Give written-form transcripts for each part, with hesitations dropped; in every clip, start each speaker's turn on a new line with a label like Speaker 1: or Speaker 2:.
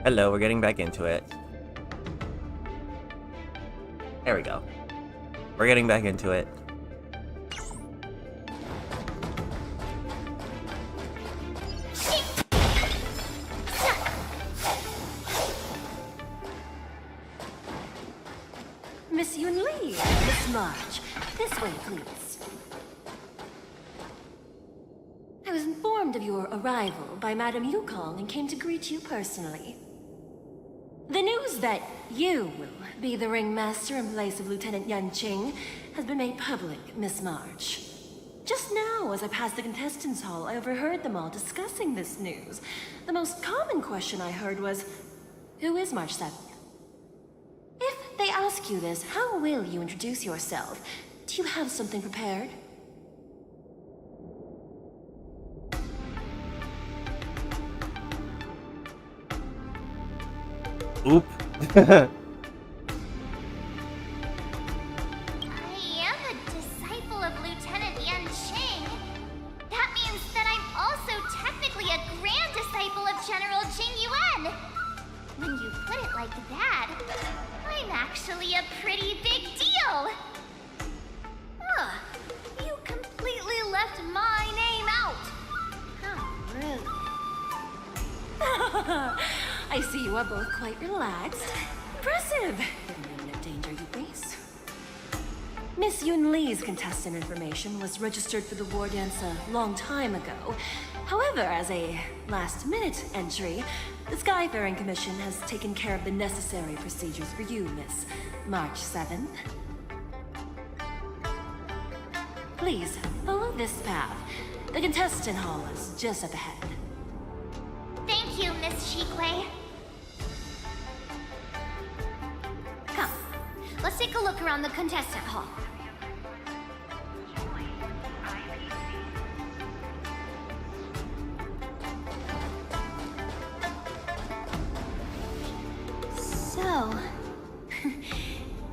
Speaker 1: Hello, we're getting back into it. There we go. We're getting back into it.
Speaker 2: Miss Yunli, Miss March, this way, please. I was informed of your arrival by Madame Yukong and came to greet you personally. The news that you will be the ringmaster in place of Lieutenant Yanqing has been made public, Miss March. Just now, as I passed the contestants' hall, I overheard them all discussing this news. The most common question I heard was, who is March 7th? If they ask you this, how will you introduce yourself? Do you have something prepared?
Speaker 1: Oop.
Speaker 3: I am a disciple of Lieutenant Yanqing. That means that I'm also technically a grand disciple of General Jing Yuan. When you put it like that, I'm actually a pretty big deal. Ugh, you completely left my name out. How rude.
Speaker 2: I see you are both quite relaxed. Impressive! Getting in no danger, you please. Miss Yun Li's contestant information was registered for the war dance a long time ago. However, as a last-minute entry, the Skyfaring Commission has taken care of the necessary procedures for you, Miss March 7th. Please, follow this path. The contestant hall is just up ahead.
Speaker 3: Thank you, Miss Shikwe. Come, let's take a look around the contestant hall. So,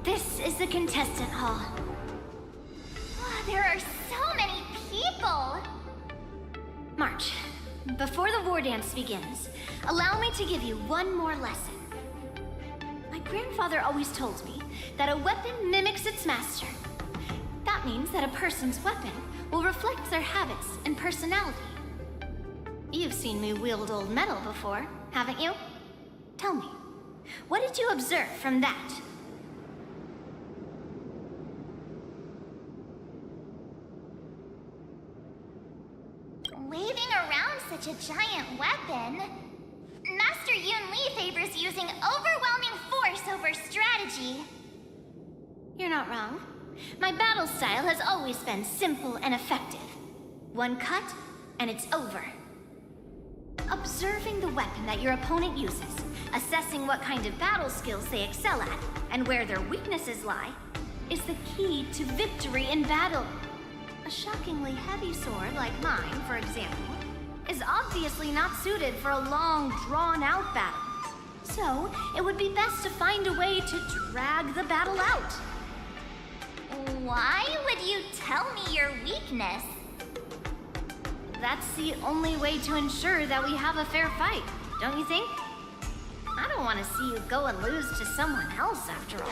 Speaker 3: this is the contestant hall. Oh, there are so many people! March, before the war dance begins, allow me to give you one more lesson. My grandfather always told me that a weapon mimics its master. That means that a person's weapon will reflect their habits and personality. You've seen me wield old metal before, haven't you? Tell me, what did you observe from that? Waving around such a giant weapon, Master Yun Li favors using overwhelming force over strategy. You're not wrong. My battle style has always been simple and effective. One cut, and it's over. Observing the weapon that your opponent uses, assessing what kind of battle skills they excel at, and where their weaknesses lie, is the key to victory in battle. A shockingly heavy sword like mine, for example, is obviously not suited for a long, drawn-out battle. So, it would be best to find a way to drag the battle out. Why would you tell me your weakness? That's the only way to ensure that we have a fair fight, don't you think? I don't want to see you go and lose to someone else, after all.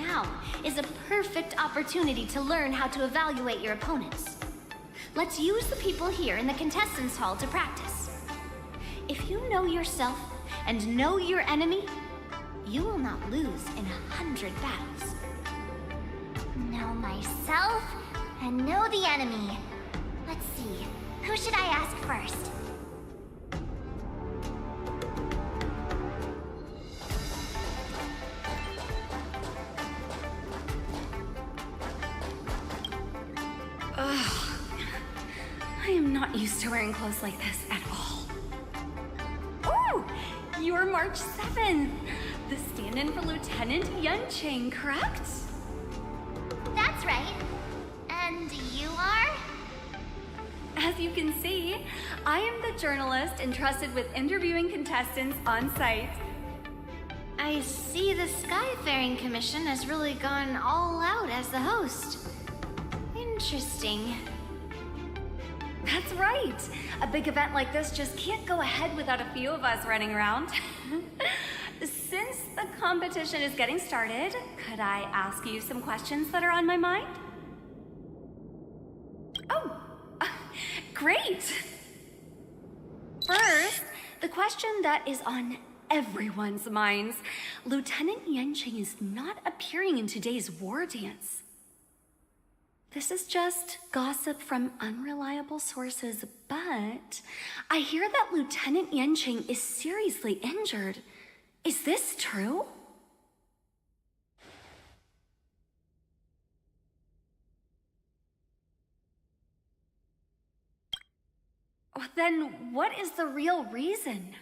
Speaker 3: Now is a perfect opportunity to learn how to evaluate your opponents. Let's use the people here in the contestants' hall to practice. If you know yourself and know your enemy, you will not lose in 100 battles. Know myself and know the enemy. Let's see, who should I ask first?
Speaker 2: I am not used to wearing clothes like this at all. Oh, you're March 7th, the stand-in for Lieutenant Yanqing, correct?
Speaker 3: That's right. And you are?
Speaker 2: As you can see, I am the journalist entrusted with interviewing contestants on site.
Speaker 3: I see the Skyfaring Commission has really gone all out as the host. Interesting.
Speaker 4: That's right. A big event like this just can't go ahead without a few of us running around. Since the competition is getting started, could I ask you some questions that are on my mind? Oh, great! First, the question that is on everyone's minds. Lieutenant Yanqing is not appearing in today's war dance. This is just gossip from unreliable sources, but I hear that Lieutenant Yanqing is seriously injured. Is this true? Then what is the real reason?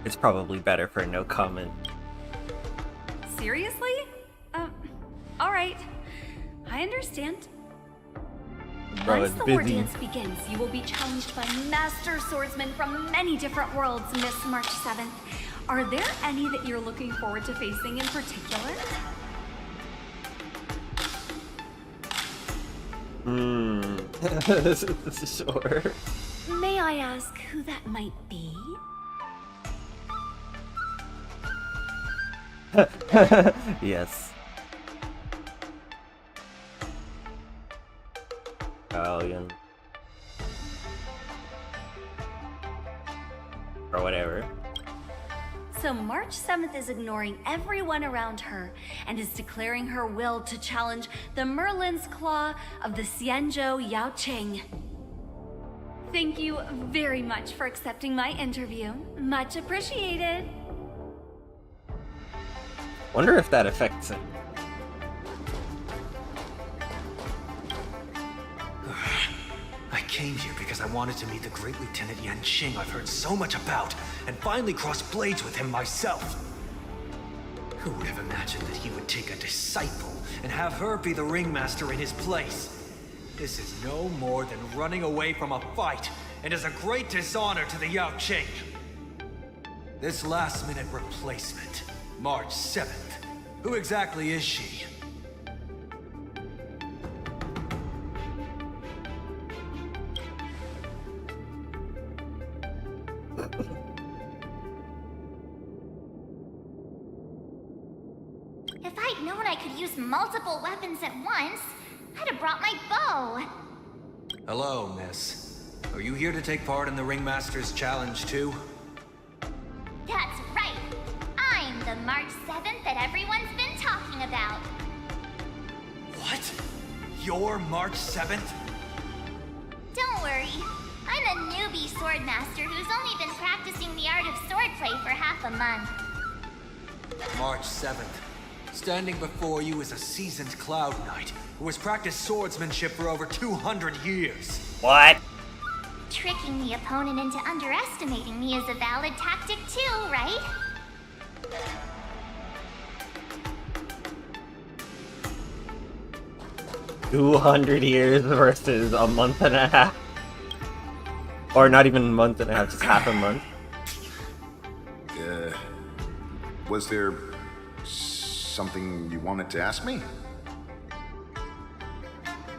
Speaker 1: It's probably better for no comment.
Speaker 4: Seriously? Alright. I understand.
Speaker 1: Bro,
Speaker 4: Once
Speaker 1: it's
Speaker 4: the war
Speaker 1: busy.
Speaker 4: dance begins, you will be challenged by master swordsmen from many different worlds, Miss March 7th. Are there any that you're looking forward to facing in particular?
Speaker 1: Sure.
Speaker 4: May I ask who that might be?
Speaker 1: Yes. Italian. Or whatever.
Speaker 4: So March 7th is ignoring everyone around her and is declaring her will to challenge the Merlin's Claw of the Xianzhou Yaoqing. Thank you very much for accepting my interview. Much appreciated.
Speaker 1: Wonder if that affects it.
Speaker 5: I came here because I wanted to meet the great Lieutenant Yanqing I've heard so much about, and finally cross blades with him myself. Who would have imagined that he would take a disciple and have her be the ringmaster in his place? This is no more than running away from a fight, and is a great dishonor to the Yaoqing. This last-minute replacement, March 7th. Who exactly is she?
Speaker 3: If I'd known I could use multiple weapons at once, I'd have brought my bow.
Speaker 5: Hello, miss. Are you here to take part in the Ringmaster's Challenge too?
Speaker 3: That's right. I'm the March 7th that everyone's been talking about.
Speaker 5: What? You're March 7th?
Speaker 3: Don't worry. I'm a newbie swordmaster who's only been practicing the art of swordplay for half a month.
Speaker 5: March 7th. Standing before you is a seasoned Cloud Knight who has practiced swordsmanship for over 200 years.
Speaker 1: What?
Speaker 3: Tricking the opponent into underestimating me is a valid tactic too, right?
Speaker 1: 200 years versus a month and a half. Or not even a month and a half, just half a month.
Speaker 6: Was there something you wanted to ask me?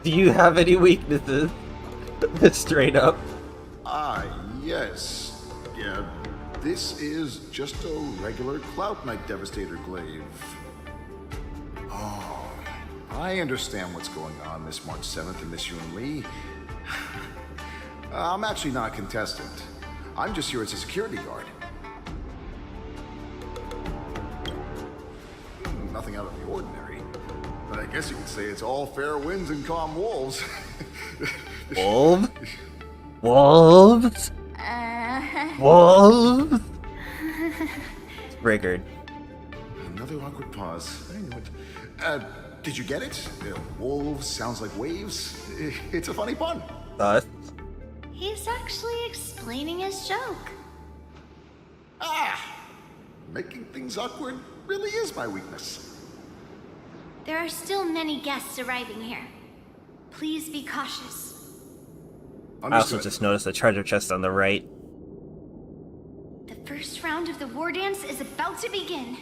Speaker 1: Do you have any weaknesses? Straight up.
Speaker 6: Yes. Yeah, this is just a regular Cloud Knight Devastator glaive. Oh, I understand what's going on, Miss March 7th and Miss Yun Li. I'm actually not a contestant. I'm just here as a security guard. Nothing out of the ordinary. But I guess you could say it's all fair winds and calm wolves.
Speaker 1: Wolves? Wolves? Wolves? Triggered.
Speaker 6: Another awkward pause. I knew it. Did you get it? Wolves sounds like waves. It's a funny pun.
Speaker 1: Thus?
Speaker 3: He's actually explaining his joke.
Speaker 6: Making things awkward really is my weakness.
Speaker 3: There are still many guests arriving here. Please be cautious.
Speaker 1: I also just noticed a treasure chest on the right.
Speaker 4: The first round of the war dance is about to begin.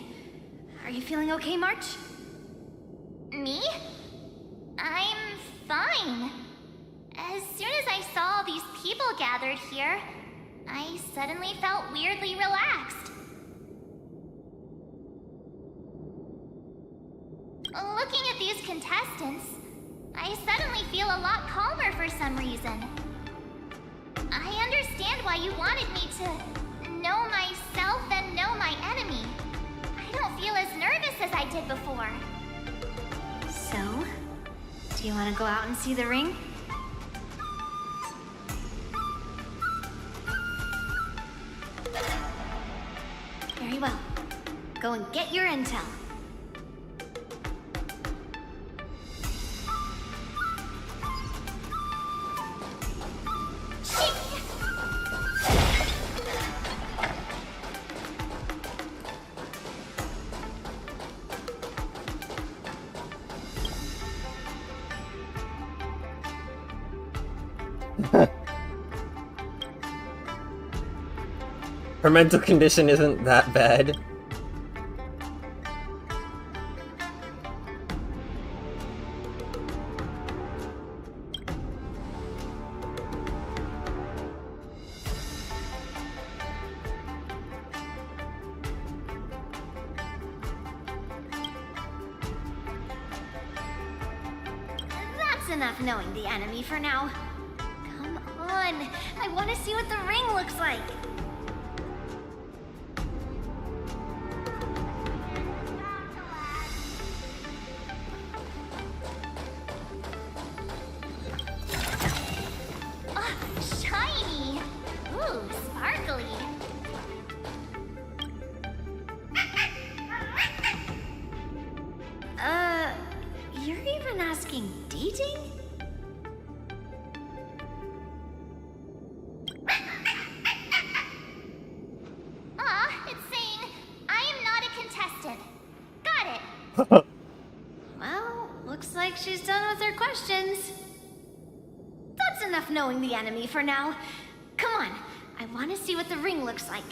Speaker 4: Are you feeling okay, March?
Speaker 3: fine. As soon as I saw all these people gathered here, I suddenly felt weirdly relaxed. Looking at these contestants, I suddenly feel a lot calmer for some reason. I understand why you wanted me to know myself and know my enemy. I don't feel as nervous as I did before.
Speaker 4: So, do you want to go out and see the ring? Very well. Go and get your intel.
Speaker 1: Her mental condition isn't that bad.
Speaker 3: That's enough knowing the enemy for now. Come on, I want to see what the ring looks like. Shiny! Ooh, sparkly!
Speaker 4: You're even asking dating?
Speaker 3: It's saying, I am not a contestant. Got it.
Speaker 4: Well, looks like she's done with her questions. That's enough knowing the enemy for now. Come on, I want to see what the ring looks like.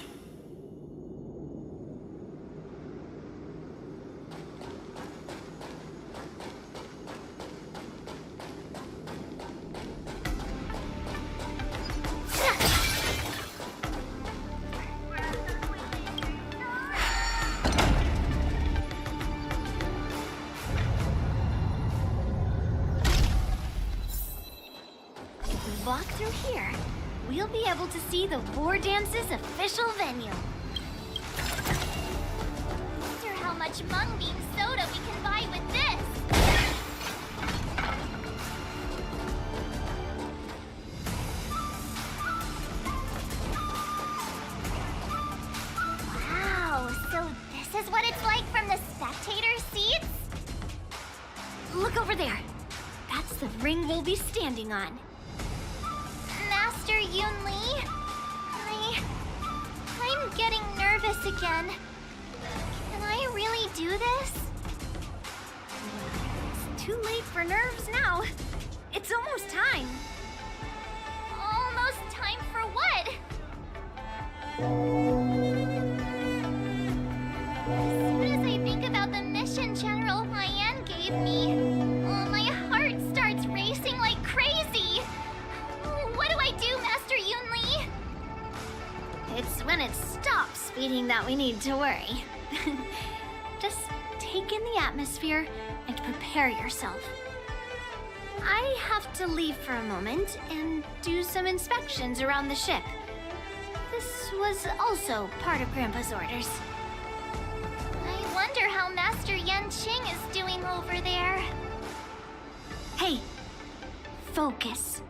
Speaker 4: Walk through here, we'll be able to see the War Dance's official venue.
Speaker 3: Wonder how much mung bean soda we can buy with this. Wow, so this is what it's like from the spectator seats?
Speaker 4: Look over there. That's the ring we'll be standing on.
Speaker 3: Master Yun Li? I'm getting nervous again. Can I really do this?
Speaker 4: It's too late for nerves now. It's almost time.
Speaker 3: Almost time for what? As soon as I think about the mission General Hyen gave me, my heart starts racing like crazy. What do I do, Master Yun Li?
Speaker 4: It's when it stops beating that we need to worry. Just take in the atmosphere and prepare yourself. I have to leave for a moment and do some inspections around the ship. This was also part of Grandpa's orders.
Speaker 3: I wonder how Master Yanqing is doing over there.
Speaker 4: Hey, focus.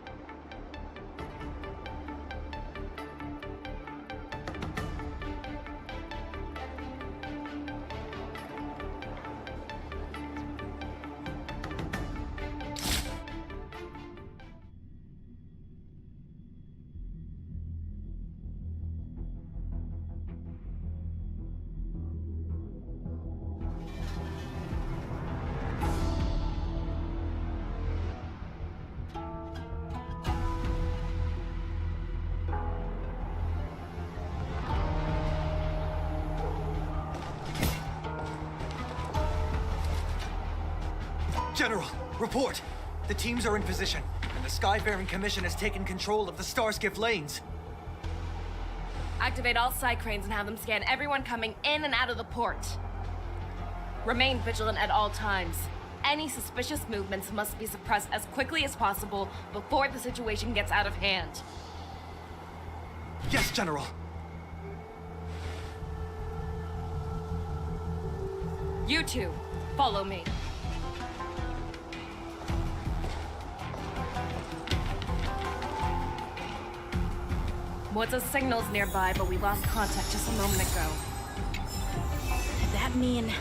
Speaker 5: General, report! The teams are in position, and the Skyfaring Commission has taken control of the Starskiff lanes.
Speaker 7: Activate all side cranes and have them scan everyone coming in and out of the port. Remain vigilant at all times. Any suspicious movements must be suppressed as quickly as possible before the situation gets out of hand.
Speaker 5: Yes, General.
Speaker 7: You two, follow me. What's signals nearby, but we lost contact just a moment ago.
Speaker 4: That mean...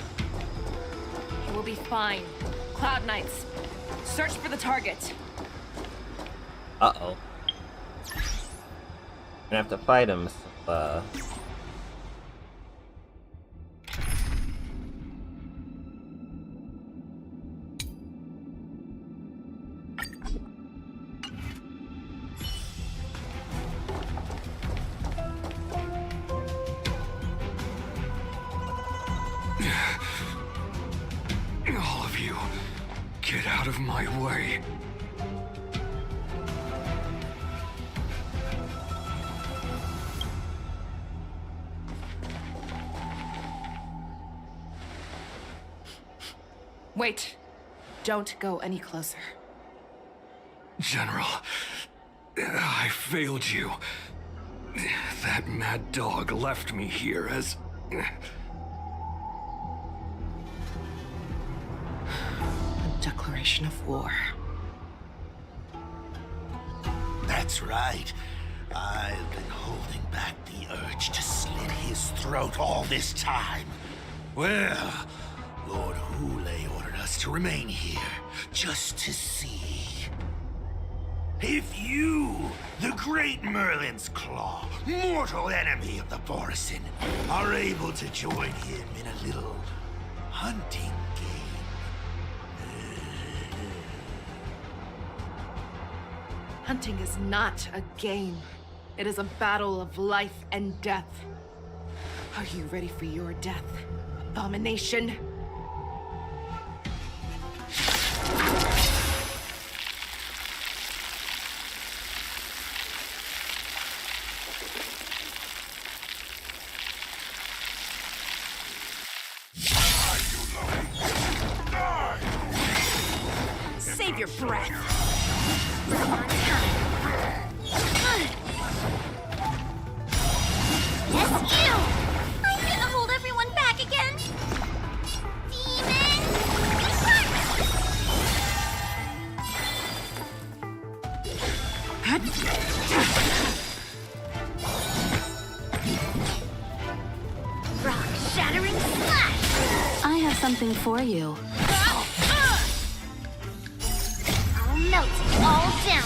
Speaker 7: It will be fine. Cloud Knights, search for the target.
Speaker 1: Uh-oh. Gonna have to fight him, so,
Speaker 5: All of you, get out of my way.
Speaker 7: Wait. Don't go any closer.
Speaker 5: General, I failed you. That mad dog left me here as...
Speaker 7: A declaration of war.
Speaker 8: That's right. I've been holding back the urge to slit his throat all this time. Well, Lord Hule ordered us to remain here, just to see. If you, the great Merlin's Claw, mortal enemy of the Borison, are able to join him in a little hunting game.
Speaker 7: Hunting is not a game. It is a battle of life and death. Are you ready for your death, abomination?
Speaker 4: Save your breath.
Speaker 3: Yes, you! I'm gonna hold everyone back again! Demon! Rock shattering slash!
Speaker 4: I have something for you.
Speaker 3: I'll melt it all down!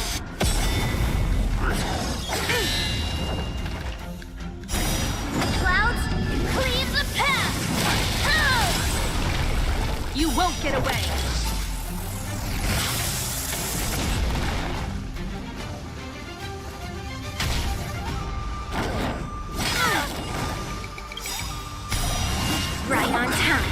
Speaker 3: Clouds, cleave the path!
Speaker 7: You won't get away!
Speaker 3: Right on time.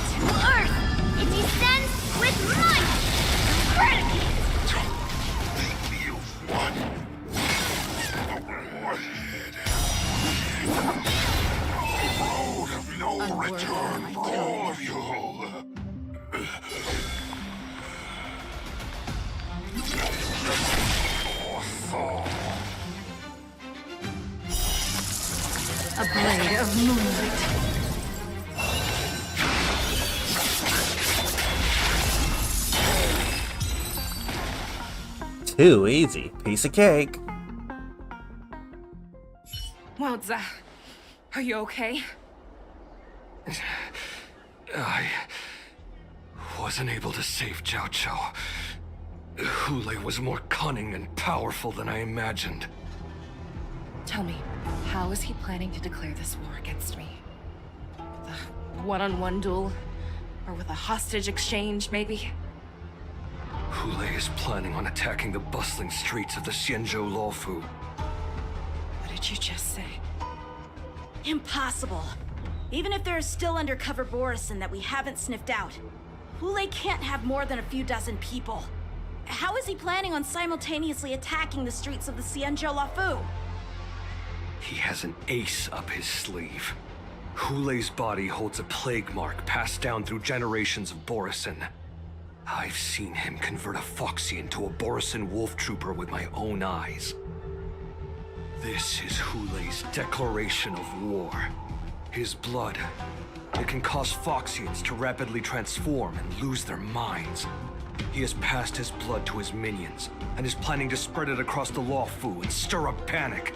Speaker 3: To Earth, it descends with might. Eradicate.
Speaker 6: Think you've won. Road of no return for all of you.
Speaker 7: A blade of moonlight.
Speaker 1: too easy. Piece of cake.
Speaker 7: Wowza. Are you okay?
Speaker 5: I wasn't able to save Jiao Chou. Hule was more cunning and powerful than I imagined.
Speaker 7: Tell me, how is he planning to declare this war against me? With a one-on-one duel? Or with a hostage exchange, maybe?
Speaker 5: Hulei is planning on attacking the bustling streets of the Xianzhou Luofu.
Speaker 9: What did you just say? Impossible. Even if there is still undercover Borisin that we haven't sniffed out, Hulei can't have more than a few dozen people. How is he planning on simultaneously attacking the streets of the Xianzhou Luofu?
Speaker 5: He has an ace up his sleeve. Hulei's body holds a plague mark passed down through generations of Borisin. I've seen him convert a Foxy into a Borisin wolf trooper with my own eyes. This is Hulei's declaration of war. His blood. It can cause Foxians to rapidly transform and lose their minds. He has passed his blood to his minions, and is planning to spread it across the Luofu and stir up panic.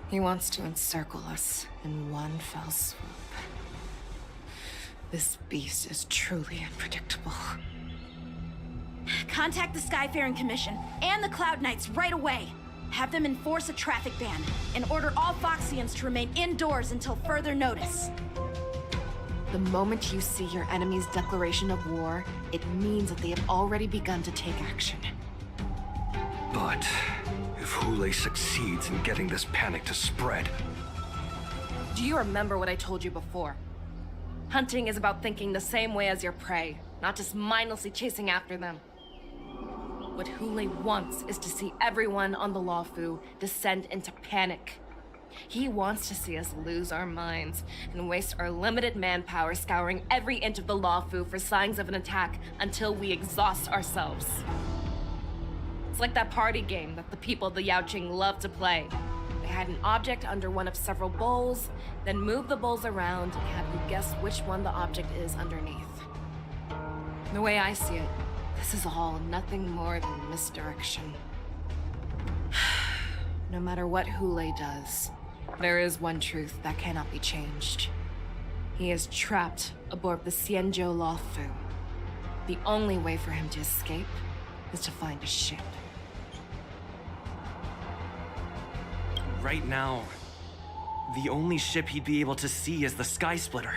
Speaker 7: He wants to encircle us in one fell swoop. This beast is truly unpredictable.
Speaker 9: Contact the Skyfaring Commission and the Cloud Knights right away. Have them enforce a traffic ban and order all Foxians to remain indoors until further notice.
Speaker 7: The moment you see your enemy's declaration of war, it means that they have already begun to take action.
Speaker 5: But if Hulei succeeds in getting this panic to spread...
Speaker 7: Do you remember what I told you before? Hunting is about thinking the same way as your prey, not just mindlessly chasing after them. What Hulei wants is to see everyone on the Luofu descend into panic. He wants to see us lose our minds and waste our limited manpower scouring every inch of the Luofu for signs of an attack until we exhaust ourselves. It's like that party game that the people of the Yaoqing love to play. They hide an object under one of several bowls, then move the bowls around and have you guess which one the object is underneath. The way I see it, this is all nothing more than misdirection. No matter what Hulei does, there is one truth that cannot be changed. He is trapped aboard the Xianzhou Luofu. The only way for him to escape is to find a ship.
Speaker 10: Right now, the only ship he'd be able to see is the Sky Splitter.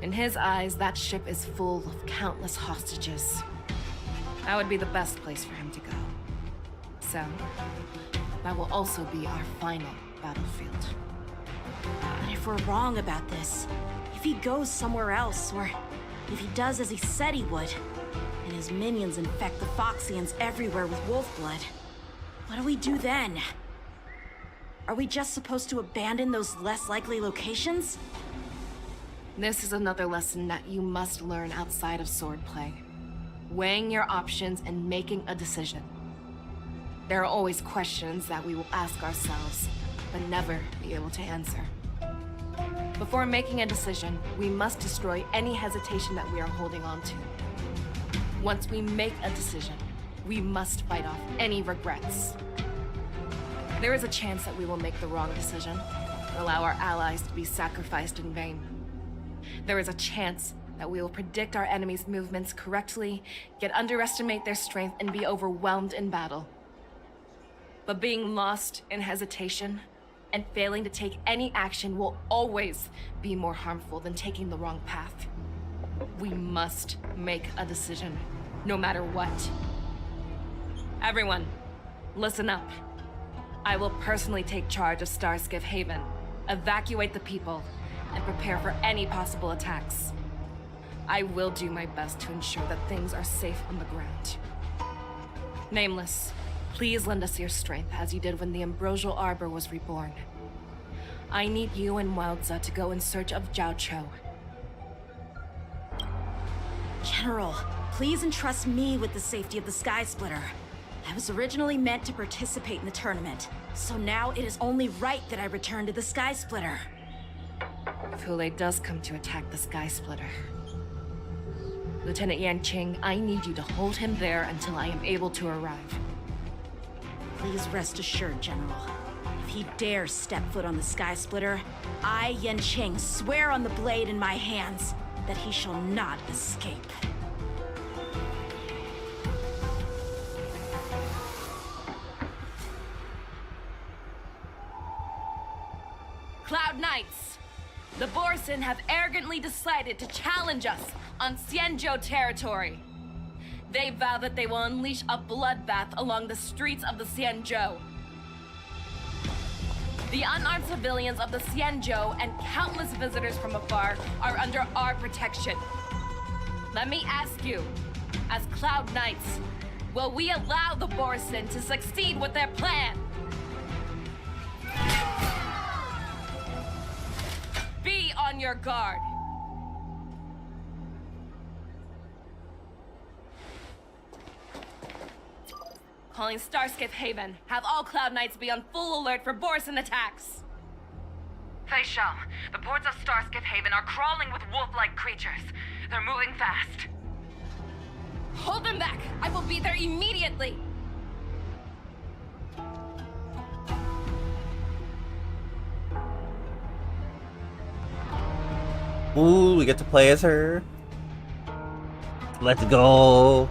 Speaker 7: In his eyes, that ship is full of countless hostages. That would be the best place for him to go. So, that will also be our final battlefield.
Speaker 9: But if we're wrong about this, if he goes somewhere else, or if he does as he said he would, and his minions infect the Foxians everywhere with wolf blood, what do we do then? Are we just supposed to abandon those less likely locations?
Speaker 7: This is another lesson that you must learn outside of swordplay. Weighing your options and making a decision. There are always questions that we will ask ourselves, but never be able to answer. Before making a decision, we must destroy any hesitation that we are holding on to. Once we make a decision, we must fight off any regrets. There is a chance that we will make the wrong decision, and allow our allies to be sacrificed in vain. There is a chance that we will predict our enemy's movements correctly, yet underestimate their strength and be overwhelmed in battle. But being lost in hesitation and failing to take any action will always be more harmful than taking the wrong path. We must make a decision, no matter what. Everyone, listen up. I will personally take charge of Starskiff Haven, evacuate the people, and prepare for any possible attacks. I will do my best to ensure that things are safe on the ground. Nameless, please lend us your strength as you did when the Ambrosial Arbor was reborn. I need you and Wildza to go in search of Zhao Cho.
Speaker 9: General, please entrust me with the safety of the Sky Splitter. I was originally meant to participate in the tournament, so now it is only right that I return to the Sky Splitter.
Speaker 7: If Hulei does come to attack the Sky Splitter, Lieutenant Yanqing, I need you to hold him there until I am able to arrive.
Speaker 9: Please rest assured, General. If he dares step foot on the Sky Splitter, I, Yanqing, swear on the blade in my hands that he shall not escape.
Speaker 7: Cloud Knights, The Borson have arrogantly decided to challenge us on Xianzhou territory. They vow that they will unleash a bloodbath along the streets of the Xianzhou. The unarmed civilians of the Xianzhou and countless visitors from afar are under our protection. Let me ask you, as Cloud Knights, will we allow the Borson to succeed with their plan? Be on your guard. Calling Starskip Haven. Have all Cloud Knights be on full alert for Borson attacks.
Speaker 11: Fei Shao, the ports of Starskip Haven are crawling with wolf-like creatures. They're moving fast.
Speaker 7: Hold them back! I will be there immediately!
Speaker 1: Ooh, we get to play as her. Let's go.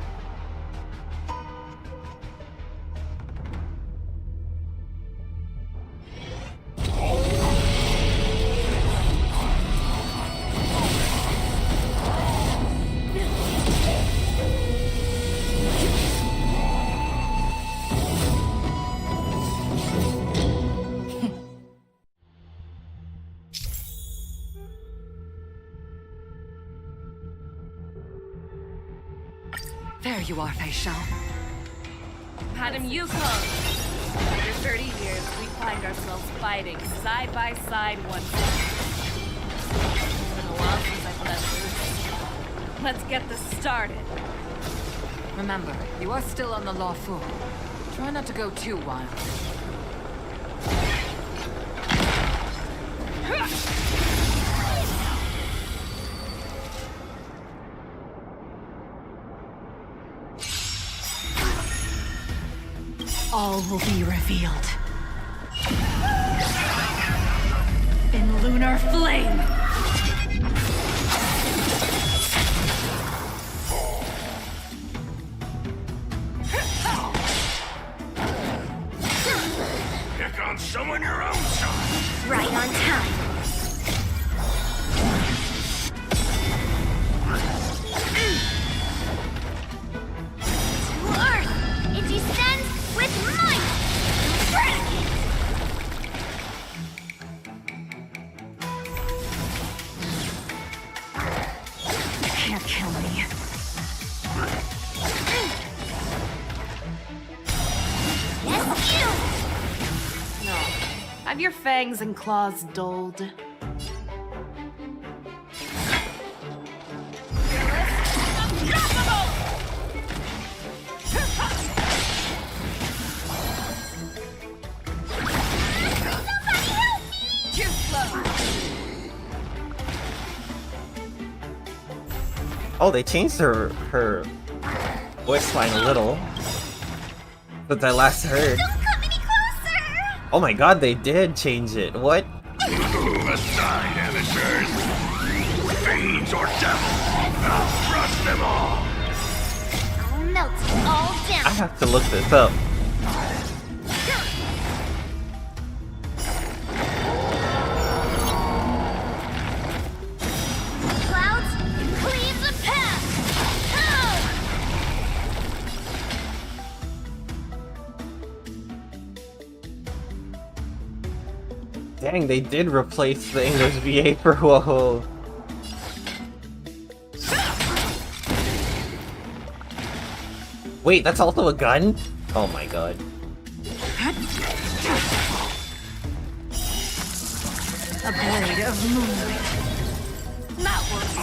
Speaker 11: There you are, Fei Shao.
Speaker 7: Madam Yukong! After 30 years, we find ourselves fighting side by side once more. It's been a while since I've let loose. Let's get this started.
Speaker 11: Remember, you are still on the lawful. Try not to go too wild. All will be revealed. In lunar flame!
Speaker 8: Pick on someone your own side.
Speaker 3: Right on time. To Earth! It descends with might!
Speaker 11: You can't kill me.
Speaker 3: Yes, you!
Speaker 7: No. Have your fangs and claws dulled?
Speaker 1: Oh, they changed her voice line a little since I last heard.
Speaker 3: Don't come any closer!
Speaker 1: Oh my god, they did change it. What?
Speaker 8: Aside, amateurs. Fiends or devils, I'll crush them all.
Speaker 3: I'll melt it all
Speaker 1: I
Speaker 3: down.
Speaker 1: have to look this up.
Speaker 3: Clouds, cleave the path!
Speaker 1: Dang, they did replace the English VA for whoa. Wait, that's also a gun? Oh my god.
Speaker 11: A blade of moonlight.
Speaker 7: That works.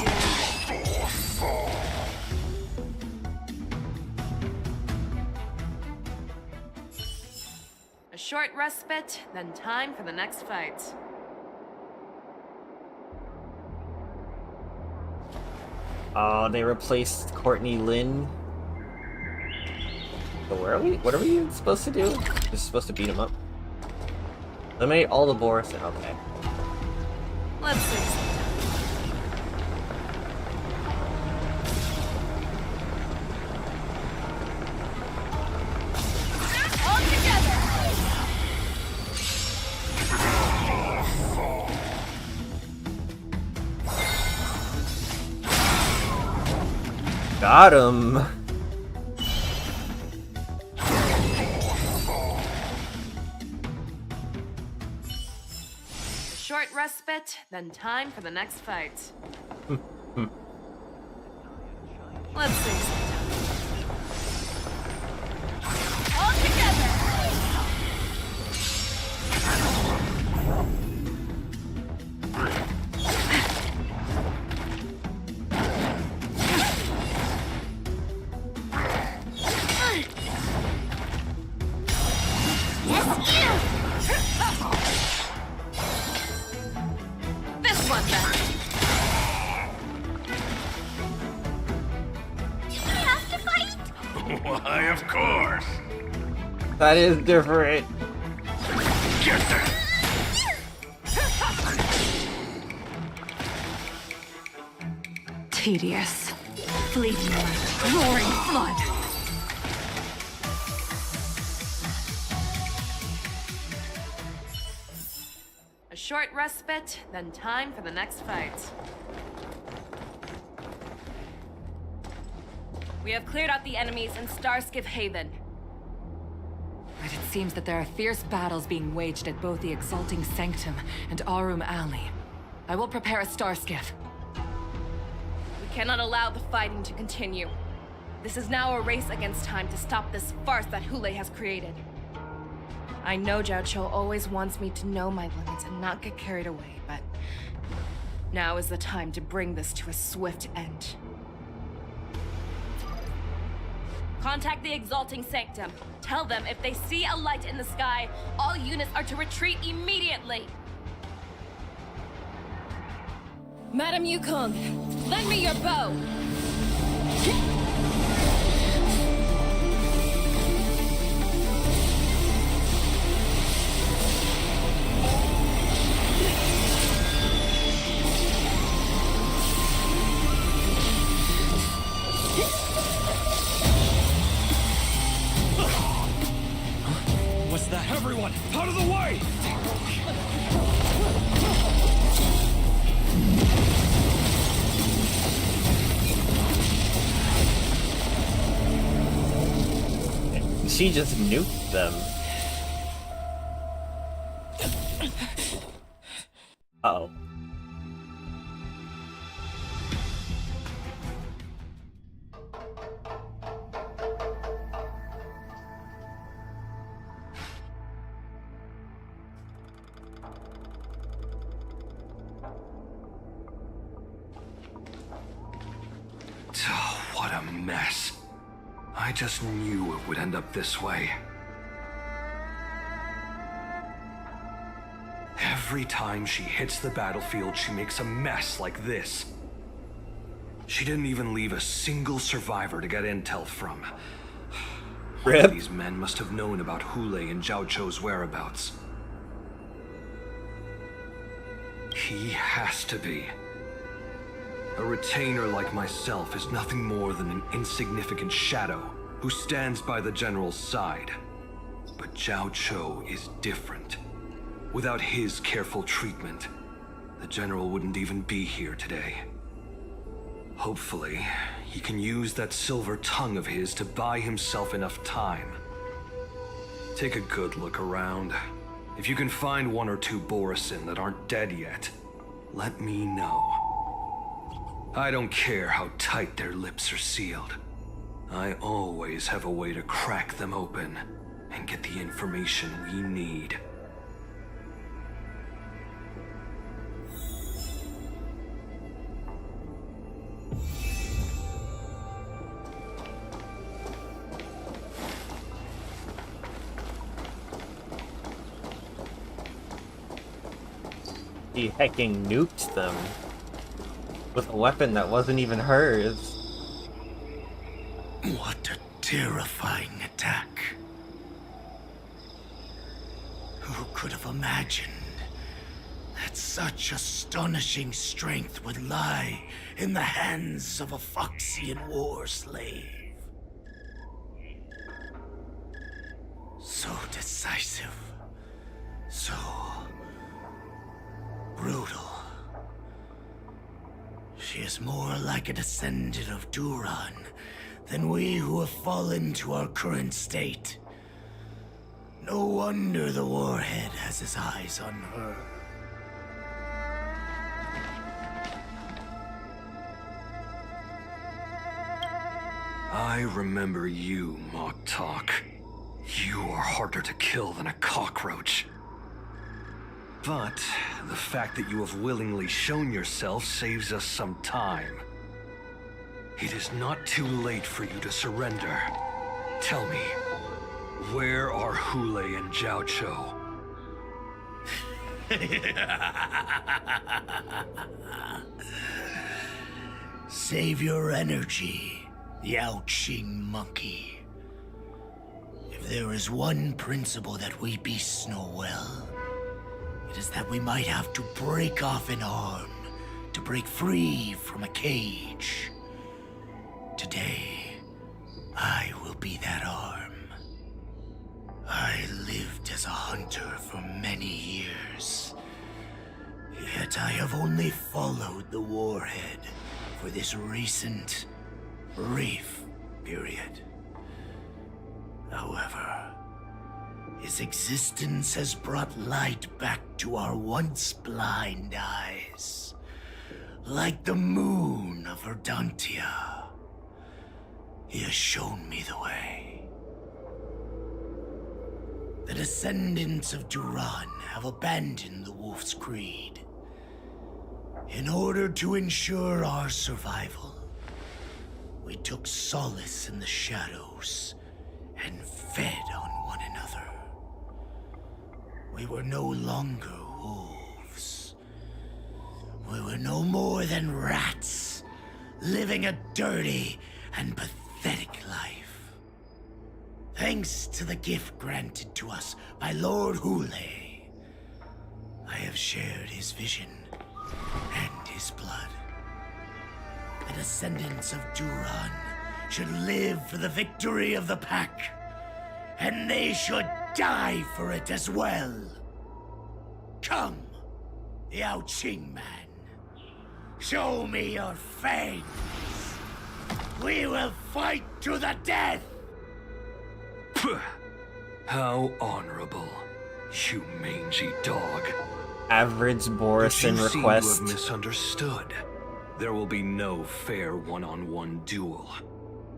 Speaker 7: A short respite, then time for the next fight.
Speaker 1: Oh, they replaced Courtney Lynn. So where are we? What are we supposed to do? Just supposed to beat him up. Eliminate all the Borson. Okay.
Speaker 7: Let's see. All together!
Speaker 1: Got him.
Speaker 7: Short respite, then time for the next fight. Let's sing some. All together! This one then.
Speaker 8: Why, of course.
Speaker 1: That is different.
Speaker 8: Get there.
Speaker 9: Tedious, fleeting light, roaring flood.
Speaker 7: A short respite, then time for the next fight. We have cleared out the enemies in Starskiff Haven.
Speaker 11: But it seems that there are fierce battles being waged at both the Exalting Sanctum and Arum Alley. I will prepare a Starskiff.
Speaker 7: We cannot allow the fighting to continue. This is now a race against time to stop this farce that Hule has created. I know Zhao Cho always wants me to know my limits and not get carried away, but now is the time to bring this to a swift end. Contact the Exalting Sanctum. Tell them if they see a light in the sky, all units are to retreat immediately. Madam Yukong, lend me your bow.
Speaker 10: What's that? Everyone, out of the way!
Speaker 1: She just nuked them. Uh-oh.
Speaker 5: Oh, what a mess. I just knew it would end up this way. Every time she hits the battlefield, she makes a mess like this. She didn't even leave a single survivor to get intel from. One
Speaker 1: Rip.
Speaker 5: of these men must have known about Hule and Zhao Cho's whereabouts. He has to be. A retainer like myself is nothing more than an insignificant shadow who stands by the general's side. But Zhao Cho is different. Without his careful treatment, the general wouldn't even be here today. Hopefully, he can use that silver tongue of his to buy himself enough time. Take a good look around. If you can find one or two Borisin that aren't dead yet, let me know. I don't care how tight their lips are sealed. I always have a way to crack them open and get the information we need.
Speaker 1: He hecking nuked them with a weapon that wasn't even hers.
Speaker 8: What a terrifying attack. Who could have imagined that such astonishing strength would lie in the hands of a Foxian war slave? So decisive. So brutal. is more like a descendant of Duran than we who have fallen to our current state. No wonder the Warhead has his eyes on her.
Speaker 5: I remember you, Mock Talk. You are harder to kill than a cockroach. But the fact that you have willingly shown yourself saves us some time. It is not too late for you to surrender. Tell me, where are Hule and Jiao Cho?
Speaker 8: Save your energy, Yao Qing monkey. If there is one principle that we beasts know well, it is that we might have to break off an arm to break free from a cage. Today, I will be that arm. I lived as a hunter for many years, yet I have only followed the Warhead for this recent, brief period. However, his existence has brought light back to our once blind eyes, like the moon of Verdantia. He has shown me the way. The descendants of Duran have abandoned the Wolf's Creed. In order to ensure our survival, we took solace in the shadows and fed on one another. We were no longer wolves. We were no more than rats, living a dirty and pathetic life. Thanks to the gift granted to us by Lord Hule, I have shared his vision and his blood. The descendants of Duran should live for the victory of the pack, and they should die for it as well. Come, Yao Qing man. Show me your fangs. We will fight to the death!
Speaker 5: How honorable, you mangy dog.
Speaker 1: Average Borison
Speaker 5: But you
Speaker 1: request.
Speaker 5: seem to have misunderstood. There will be no fair one-on-one duel.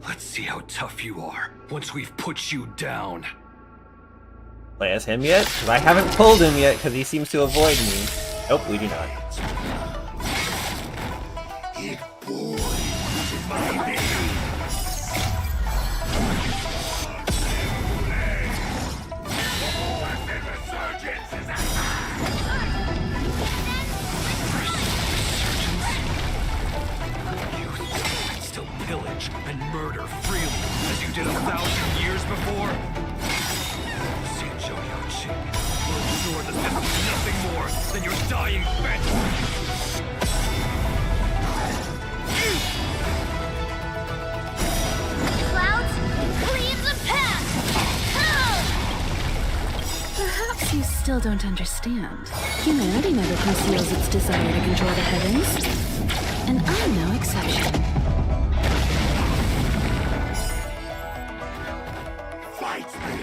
Speaker 5: Let's see how tough you are once we've put you down.
Speaker 1: Play as him yet? 'Cause I haven't pulled him yet because he seems to avoid me. Nope, we do not.
Speaker 8: It boils in my veins.
Speaker 5: Still pillage and murder freely as you did 1,000 years before? Xinzhou Yaoqing will ensure that this is nothing more than your dying fantasy.
Speaker 3: Clouds, clean the path!
Speaker 12: Perhaps you still don't understand. Humanity never conceals its desire to control the heavens. And I'm no exception.
Speaker 8: Fight me!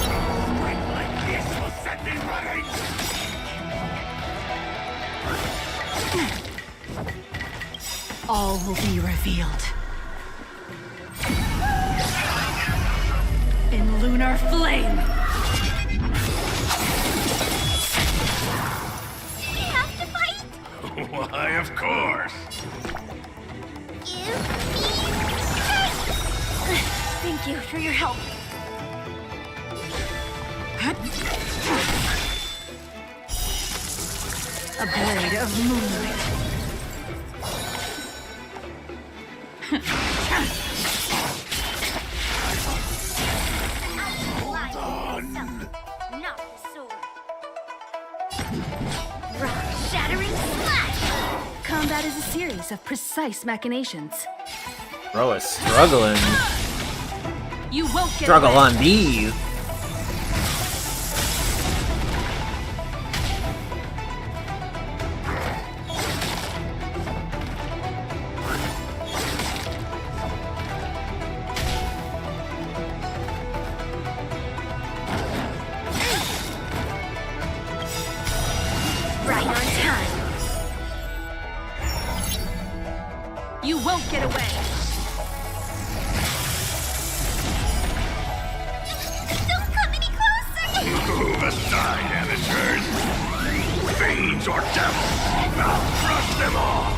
Speaker 8: Strength like this will set me running!
Speaker 12: All will be revealed. In lunar flame!
Speaker 3: We have to fight!
Speaker 8: Why, of course!
Speaker 3: You need
Speaker 4: Thank you for your help.
Speaker 12: A blade of moonlight.
Speaker 3: not the sword. Rock-shattering slash!
Speaker 12: Combat is a series of precise machinations.
Speaker 1: Bro is struggling.
Speaker 12: You won't get
Speaker 1: Struggle
Speaker 12: away.
Speaker 1: on these.
Speaker 9: You won't get away!
Speaker 3: Don't come any closer!
Speaker 8: Move aside, amateurs! Fiends or devils! I'll crush them all!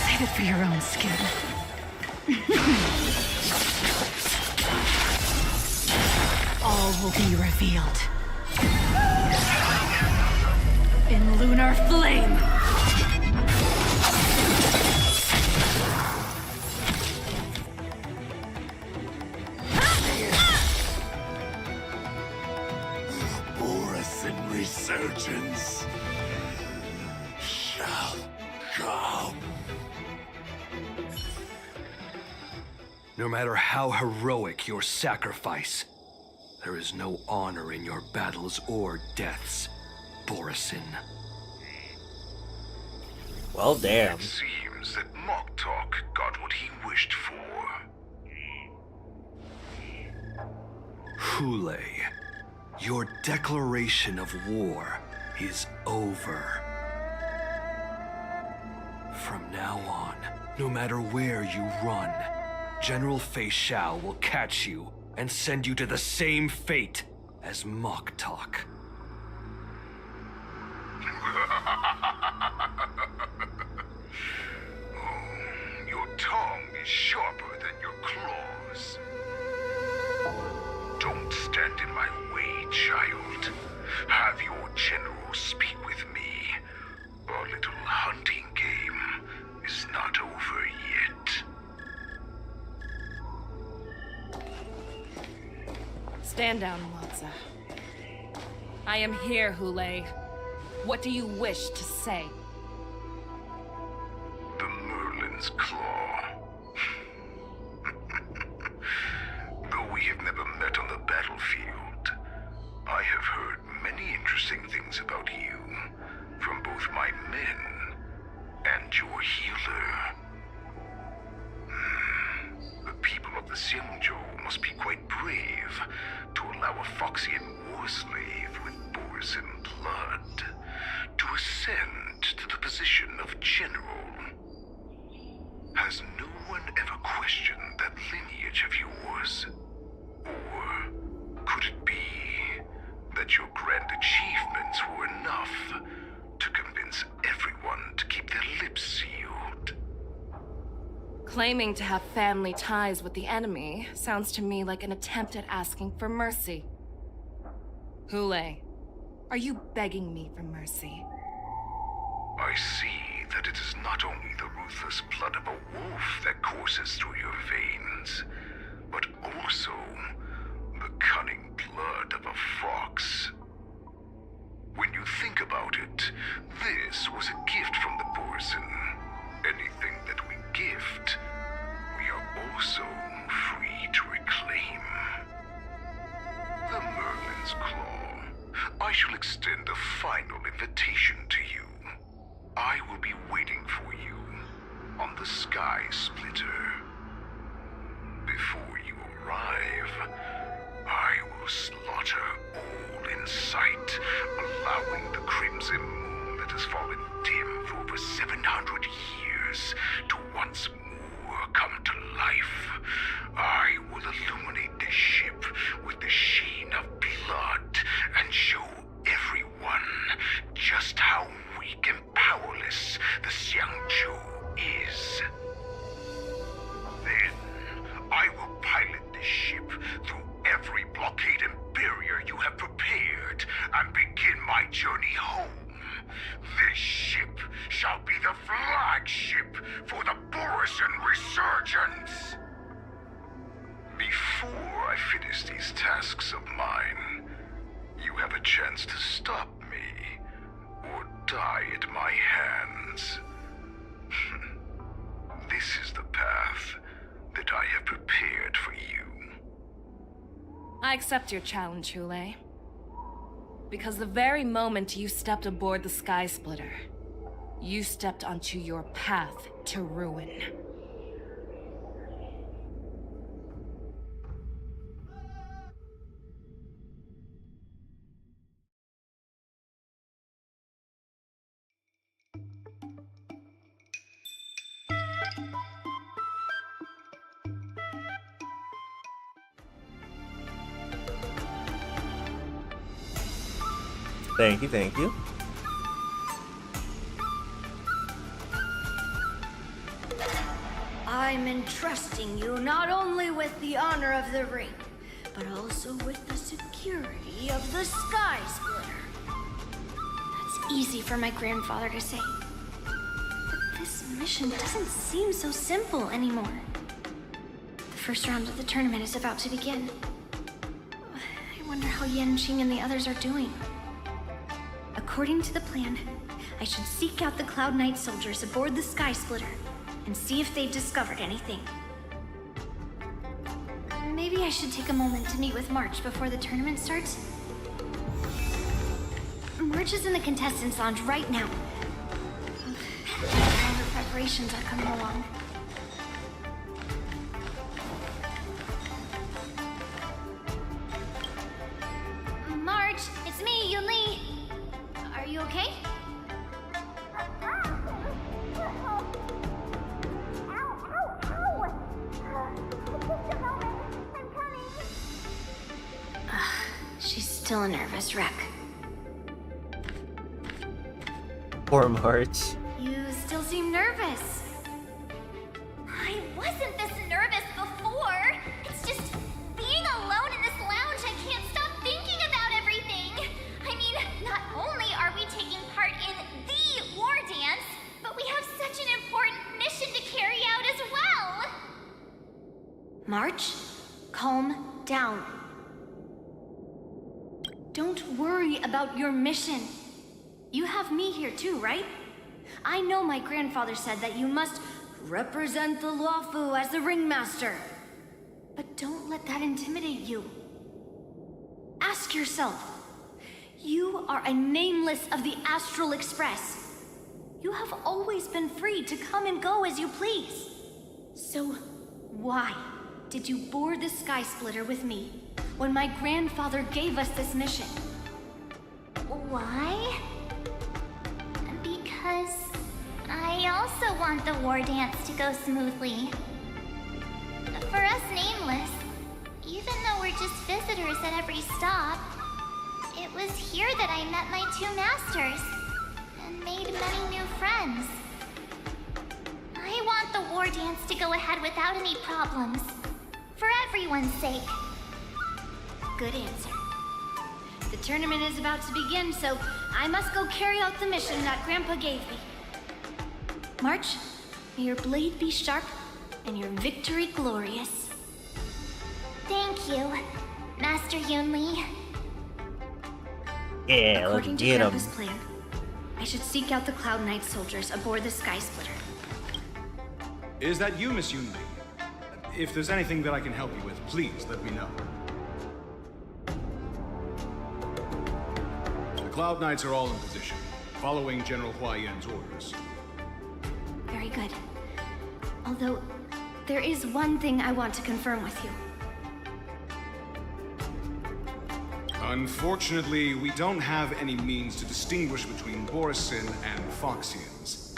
Speaker 12: Save it for your own skin. All will be revealed. In lunar flame!
Speaker 8: Borusan resurgence shall come. No matter how heroic your sacrifice, there is no honor in your battles or deaths, Borusan.
Speaker 1: Well, damn.
Speaker 8: It seems that Moktok got what he wished for. Hule, your declaration of war is over. From now on, no matter where you run, General Fei Shao will catch you and send you to the same fate as Moktok. Your tongue is sharper than your claws. Don't stand in my way, child. Have your general speak with me. Our little hunting game is not over yet.
Speaker 7: Stand down, Watsa. I am here, Hule. What do you wish to say?
Speaker 8: The Merlin's Claw. Though we have never met on the battlefield, I have heard many interesting things about you from both my men and your healer. The people of the Xianzhou must be quite brave to allow a Foxian war slave with Borusan blood to ascend to the position of general. Has no one ever questioned that lineage of yours? Or could it be that your grand achievements were enough to convince everyone to keep their lips sealed?
Speaker 7: Claiming to have family ties with the enemy sounds to me like an attempt at asking for mercy. Hule, are you begging me for mercy?
Speaker 8: I see that it is not only the ruthless blood of a wolf that courses through your veins, but also the cunning blood of a fox. When you think about it, this was a gift from the Borusan. Anything that we gift, we are also free to reclaim. The Merlin's Claw. I shall extend a final invitation to you. I will be waiting for you on the Sky Splitter. Before you arrive, I will slaughter all in sight, allowing the crimson moon that has fallen dim for over 700 years to once more come to life. I will illuminate this ship with the sheen of blood and show everyone just how weak and powerless the Xianzhou is. Then, I will pilot this ship through every blockade and barrier you have prepared and begin my journey home. This ship shall be the flagship for the Borusan Resurgence. Before I finish these tasks of mine, you have a chance to stop me or die at my hands. This is the path that I have prepared for you.
Speaker 7: I accept your challenge, Hule. Because the very moment you stepped aboard the Sky Splitter, you stepped onto your path to ruin.
Speaker 1: Thank you, thank you.
Speaker 4: I'm entrusting you not only with the honor of the ring, but also with the security of the Sky Splitter. That's easy for my grandfather to say. But this mission doesn't seem so simple anymore. The first round of the tournament is about to begin. I wonder how Yanqing and the others are doing. According to the plan, I should seek out the Cloud Knight soldiers aboard the Sky Splitter and see if they've discovered anything. Maybe I should take a moment to meet with March before the tournament starts. March is in the contestants' lounge right now. How the preparations are coming along.
Speaker 3: March, it's me, Yunli. Are you okay?
Speaker 4: She's still a nervous wreck.
Speaker 1: Poor March.
Speaker 3: You still seem nervous. I wasn't this nervous before. It's just being alone in this lounge, I can't stop thinking about everything. I mean, not only are we taking part in the war dance, but we have such an important mission to carry out as well.
Speaker 4: March, calm down. Don't worry about your mission. You have me here too, right? I know my grandfather said that you must represent the Luofu as the ringmaster. But don't let that intimidate you. Ask yourself, you are a nameless of the Astral Express. You have always been free to come and go as you please. So why did you board the Sky Splitter with me when my grandfather gave us this mission?
Speaker 3: Why? Because I also want the war dance to go smoothly. For us nameless, even though we're just visitors at every stop, it was here that I met my two masters and made many new friends. I want the war dance to go ahead without any problems, for everyone's sake.
Speaker 4: Good answer. The tournament is about to begin, so I must go carry out the mission that Grandpa gave me. March, may your blade be sharp and your victory glorious.
Speaker 3: Thank you, Master Yunli.
Speaker 1: Yeah, let's
Speaker 4: According to
Speaker 1: get 'em.
Speaker 4: Grandpa's plan, I should seek out the Cloud Knight soldiers aboard the Sky Splitter.
Speaker 13: Is that you, Miss Yunli? If there's anything that I can help you with, please let me know. The Cloud Knights are all in position, following General Hua Yan's orders.
Speaker 4: Very good. Although, there is one thing I want to confirm with you.
Speaker 13: Unfortunately, we don't have any means to distinguish between Borisin and Foxians.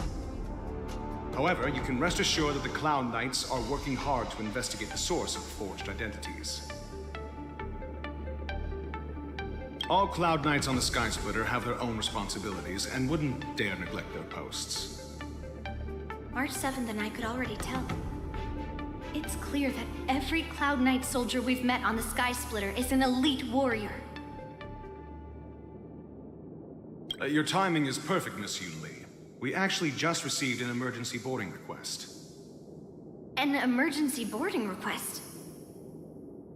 Speaker 13: However, you can rest assured that the Cloud Knights are working hard to investigate the source of forged identities. All Cloud Knights on the Sky Splitter have their own responsibilities and wouldn't dare neglect their posts.
Speaker 4: March 7th and I could already tell. It's clear that every Cloud Knight soldier we've met on the Sky Splitter is an elite warrior.
Speaker 13: Your timing is perfect, Miss Yunli. We actually just received an emergency boarding request.
Speaker 4: An emergency boarding request?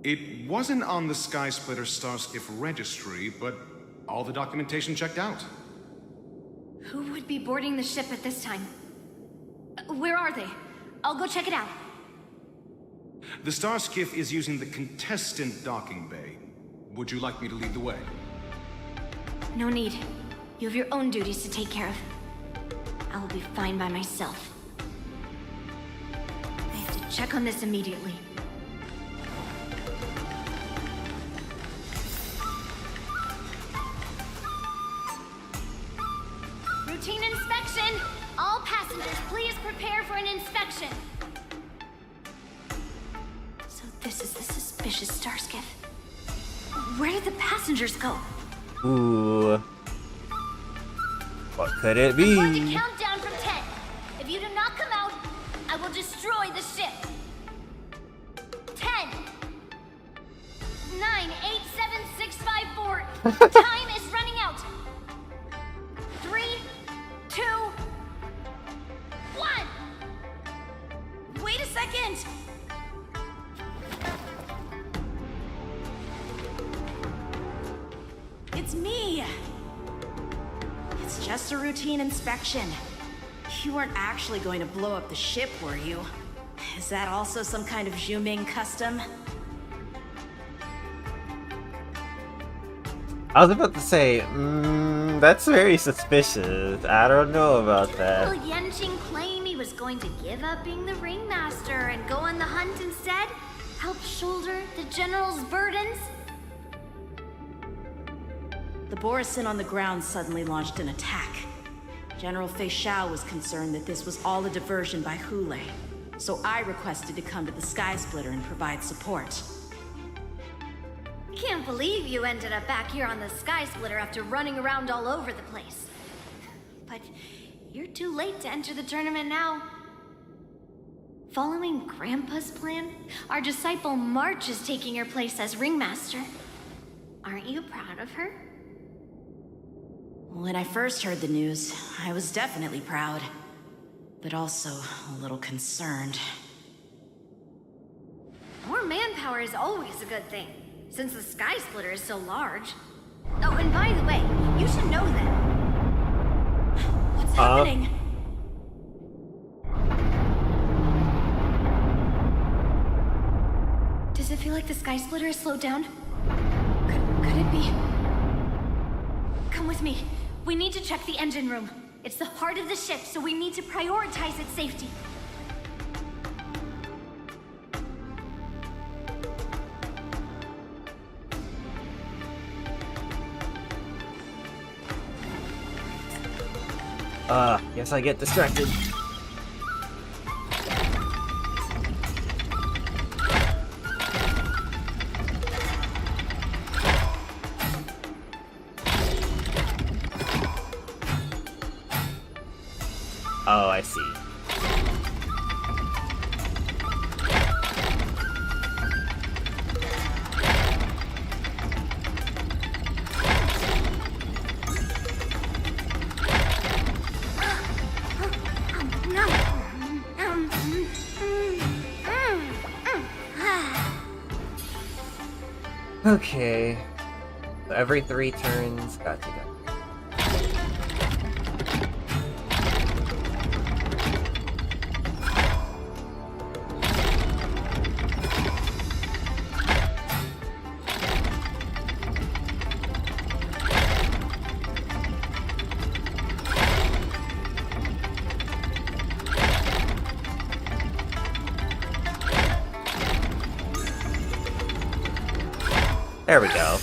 Speaker 13: It wasn't on the Sky Splitter Starskiff registry, but all the documentation checked out.
Speaker 4: Who would be boarding the ship at this time? Where are they? I'll go check it out.
Speaker 13: The Starskiff is using the contestant docking bay. Would you like me to lead the way?
Speaker 4: No need. You have your own duties to take care of. I will be fine by myself. I have to check on this immediately.
Speaker 3: Routine inspection! All passengers, please prepare for an inspection.
Speaker 4: So this is the suspicious Starskiff. Where did the passengers go?
Speaker 1: Ooh. What could it
Speaker 3: I'm going to
Speaker 1: be?
Speaker 3: count down from 10. If you do not come out, I will destroy the ship. 10, 9, 8, 7, 6, 5, 4. Time is running out. 3, 2, 1.
Speaker 9: Wait a second! It's me! It's just a routine inspection. You weren't actually going to blow up the ship, were you? Is that also some kind of Zhuming custom?
Speaker 1: I was about to say, that's very suspicious. I don't know about
Speaker 3: Will
Speaker 1: that.
Speaker 3: Yanqing claim he was going to give up being the ringmaster and go on the hunt instead? Help shoulder the general's burdens?
Speaker 9: The Borisin on the ground suddenly launched an attack. General Fei Xiao was concerned that this was all a diversion by Hule, so I requested to come to the Sky Splitter and provide support.
Speaker 3: Can't believe you ended up back here on the Sky Splitter after running around all over the place. But you're too late to enter the tournament now. Following Grandpa's plan, our disciple March is taking your place as ringmaster. Aren't you proud of her?
Speaker 9: When I first heard the news, I was definitely proud, but also a little concerned.
Speaker 3: More manpower is always a good thing, since the Sky Splitter is so large. Oh, and by the way, you should know that.
Speaker 9: What's happening?
Speaker 3: Does it feel like the Sky Splitter is slowed down? Could it be? Come with me. We need to check the engine room. It's the heart of the ship, so we need to prioritize its safety.
Speaker 1: Guess I get distracted. Oh, I see. Okay. So every 3 turns. Gotcha. There we go.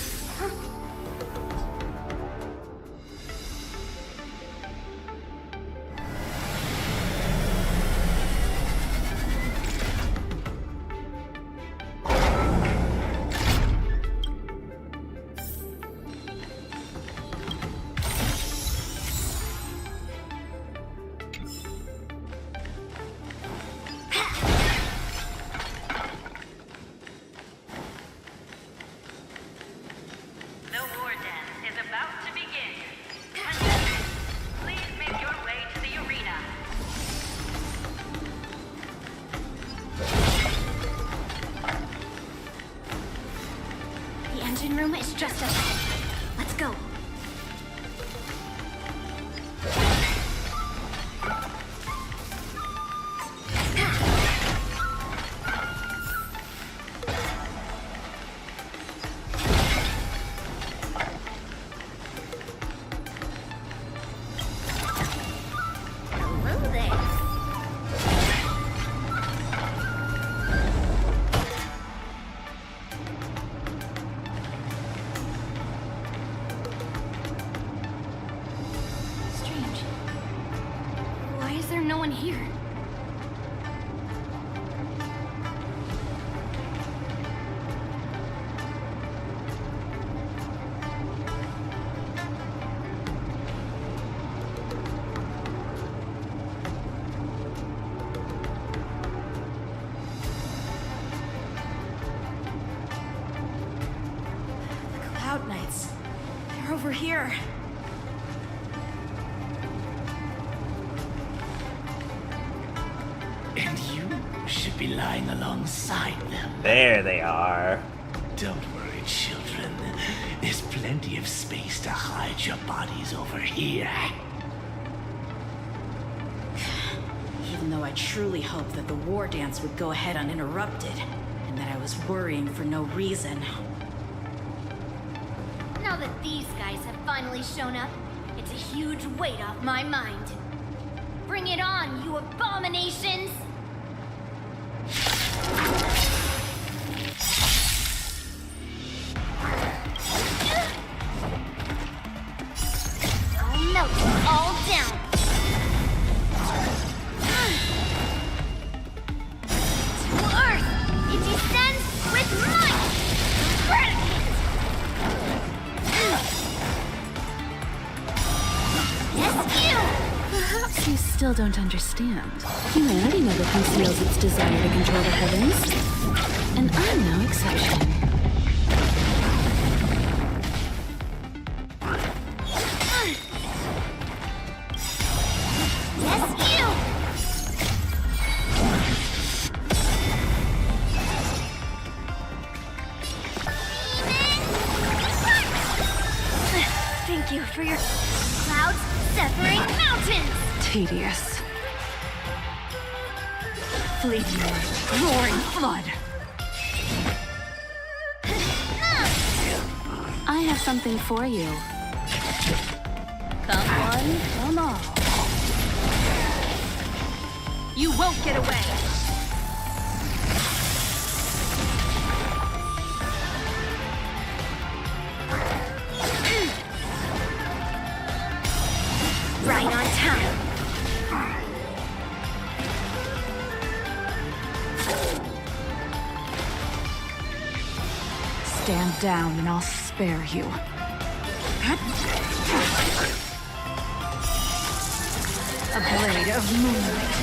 Speaker 3: The engine room is just up ahead. Let's go. Hello there. Strange.
Speaker 9: Cloud Knights. They're over here.
Speaker 8: And you should be lying alongside them.
Speaker 1: There they are.
Speaker 8: Don't worry, children. There's plenty of space to hide your bodies over here.
Speaker 9: Even though I truly hoped that the war dance would go ahead uninterrupted, and that I was worrying for no reason.
Speaker 3: Now that these guys have finally shown up, it's a huge weight off my mind. Bring it on, you abominations! I'll melt you all down. To Earth, it descends with might! Yes, you!
Speaker 12: Perhaps you still don't understand. Humanity never conceals its desire to control the heavens. And I'm no exception.
Speaker 3: Yes, you! Thank you for your clouds severing mountains!
Speaker 11: Tedious. Fleetmoor, roaring flood.
Speaker 12: I have something for you.
Speaker 9: Come one, come all. You won't get away!
Speaker 3: Right on time.
Speaker 11: Stand down and I'll spare you. A blade of moonlight.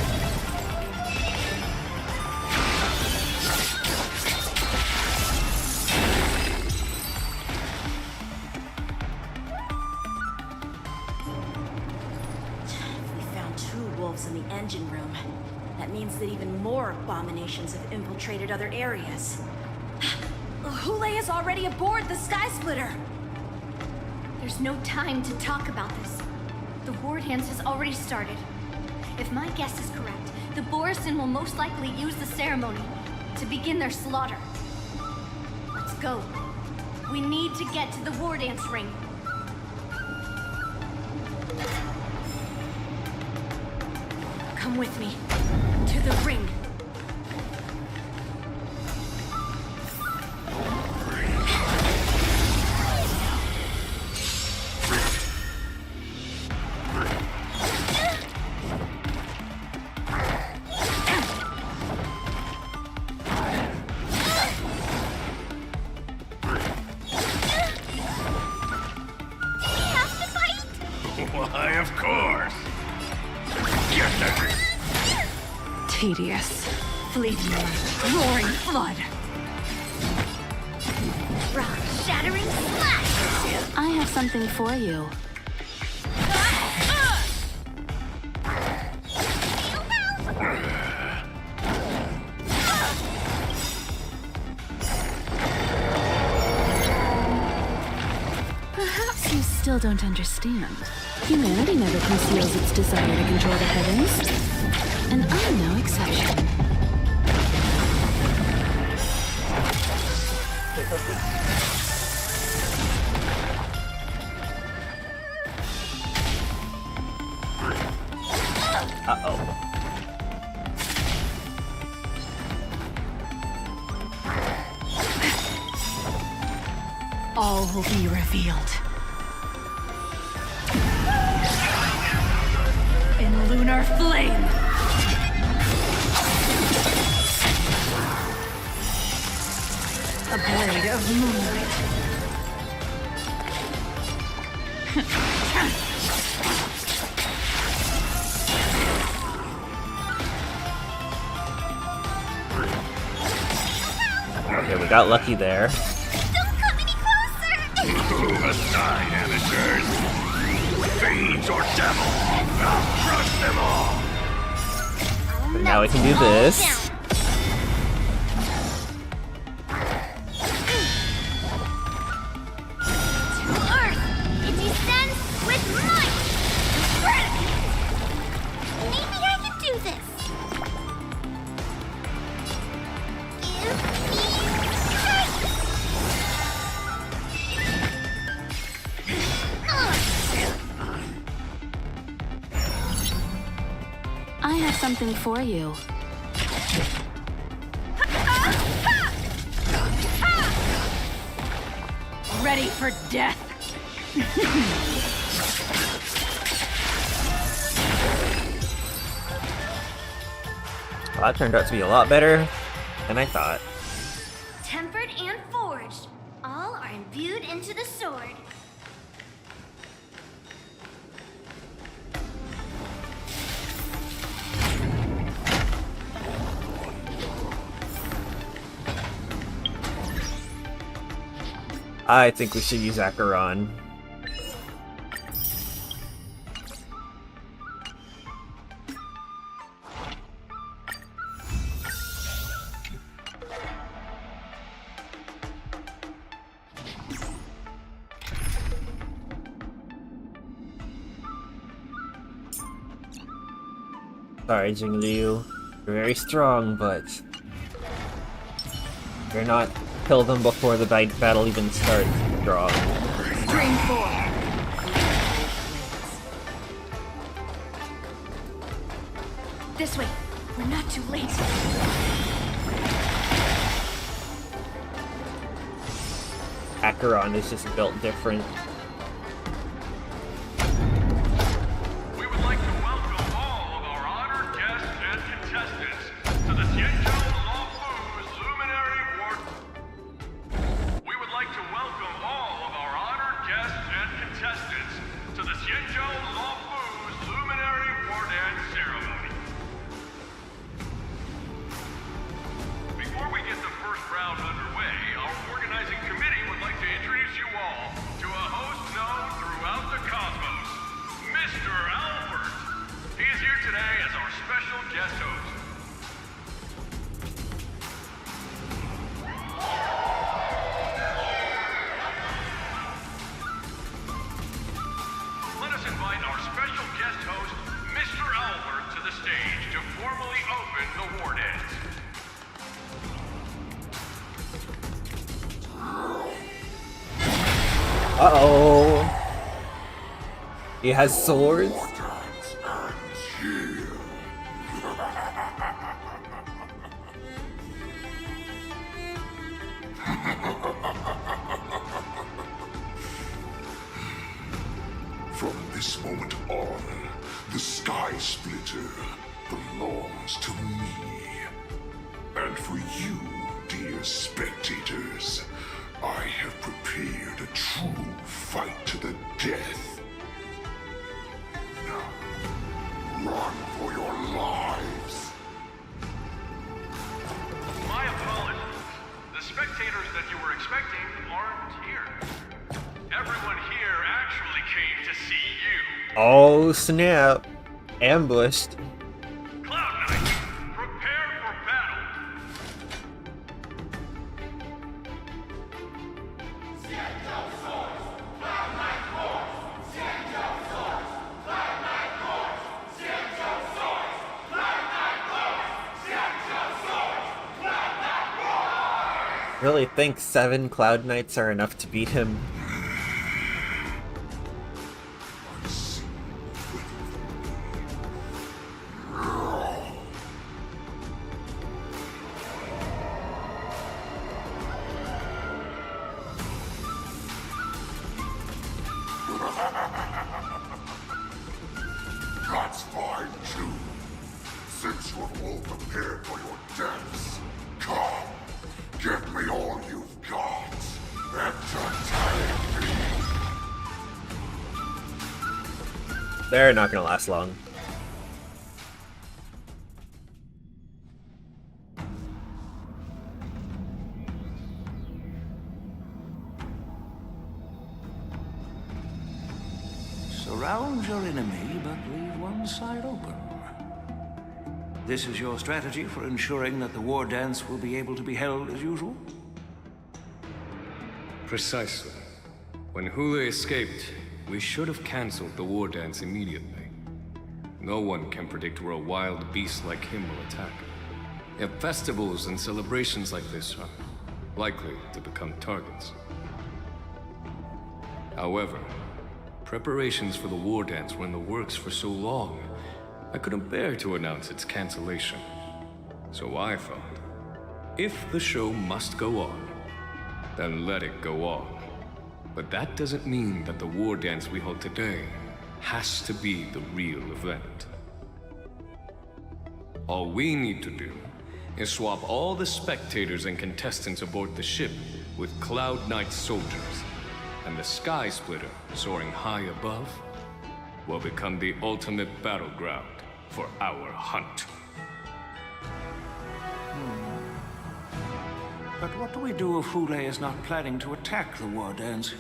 Speaker 9: In the engine room. That means that even more abominations have infiltrated other areas. Hule is already aboard the Sky Splitter!
Speaker 3: There's no time to talk about this. The war dance has already started. If my guess is correct, the Borisin will most likely use the ceremony to begin their slaughter. Let's go. We need to get to the war dance ring.
Speaker 9: Come with me. To the ring.
Speaker 8: Why, of course. Get that.
Speaker 11: Tedious. Fleetmoor, roaring flood.
Speaker 3: Rock shattering slash!
Speaker 12: I have something for you. Perhaps you still don't understand. Humanity never conceals its desire to control the heavens. And I'm no exception.
Speaker 1: Uh-oh.
Speaker 11: All will be revealed. In lunar flame! A blade of moonlight.
Speaker 1: Okay, we got lucky there.
Speaker 3: Don't come any closer!
Speaker 8: humans or devil. I'll crush them all.
Speaker 1: But now we can do this.
Speaker 3: To Earth, it descends with might. Maybe I can do this. Give me strength.
Speaker 12: I have something for you.
Speaker 9: Ready for death.
Speaker 1: Well, that turned out to be a lot better than I thought.
Speaker 3: Tempered and forged, all are imbued into the sword.
Speaker 1: I think we should use Acheron. Sorry, Jingliu. You're very strong, but you're not kill them before the battle even starts. Strong.
Speaker 9: Dream 4. This way. We're not too late.
Speaker 1: Acheron is just built different.
Speaker 14: We would like to welcome all of our honored guests and contestants to the Xianzhou Lawfu's Luminary War. We would like to welcome all of our honored guests and contestants to the Xianzhou Lawfu's Luminary War Dance Ceremony. Before we get the first round underway, our organizing committee would like to introduce you all to a host known throughout the cosmos, Mr. Albert. He is here today as our special guest host. Let us invite our special guest host, Mr. Albert, to the stage to formally open the war dance.
Speaker 1: Uh-oh. He has swords?
Speaker 6: From this moment on, the Sky Splitter belongs to me. And for you, dear spectators, I have prepared a true fight to the death. Now, run for your lives.
Speaker 14: My apologies. The spectators that you were expecting aren't here. Everyone here actually came to see you.
Speaker 1: Oh, snap. Ambushed.
Speaker 14: Cloud Knight, prepare for battle.
Speaker 1: Really think 7 Cloud Knights are enough to beat him?
Speaker 6: That's fine too. Since you're all prepared for your deaths, come, give me all you've got. Entertain me.
Speaker 1: They're not gonna last long.
Speaker 8: So
Speaker 15: Surround your enemy, but leave one side open. This is your strategy for ensuring that the war dance will be able to be held as usual?
Speaker 16: Precisely. When Hule escaped, we should have cancelled the war dance immediately. No one can predict where a wild beast like him will attack. Yet festivals and celebrations like this are likely to become targets. However, preparations for the war dance were in the works for so long, I couldn't bear to announce its cancellation. So I thought, if the show must go on, then let it go on. But that doesn't mean that the war dance we hold today has to be the real event. All we need to do is swap all the spectators and contestants aboard the ship with Cloud Knight soldiers, and the Sky Splitter, soaring high above, will become the ultimate battleground for our hunt.
Speaker 15: But what do we do if Hule is not planning to attack the war dance?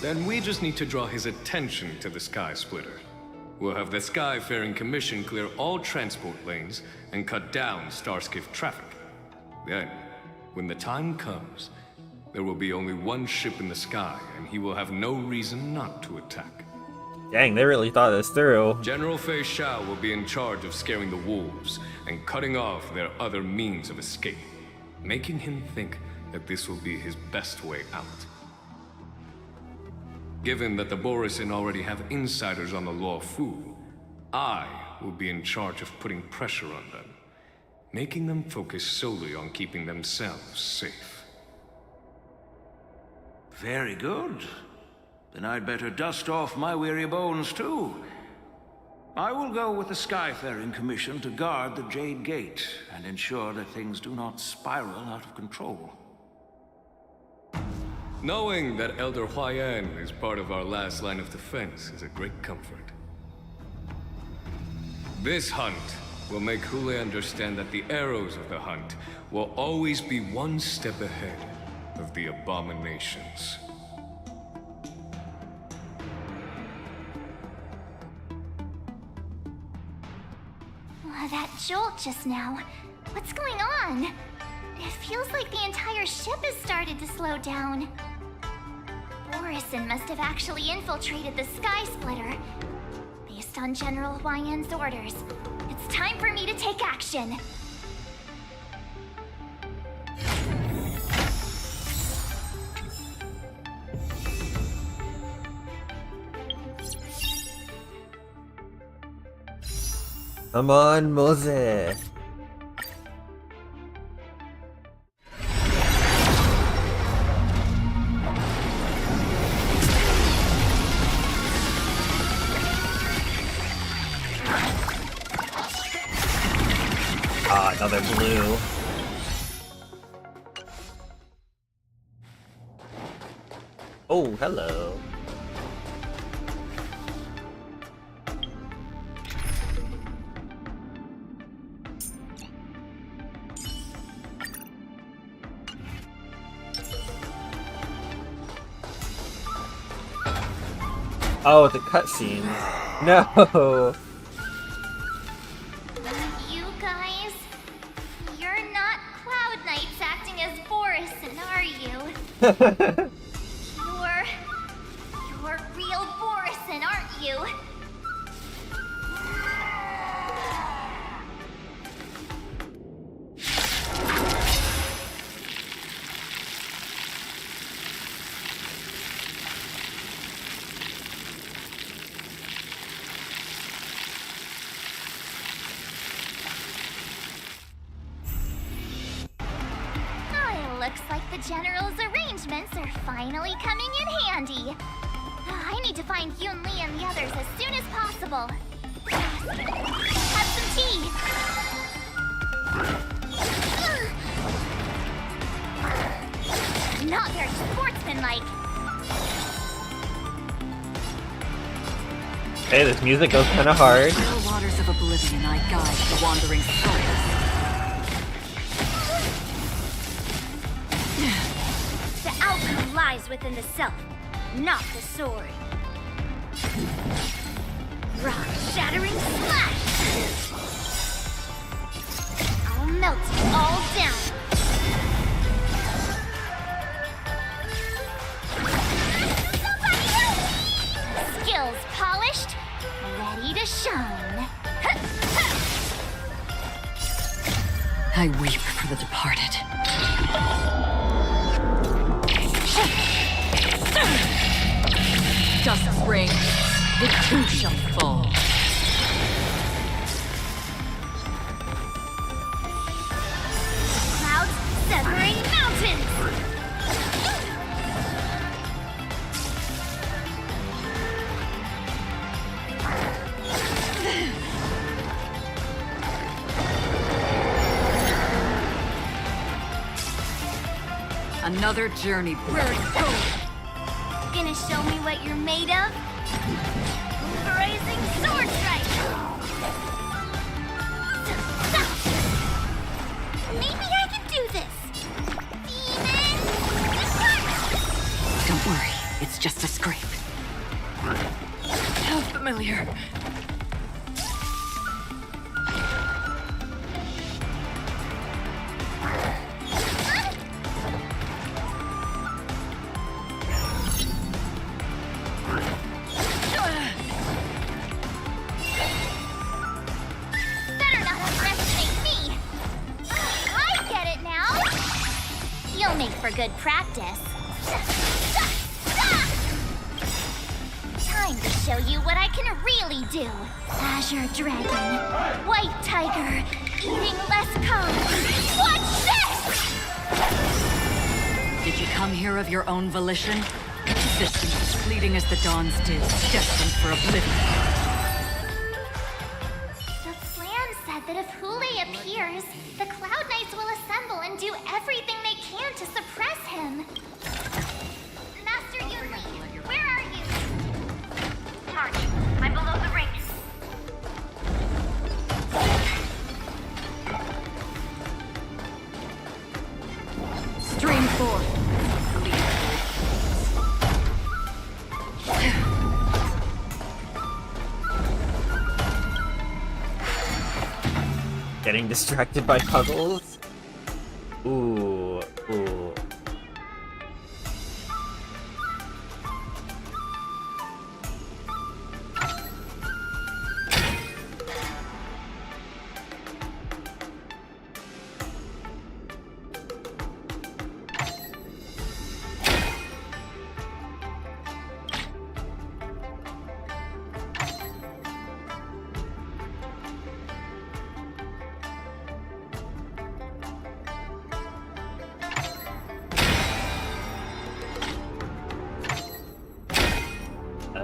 Speaker 16: Then we just need to draw his attention to the Sky Splitter. We'll have the Skyfaring Commission clear all transport lanes and cut down Starskiff traffic. Then, when the time comes, there will be only one ship in the sky, and he will have no reason not to attack.
Speaker 1: Dang, they really thought this through.
Speaker 16: General Fei Shao will be in charge of scaring the wolves and cutting off their other means of escape, making him think that this will be his best way out. Given that the Borisin already have insiders on the Law Fu, I will be in charge of putting pressure on them, making them focus solely on keeping themselves safe.
Speaker 15: Very good. Then I'd better dust off my weary bones too. I will go with the Skyfaring Commission to guard the Jade Gate and ensure that things do not spiral out of control.
Speaker 16: Knowing that Elder Huayan is part of our last line of defense is a great comfort. This hunt will make Hule understand that the arrows of the hunt will always be one step ahead of the abominations.
Speaker 3: That jolt just now. What's going on? It feels like the entire ship has started to slow down. Borisin must have actually infiltrated the Sky Splitter. Based on General Huayan's orders, it's time for me to take action.
Speaker 1: Come on, Moses. Ah, another blue. Oh, hello. Oh, the cutscene. No.
Speaker 3: You guys, you're not Cloud Knights acting as Borisin, are you? You're real Borisin, aren't you? Looks like the General's arrangements are finally coming in handy. I need to find Yun Li and the others as soon as possible. Have some tea! Not very sportsmanlike.
Speaker 1: Hey, this music goes kind of hard.
Speaker 11: Still waters of oblivion I guide the wandering souls.
Speaker 3: The outcome lies within the self, not the sword. Rock-shattering slash! I'll melt you all down. Somebody help me! Skills polished, ready to shine.
Speaker 11: I weep for the departed. Dust ring, the two shall fall.
Speaker 3: Clouds severing mountains!
Speaker 11: Another journey. Where it goes.
Speaker 3: Gonna show me what you're made of? Pulverizing sword strike! Maybe I can do this! Demon! Depart!
Speaker 11: Don't worry, it's just a scrape. How familiar.
Speaker 3: Better not underestimate me! I get it now! You'll make for good practice. Time to show you what I can really do. Azure Dragon, White Tiger, eating less carbs. Watch this!
Speaker 11: Did you come here of your own volition? Existence as fleeting as the dawns did, destined for oblivion.
Speaker 3: The plan said that if Hule appears, the Cloud Knights will assemble and do everything they can to suppress him. Master Yunli, where are you? March, I'm below the ring.
Speaker 11: Stream 4.
Speaker 1: Getting distracted by puzzles? Ooh, ooh.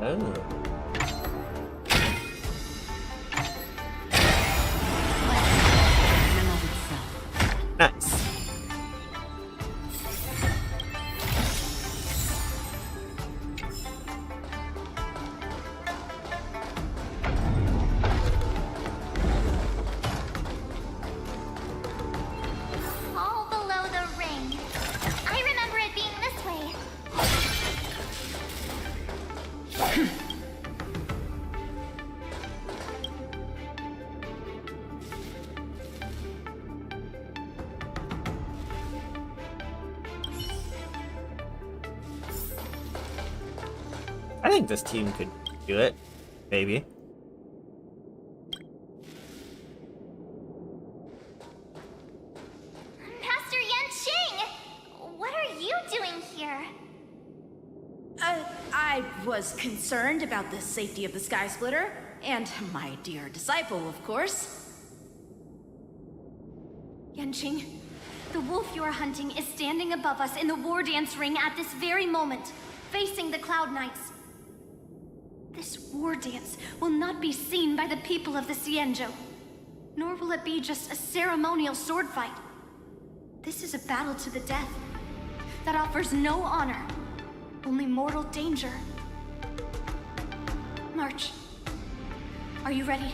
Speaker 1: Oh. Nice.
Speaker 3: All below the ring. I remember it being this way.
Speaker 1: I think this team could do it. Maybe.
Speaker 3: Master Yanqing! What are you doing here?
Speaker 9: I was concerned about the safety of the Sky Splitter, and my dear disciple, of course.
Speaker 2: Yanqing, the wolf you are hunting is standing above us in the war dance ring at this very moment, facing the Cloud Knights. This war dance will not be seen by the people of the Xianzhou, nor will it be just a ceremonial sword fight. This is a battle to the death that offers no honor, only mortal danger. March, are you ready?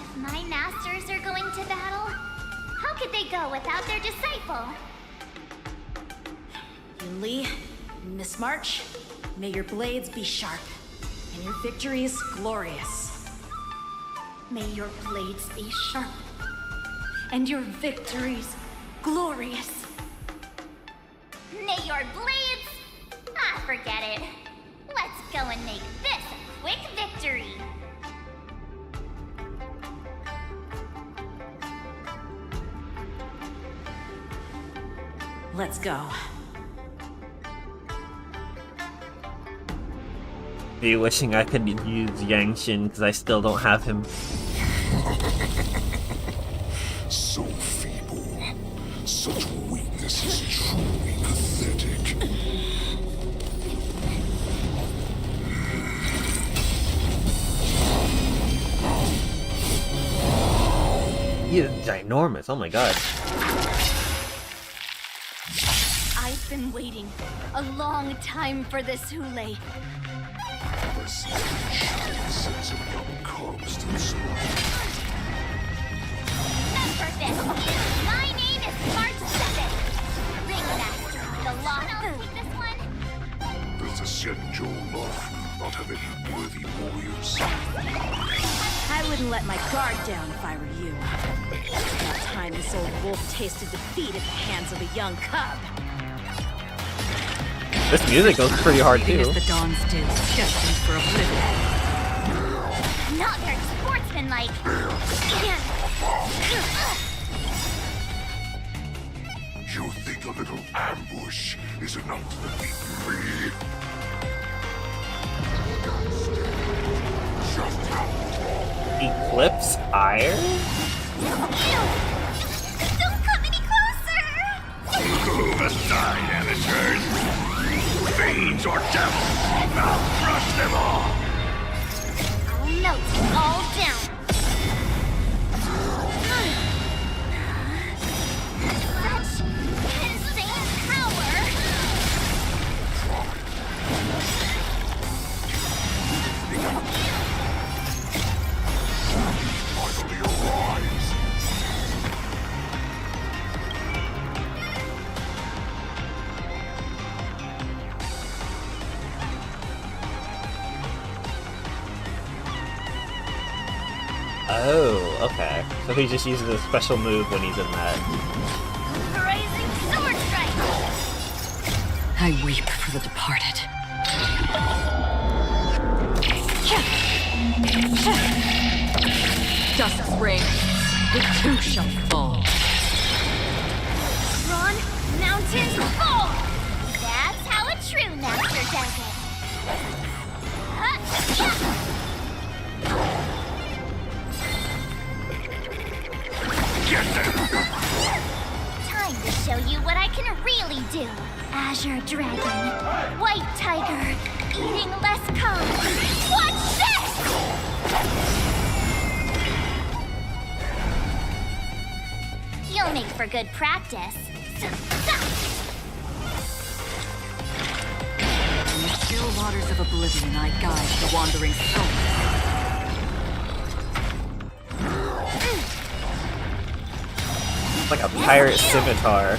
Speaker 3: If my masters are going to battle, How could they go without their disciple?
Speaker 9: Yunli, Miss March, may your blades be sharp, and your victories glorious.
Speaker 4: May your blades be sharp, and your victories glorious.
Speaker 3: May your blades... Ah, forget it. Let's go and make this a quick victory.
Speaker 9: Let's go.
Speaker 1: Be wishing I could use Yangshin because I still don't have him.
Speaker 6: So feeble. Such weakness is truly pathetic.
Speaker 1: He is ginormous, oh my god.
Speaker 4: I've been waiting a long time for this, Hule.
Speaker 6: A sense of young cubs to smile.
Speaker 3: Remember this. My name is March 7. Ringmaster of the Law. I'll take this one.
Speaker 6: Does the Xianzhou Law not have any worthy warriors?
Speaker 9: I wouldn't let my guard down if I were you. About time this old wolf tasted defeat at the hands of a young cub.
Speaker 1: This music goes pretty hard too.
Speaker 4: As the dawns do, destined for oblivion.
Speaker 3: Not very sportsmanlike.
Speaker 6: You think a little ambush is enough to defeat me? Just how
Speaker 1: Eclipse Ire?
Speaker 3: Don't come any closer!
Speaker 6: Move aside, amateurs! Fiends or devils! Now crush them all!
Speaker 3: I'll melt it all down. Such insane power!
Speaker 6: Finally arise!
Speaker 1: Oh, okay. So he just uses a special move when he's in that.
Speaker 3: Rising sword strike!
Speaker 11: I weep for the departed. Dusk's reign, it too shall fall.
Speaker 3: Run, mountains, fall! That's how a true master does it. Time to show you what I can really do. Azure Dragon, White Tiger, eating less carbs. Watch this! You'll make for good practice.
Speaker 11: In the still waters of oblivion, I guide the wandering soul.
Speaker 1: Like a pirate scimitar.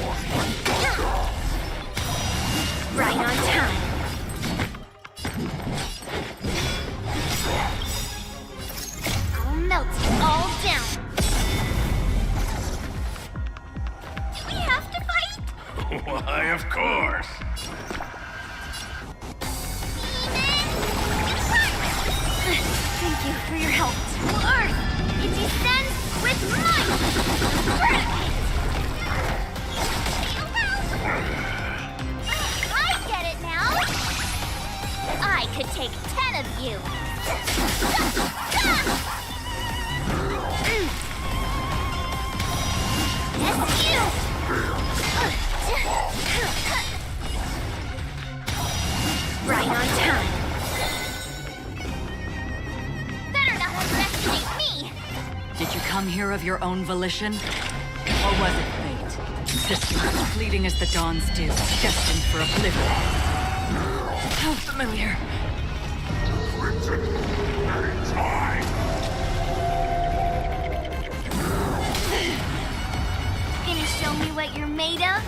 Speaker 3: Right on time. I'll melt it all down. Do we have to fight?
Speaker 14: Why, of course.
Speaker 3: Thank you for your help. To Earth, it descends with might. I get it now. I could take 10 of you. Yes, you. Right on time. Better not underestimate me.
Speaker 11: Did you come here of your own volition? Or was it fate? Sisters fleeting as the dawns do, destined for oblivion. How familiar.
Speaker 3: made of?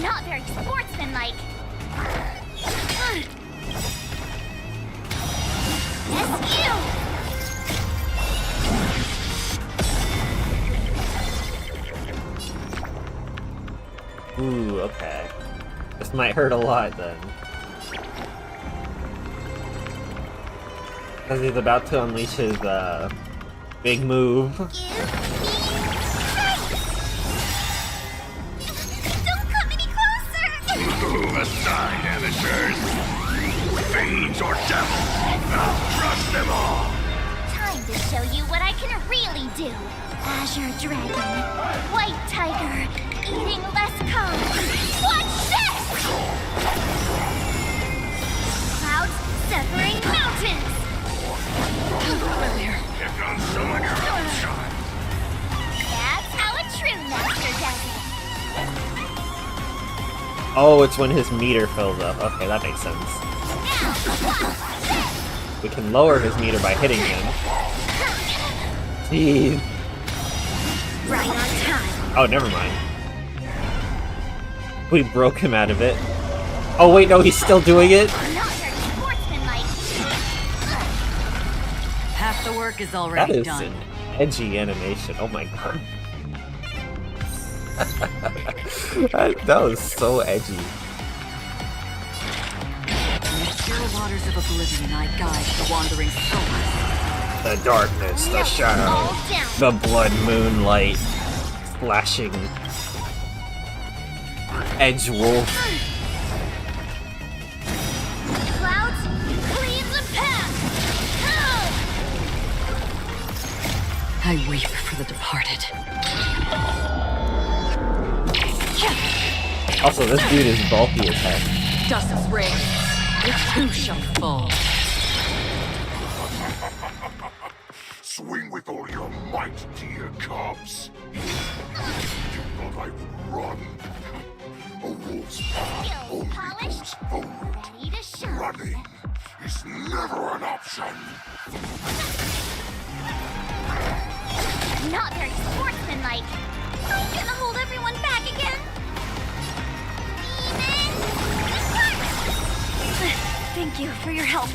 Speaker 3: Not very sportsmanlike.
Speaker 1: Ooh, okay. This might hurt a lot then. Because he's about to unleash his, big move.
Speaker 3: Don't come any closer!
Speaker 6: Move aside, amateurs! Fiends or devils! I'll crush them all!
Speaker 3: Time to show you what I can really do. Azure Dragon, White Tiger, eating less carbs. Watch this! Clouds severing mountains!
Speaker 6: Here comes someone your own shot!
Speaker 3: That's how a true master does it.
Speaker 1: Oh, it's when his meter fills up. Okay, that makes sense. We can lower his meter by hitting him. Jeez.
Speaker 3: Right on time.
Speaker 1: Oh, never mind. We broke him out of it. Oh wait, no, he's still doing it?
Speaker 3: Not very sportsmanlike.
Speaker 11: Half the work is already
Speaker 1: That is
Speaker 11: done.
Speaker 1: an edgy animation. Oh my god. that was so edgy.
Speaker 11: In the still waters of oblivion, I guide the wandering souls.
Speaker 1: The darkness, the shadow, the blood moonlight, flashing edge wolf.
Speaker 3: Clouds, clean the path!
Speaker 11: I weep for the departed.
Speaker 1: Also, this dude is bulky as heck.
Speaker 11: Dust's ring, it too shall fall.
Speaker 6: Swing with all your might, dear cubs. You thought I would run? A wolf's path only goes forward. Running is never an option.
Speaker 3: Not very sportsmanlike. I'm gonna hold everyone back again.
Speaker 4: Thank you for your help.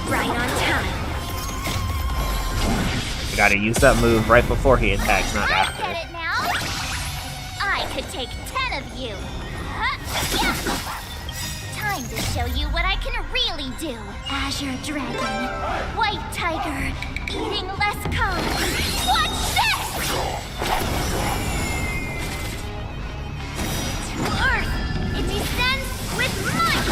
Speaker 3: Right on time.
Speaker 1: You gotta use that move right before he attacks, not after.
Speaker 3: Get it now? I could take 10 of you. Time to show you what I can really do. Azure Dragon, White Tiger, eating less carbs. Watch this! To Earth, it descends with might!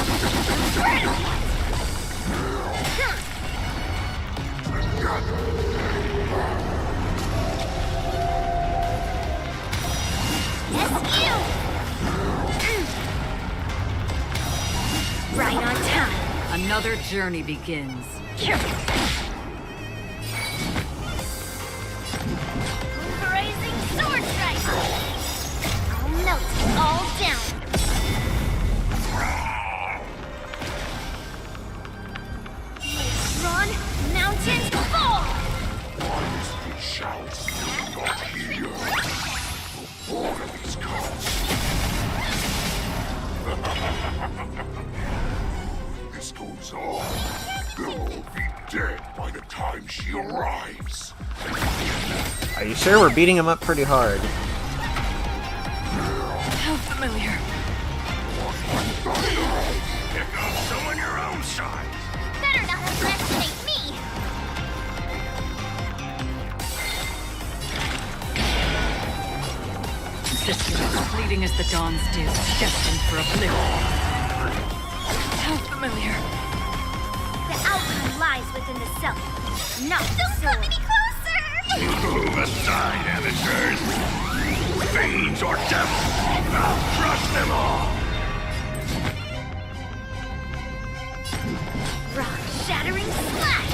Speaker 3: Right on time.
Speaker 11: Another journey begins.
Speaker 3: Pulverizing sword strike. I'll melt it all down. Run, mountains, fall.
Speaker 6: Honestly shouts, not here. More of these cubs. This goes on. They'll all be dead by the time she arrives.
Speaker 1: Are you sure we're beating him up pretty hard?
Speaker 11: How familiar.
Speaker 6: Pick up someone your own size.
Speaker 3: Better not underestimate me.
Speaker 11: Sisters, fleeting as the dawn's dew, destined for oblivion. How familiar.
Speaker 3: The outcome lies within the self, not the soul. Don't come any closer!
Speaker 6: Move aside, amateurs. Fiends or devils, I'll crush them all.
Speaker 3: Rock shattering splash!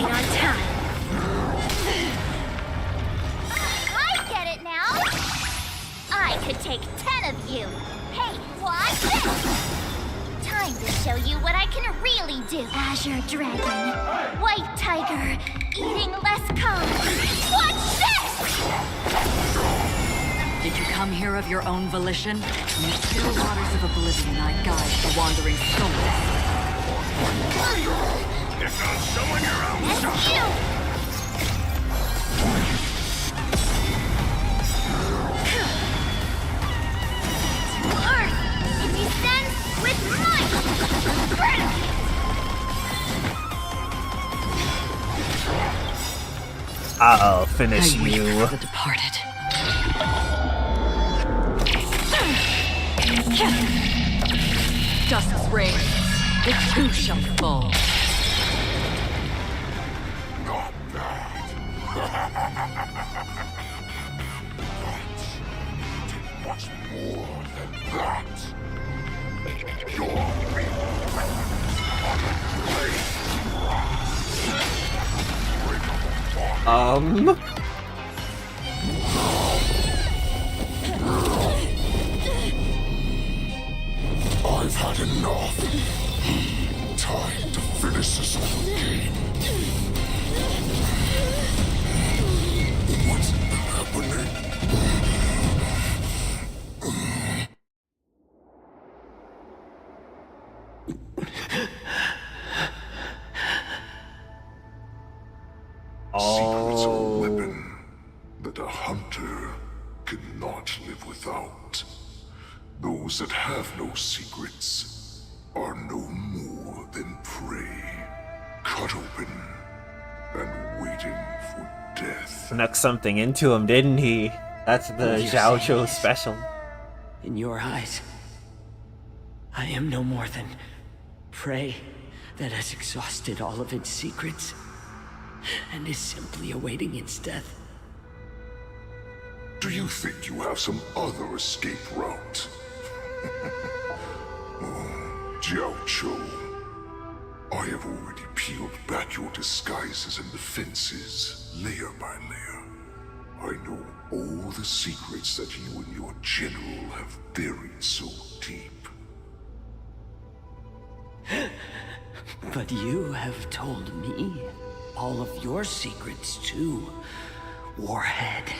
Speaker 9: Right on time.
Speaker 3: I get it now. I could take 10 of you. Hey, watch this. Time to show you what I can really do. Azure Dragon, White Tiger, eating less carbs. Watch this!
Speaker 11: Did you come here of your own volition? In the still waters of oblivion, I guide the wandering souls.
Speaker 6: If not someone your own
Speaker 3: That's you! To Earth, it descends with might! Gravity!
Speaker 1: I'll finish
Speaker 11: I wait
Speaker 1: you.
Speaker 11: for the departed. Dust's reign, it too shall fall.
Speaker 6: Not bad. But much more than that. I've had enough. Time to finish this whole game. What's happening? Secrets are a weapon that a hunter cannot live without. Those that have no secrets are no more than prey, cut open and waiting for death.
Speaker 1: Snuck something into him, didn't he? That's the Zhao Zhou special.
Speaker 17: In your eyes, I am no more than prey that has exhausted all of its secrets and is simply awaiting its death.
Speaker 6: Do you think you have some other escape route? Oh, Zhao Zhou, I have already peeled back your disguises and defenses, layer by layer. I know all the secrets that you and your general have buried so deep.
Speaker 17: But you have told me all of your secrets too, Warhead.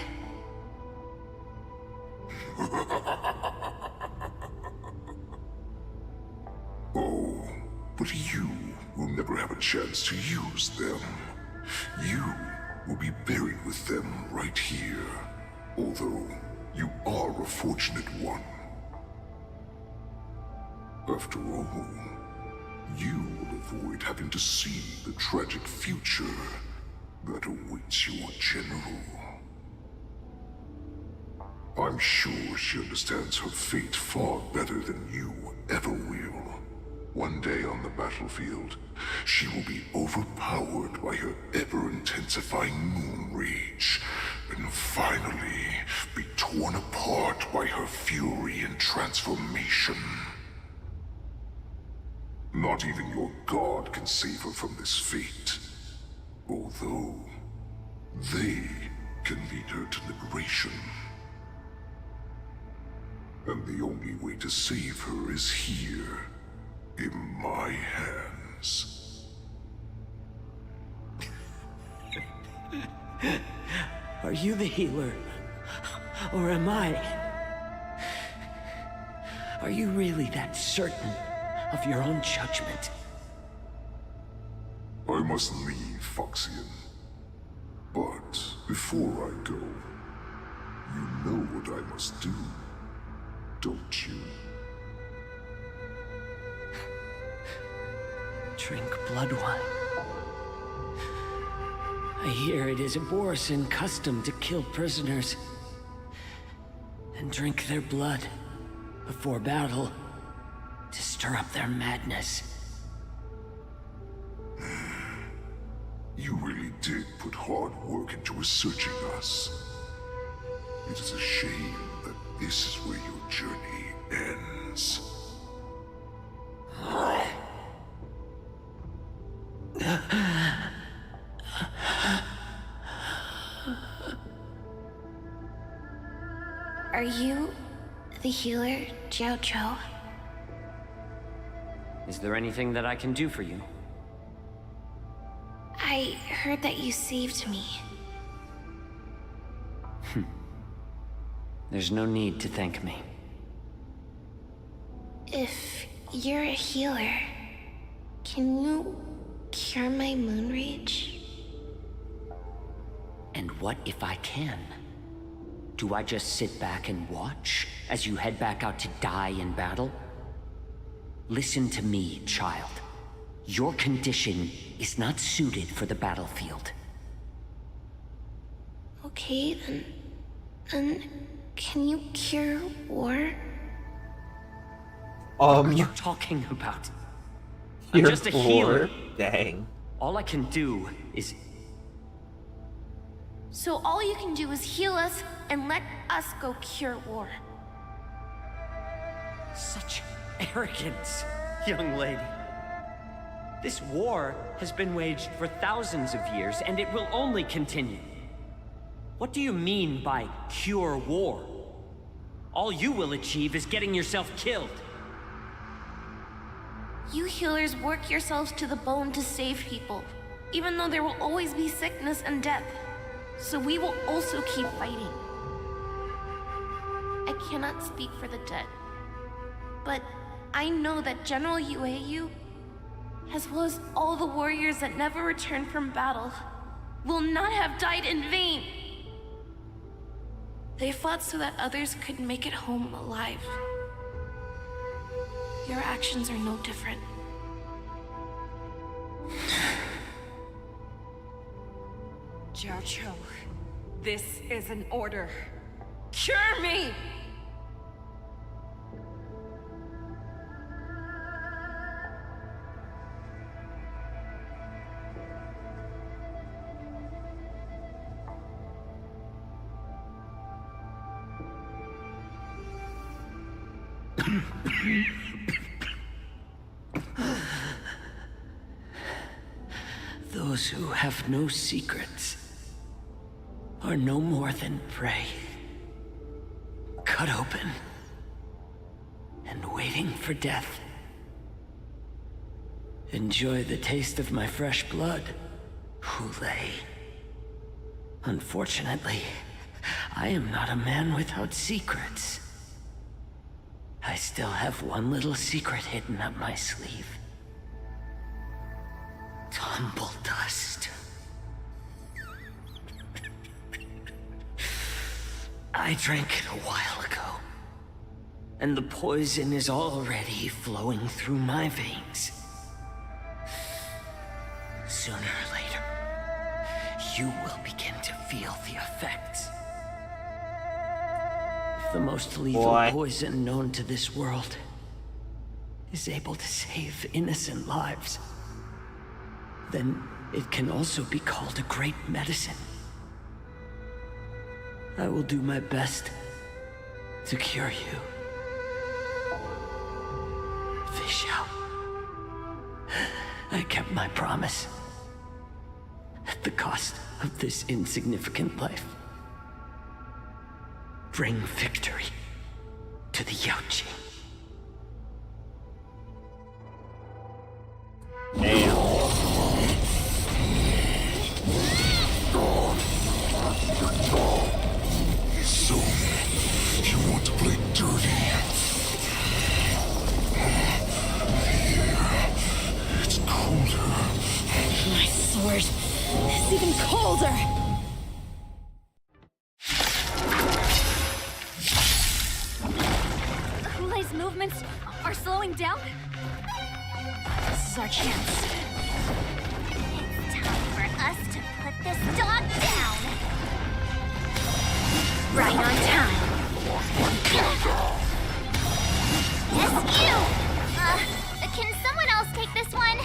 Speaker 6: Oh, but you will never have a chance to use them. You will be buried with them right here, although you are a fortunate one. After all, you will avoid having to see the tragic future that awaits your general. I'm sure she understands her fate far better than you ever will. One day on the battlefield, she will be overpowered by her ever-intensifying moon rage, and finally be torn apart by her fury and transformation. Not even your god can save her from this fate, although they can lead her to liberation. And the only way to save her is here, in my hands.
Speaker 17: Are you the healer? Or am I? Are you really that certain of your own judgment?
Speaker 6: I must leave, Foxian. But before I go, you know what I must do, don't you?
Speaker 17: Drink blood wine. I hear it is a Borisin custom to kill prisoners and drink their blood before battle to stir up their madness.
Speaker 6: You really did put hard work into researching us. It is a shame that this is where your journey ends.
Speaker 18: Are you the healer, Jiao Cho?
Speaker 17: Is there anything that I can do for you?
Speaker 18: I heard that you saved me.
Speaker 17: There's no need to thank me.
Speaker 18: If you're a healer, can you cure my moon rage?
Speaker 17: And what if I can? Do I just sit back and watch as you head back out to die in battle? Listen to me, child. Your condition is not suited for the battlefield.
Speaker 18: Okay, then can you cure war?
Speaker 17: What are you talking about? I'm just a healer.
Speaker 1: Dang.
Speaker 17: All I can do is...
Speaker 18: So all you can do is heal us and let us go cure war.
Speaker 17: Such arrogance, young lady. This war has been waged for thousands of years, and it will only continue. What do you mean by cure war? All you will achieve is getting yourself killed.
Speaker 18: You healers work yourselves to the bone to save people, even though there will always be sickness and death. So we will also keep fighting. I cannot speak for the dead, but I know that General Yueyu, as well as all the warriors that never returned from battle, will not have died in vain. They fought so that others could make it home alive. Your actions are no different.
Speaker 7: Jiao Cho, this is an order. Cure me!
Speaker 17: Those who have no secrets are no more than prey. Cut open and waiting for death. Enjoy the taste of my fresh blood, Hulei. Unfortunately, I am not a man without secrets. I still have one little secret hidden up my sleeve. Tumble dust. I drank it a while ago, and the poison is already flowing through my veins. Sooner or later, you will begin to feel the effects. If the most lethal poison known to this world is able to save innocent lives, then it can also be called a great medicine. I will do my best to cure you. Fish out. I kept my promise. At the cost of this insignificant life. Bring victory to the Yaoqing.
Speaker 6: So, you want to play dirty? It's colder.
Speaker 12: My sword is even colder!
Speaker 4: Hulei's movements are slowing down? This is our chance.
Speaker 3: It's time for us to put this dog down.
Speaker 4: Right on time.
Speaker 3: Yes, you! Can someone else take this one?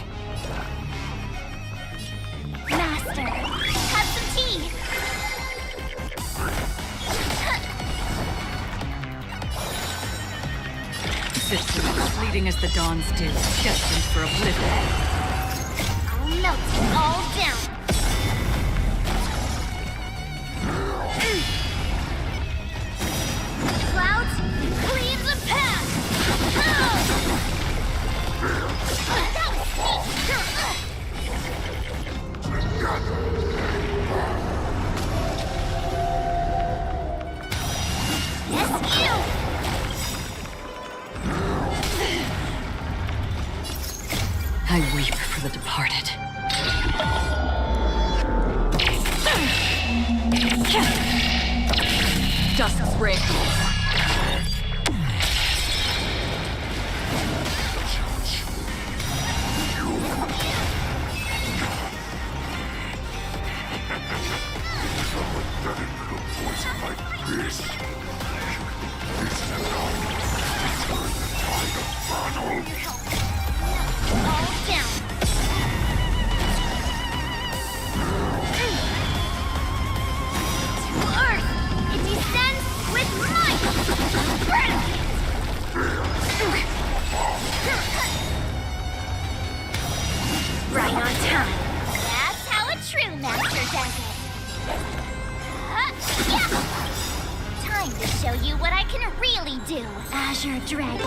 Speaker 3: Master, have some tea.
Speaker 11: Existence fleeting as the dawn's dew, destined for oblivion.
Speaker 3: I'll melt it all down.
Speaker 11: Dusk's ray.
Speaker 3: Right on time. That's how a true master does it. Yeah. Time to show you what I can really do. Azure Dragon,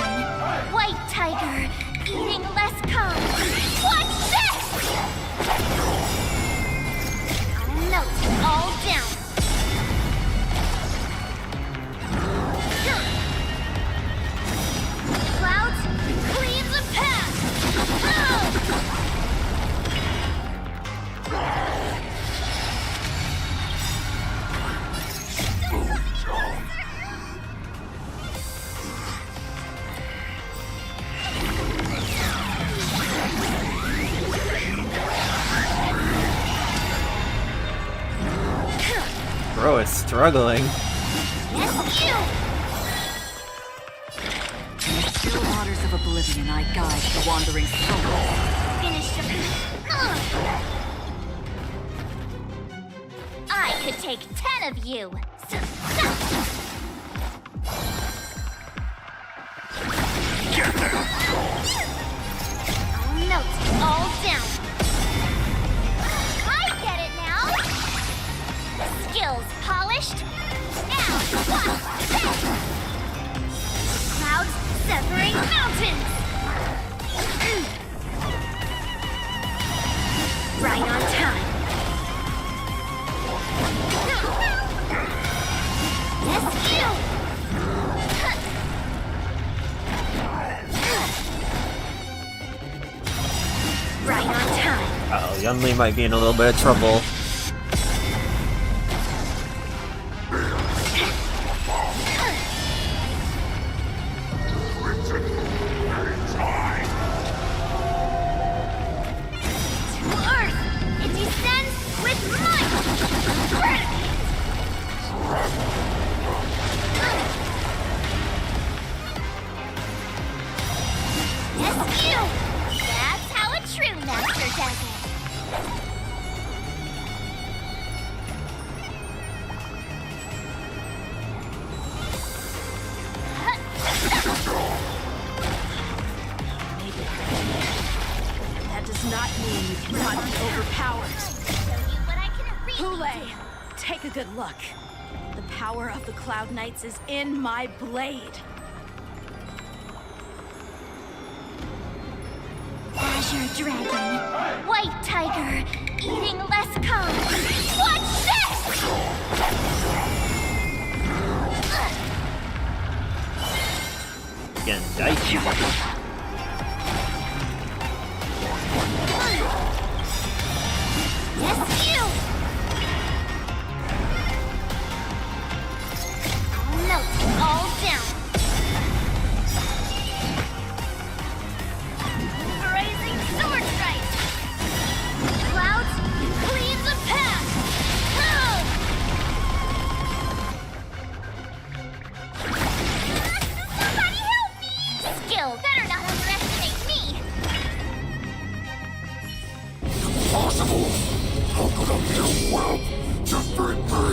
Speaker 3: White Tiger, eating less carbs. Watch this! I'll melt you all down. Clouds, clean the path!
Speaker 1: Bro is struggling.
Speaker 3: Yes, you!
Speaker 11: In the still waters of oblivion, I guide the wandering soul.
Speaker 3: Finish him. I could take 10 of you. I'll melt you all down. I get it now. Skills polished. Now, watch this. Clouds severing mountains. Right on time. Yes, you! Right on time.
Speaker 1: Uh-oh, Yunli might be in a little bit of trouble.
Speaker 3: That's how a true master does it.
Speaker 9: That does not mean you cannot be overpowered. Hule, take a good look. The power of the Cloud Knights is in my blade.
Speaker 3: Azure Dragon, White Tiger, eating less carbs. Watch this!
Speaker 1: Again, dicey.
Speaker 3: Yes, you! I'll melt you all down. Blazing sword strike! Clouds, clean the path! Somebody help me! Skill, better not underestimate me!
Speaker 6: Impossible! How could a mere whelp defeat me?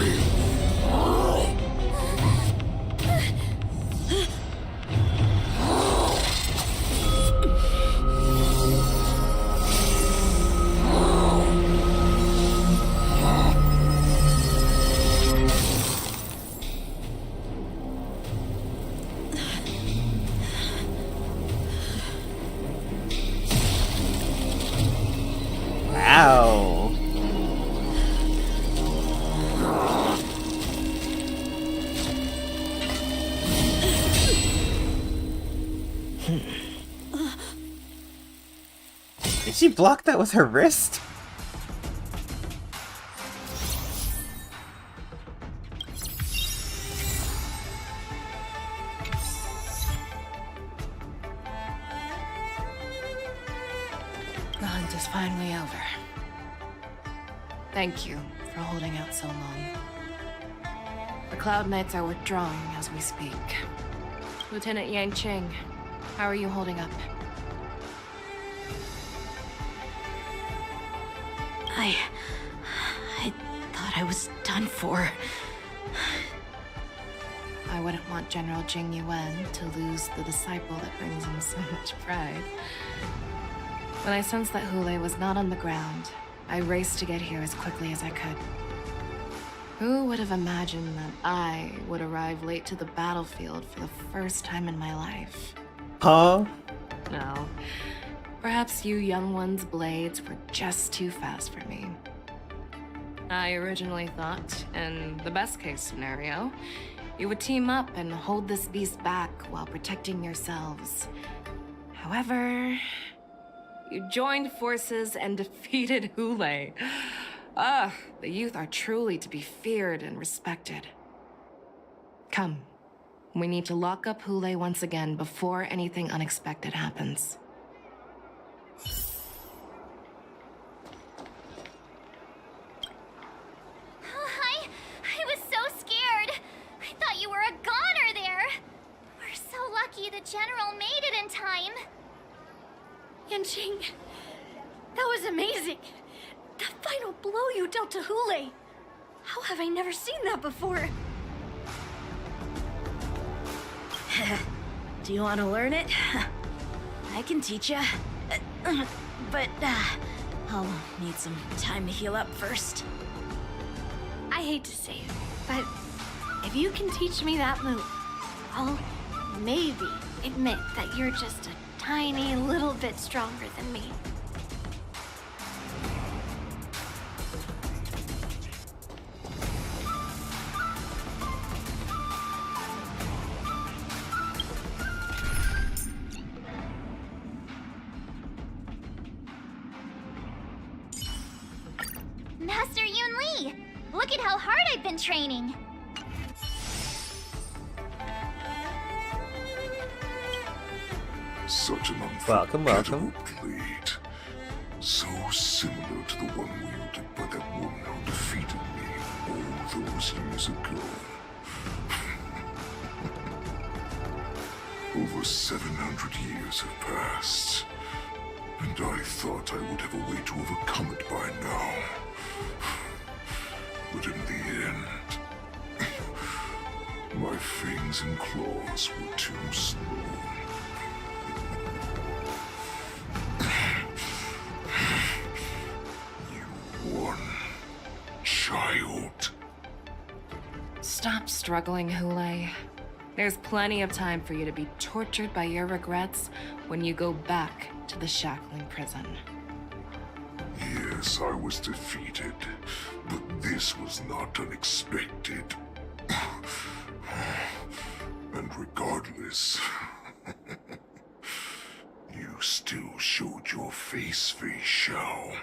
Speaker 1: Wow. Did she block that with her wrist?
Speaker 7: is finally over. Thank you for holding out so long. The Cloud Knights are withdrawing as we speak. Lieutenant Yanqing, how are you holding up?
Speaker 9: I thought I was done for.
Speaker 7: I wouldn't want General Jing Yuan to lose the disciple that brings him so much pride. When I sensed that Hule was not on the ground, I raced to get here as quickly as I could. Who would have imagined that I would arrive late to the battlefield for the first time in my life?
Speaker 1: Huh?
Speaker 7: No. Perhaps you young ones' blades were just too fast for me. I originally thought, in the best case scenario, you would team up and hold this beast back while protecting yourselves. However, you joined forces and defeated Hule. The youth are truly to be feared and respected. Come, we need to lock up Hule once again before anything unexpected happens.
Speaker 3: I was so scared. I thought you were a goner there. We're so lucky the General made it in time.
Speaker 4: Yanqing, that was amazing. That final blow you dealt to Hule. How have I never seen that before?
Speaker 9: Do you want to learn it? I can teach you. But I'll need some time to heal up first.
Speaker 4: I hate to say it, but if you can teach me that move, I'll maybe admit that you're just a tiny little bit stronger than me.
Speaker 3: Master Yun Li! Look at how hard I've been training!
Speaker 6: Such an
Speaker 1: Welcome.
Speaker 6: unforgettable blade. So similar to the one wielded by that woman who defeated me all those years ago. Over 700 years have passed, and I thought I would have a way to overcome it by now. But in the end, my fangs and claws were too slow. You won, child.
Speaker 7: Stop struggling, Hule. There's plenty of time for you to be tortured by your regrets when you go back to the shackling prison.
Speaker 6: Yes, I was defeated, but this was not unexpected. And regardless, you still showed your face, Fei Xiao.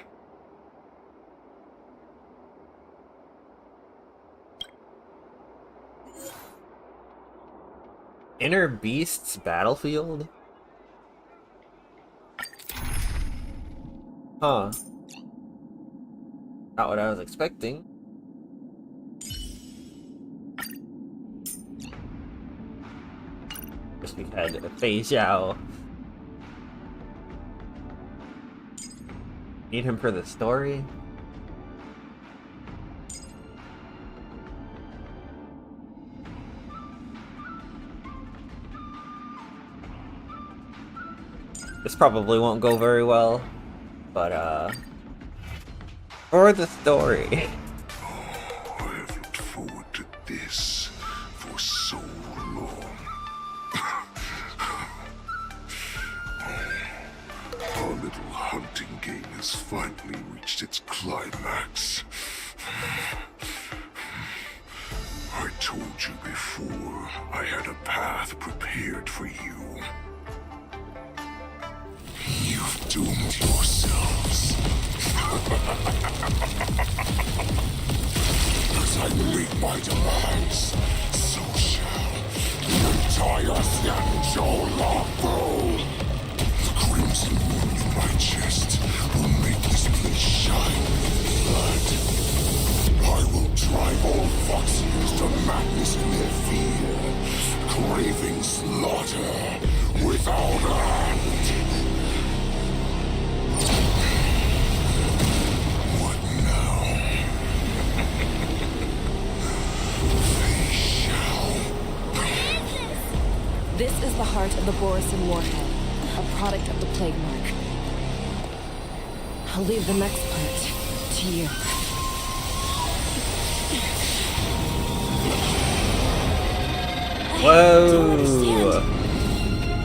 Speaker 1: Inner Beast's battlefield? Huh. Not what I was expecting. First we had Fei Xiao. Need him for the story? This probably won't go very well, but for the story.
Speaker 6: I have looked forward to this for so long. Our little hunting game has finally reached its climax. I told you before, I had a path prepared for you. You've doomed yourselves. As I make my demands, so shall the entire Xianzhou Longbow. The crimson moon in my chest will make this place shine with blood. I will drive all Foxians to madness in their fear, craving slaughter without end. What now? They shall.
Speaker 7: This is the heart of the Borisin Warhead, a product of the Plague Mark. I'll leave the next part to you.
Speaker 1: Whoa!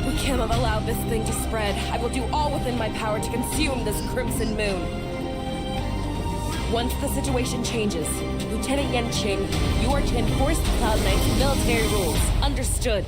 Speaker 7: We cannot allow this thing to spread. I will do all within my power to consume this Crimson Moon. Once the situation changes, Lieutenant Yanqing, you are to enforce the Cloud Knight's military rules. Understood.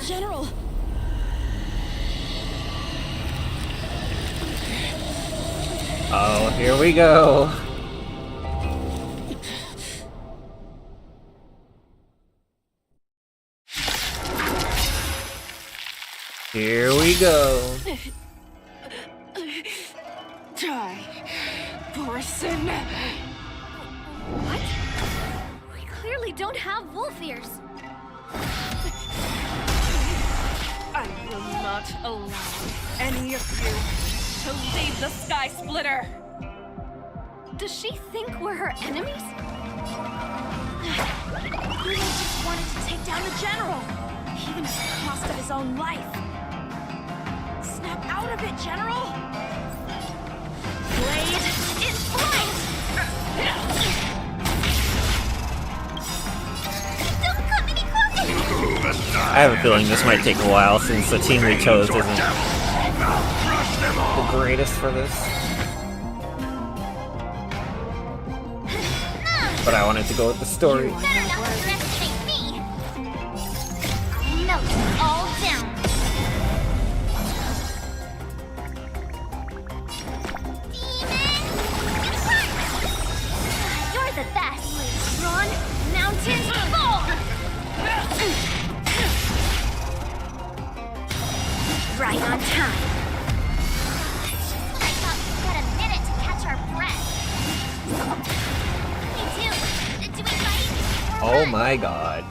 Speaker 7: General!
Speaker 1: Oh, here we go. Here we go.
Speaker 7: Die, Borisin.
Speaker 3: What? We clearly don't have wolf ears.
Speaker 7: I will not allow any of you to leave the Sky Splitter.
Speaker 3: Does she think we're her enemies?
Speaker 9: He just wanted to take down the general, even at the cost of his own life. Snap out of it, General! Blade in flight!
Speaker 3: Don't come any closer!
Speaker 1: I have a feeling this might take a while since the team we chose isn't the greatest for this. But I wanted to go with the story.
Speaker 3: Better not underestimate me! I'll melt it all down. You're the best! Run, mountains, fall! Right on time. I thought we'd get a minute to catch our breath. Me too. Do we fight?
Speaker 1: Oh my god.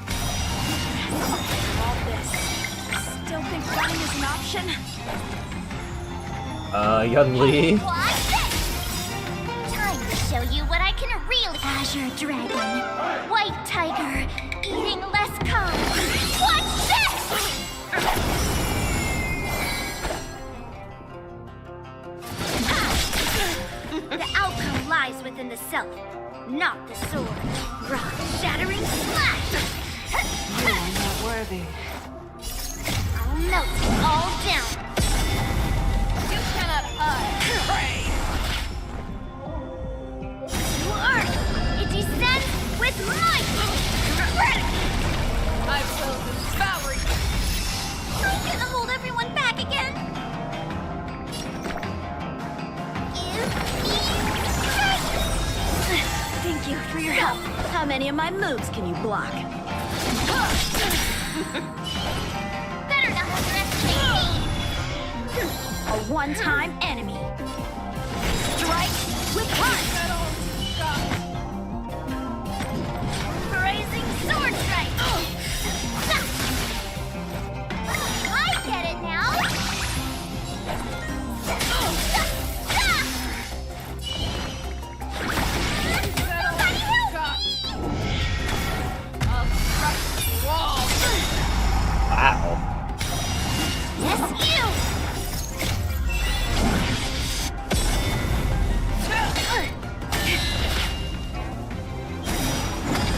Speaker 9: All this. Still think running is an option?
Speaker 1: Young Lee.
Speaker 3: Watch this! Time to show you what I can really. Azure Dragon, White Tiger, eating less carbs. Watch this! The outcome lies within the self, not the sword. Rock shattering slash!
Speaker 7: You are not worthy.
Speaker 3: I'll melt it all down.
Speaker 7: You cannot hide.
Speaker 3: To Earth, it descends with might!
Speaker 7: I will devour you.
Speaker 3: Are you gonna hold everyone back again?
Speaker 9: Thank you for your help. How many of my moves can you block?
Speaker 3: Better not underestimate me!
Speaker 9: A one-time enemy. Strike with heart.
Speaker 3: Brazen sword strike! I get it now! Somebody help me!
Speaker 7: I'll crush the wall.
Speaker 1: Wow.
Speaker 3: Yes, you!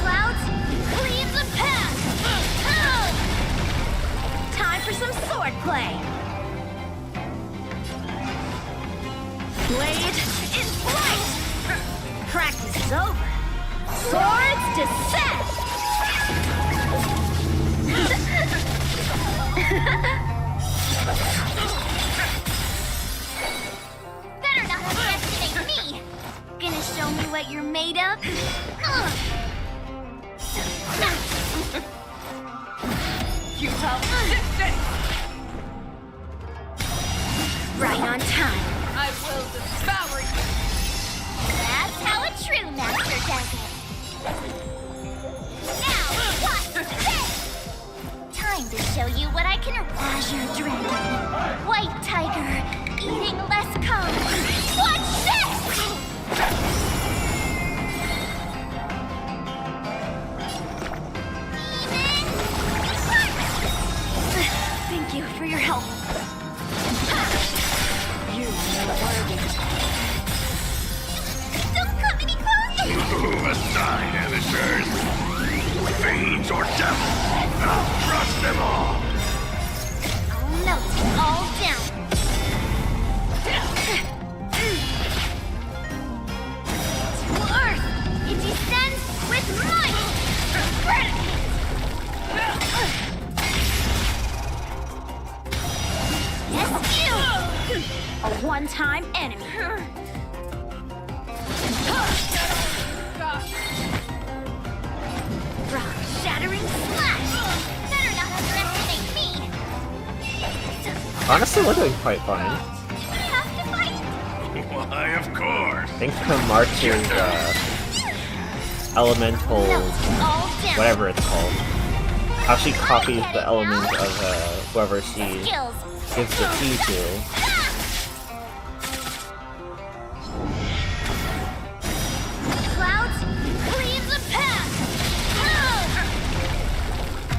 Speaker 3: Clouds, cleave the path!
Speaker 9: Time for some sword play. Blade in flight. Practice is over. Swords descend.
Speaker 3: what you're made of?
Speaker 7: Futile resistance!
Speaker 3: Right on time.
Speaker 7: I will devour you!
Speaker 3: That's how a true master does it. Now, watch this! Time to show you what I can... Azure Dragon, White Tiger, eating less carbs. Watch this!
Speaker 4: Thank you for your help. You are worthy.
Speaker 3: Don't come any closer!
Speaker 6: Aside, amateurs. Fiends or devils, I'll crush them all.
Speaker 3: I'll melt it all down. To Earth, it descends with might. Yes, you!
Speaker 9: A one-time enemy.
Speaker 3: Rock-shattering slash! Better not underestimate me!
Speaker 1: Honestly, we're doing quite fine.
Speaker 3: Have to fight!
Speaker 6: Why, of course.
Speaker 1: Thanks to March's elemental, whatever it's called. How she copies the element of whoever she gives the key to.
Speaker 3: Clouds, clean the path!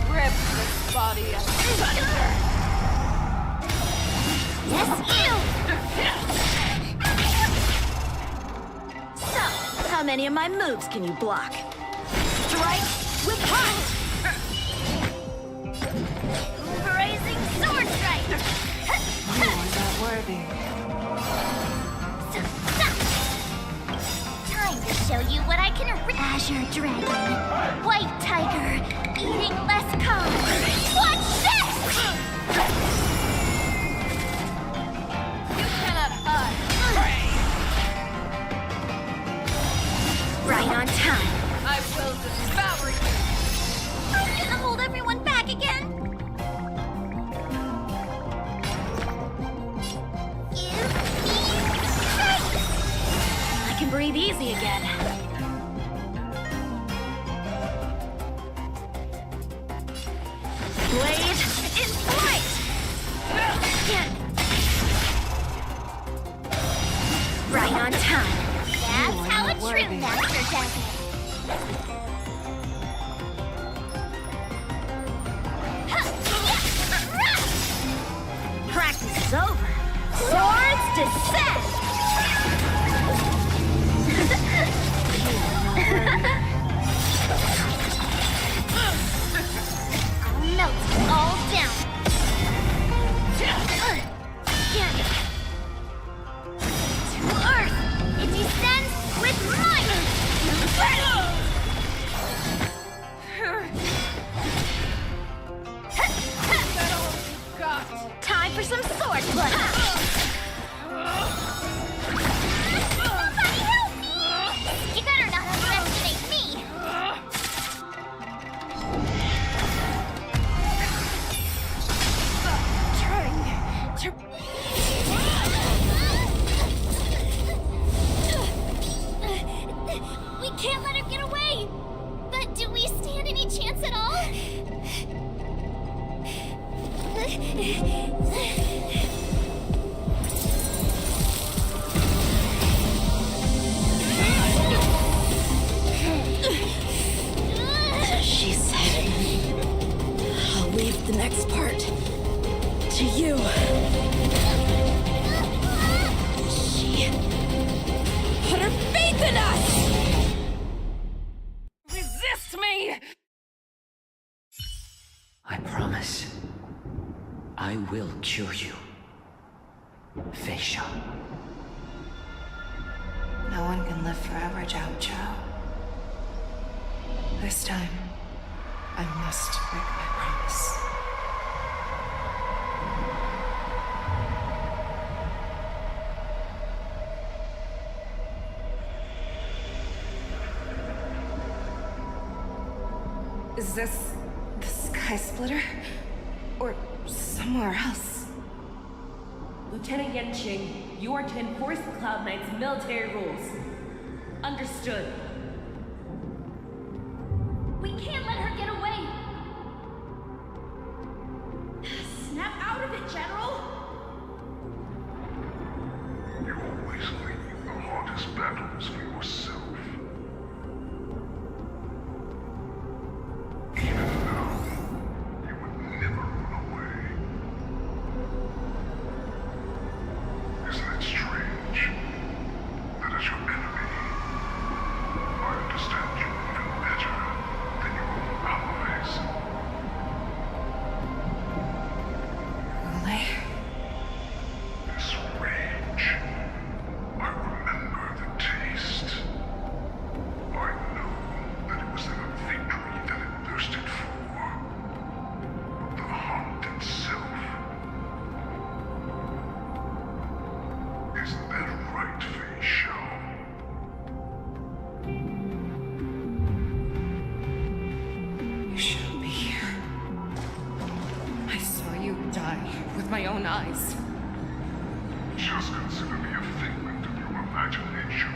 Speaker 7: Rip this body asunder!
Speaker 3: Yes, you!
Speaker 9: So, how many of my moves can you block? Strike with heart!
Speaker 3: Brazen sword strike!
Speaker 7: You are not worthy.
Speaker 3: Time to show you what I can... Azure Dragon, White Tiger, eating less carbs. Watch this!
Speaker 7: You cannot hide.
Speaker 3: Right on time.
Speaker 7: I will devour you.
Speaker 3: I'm gonna hold everyone back again.
Speaker 9: I can breathe easy again. Blade in flight!
Speaker 3: Right on time. That's how a true master does it.
Speaker 9: Practice is over. Swords descend!
Speaker 3: I'll melt it all down. To Earth, it descends with might.
Speaker 9: Time for some sword play!
Speaker 3: Somebody help me! You better not underestimate me! We can't let her get away! But do we stand any chance at all?
Speaker 9: She said, I'll leave the next part to you. She put her faith in us!
Speaker 7: Resist me!
Speaker 17: I promise. I will cure you. Feisha.
Speaker 19: No one can live forever, Zhao Zhao. This time, I must break my promise. Is this the Sky Splitter? Or somewhere else?
Speaker 7: Lieutenant Yanqing, you are to enforce the Cloud Knight's military rules. Understood.
Speaker 18: We can't let her get away! Snap out of it, General!
Speaker 6: You always leave the hardest battles for yourself. Even now, you would never run away. Isn't it strange that as your enemy, I understand you even better than your own allies?
Speaker 19: Ulay?
Speaker 6: This rage, I remember the taste. I know that it was the victory that it thirsted for. The hunt itself. Isn't that right, Fei Shao?
Speaker 19: You shouldn't be here. I saw you die with my own eyes.
Speaker 6: Just consider me a figment of your imagination.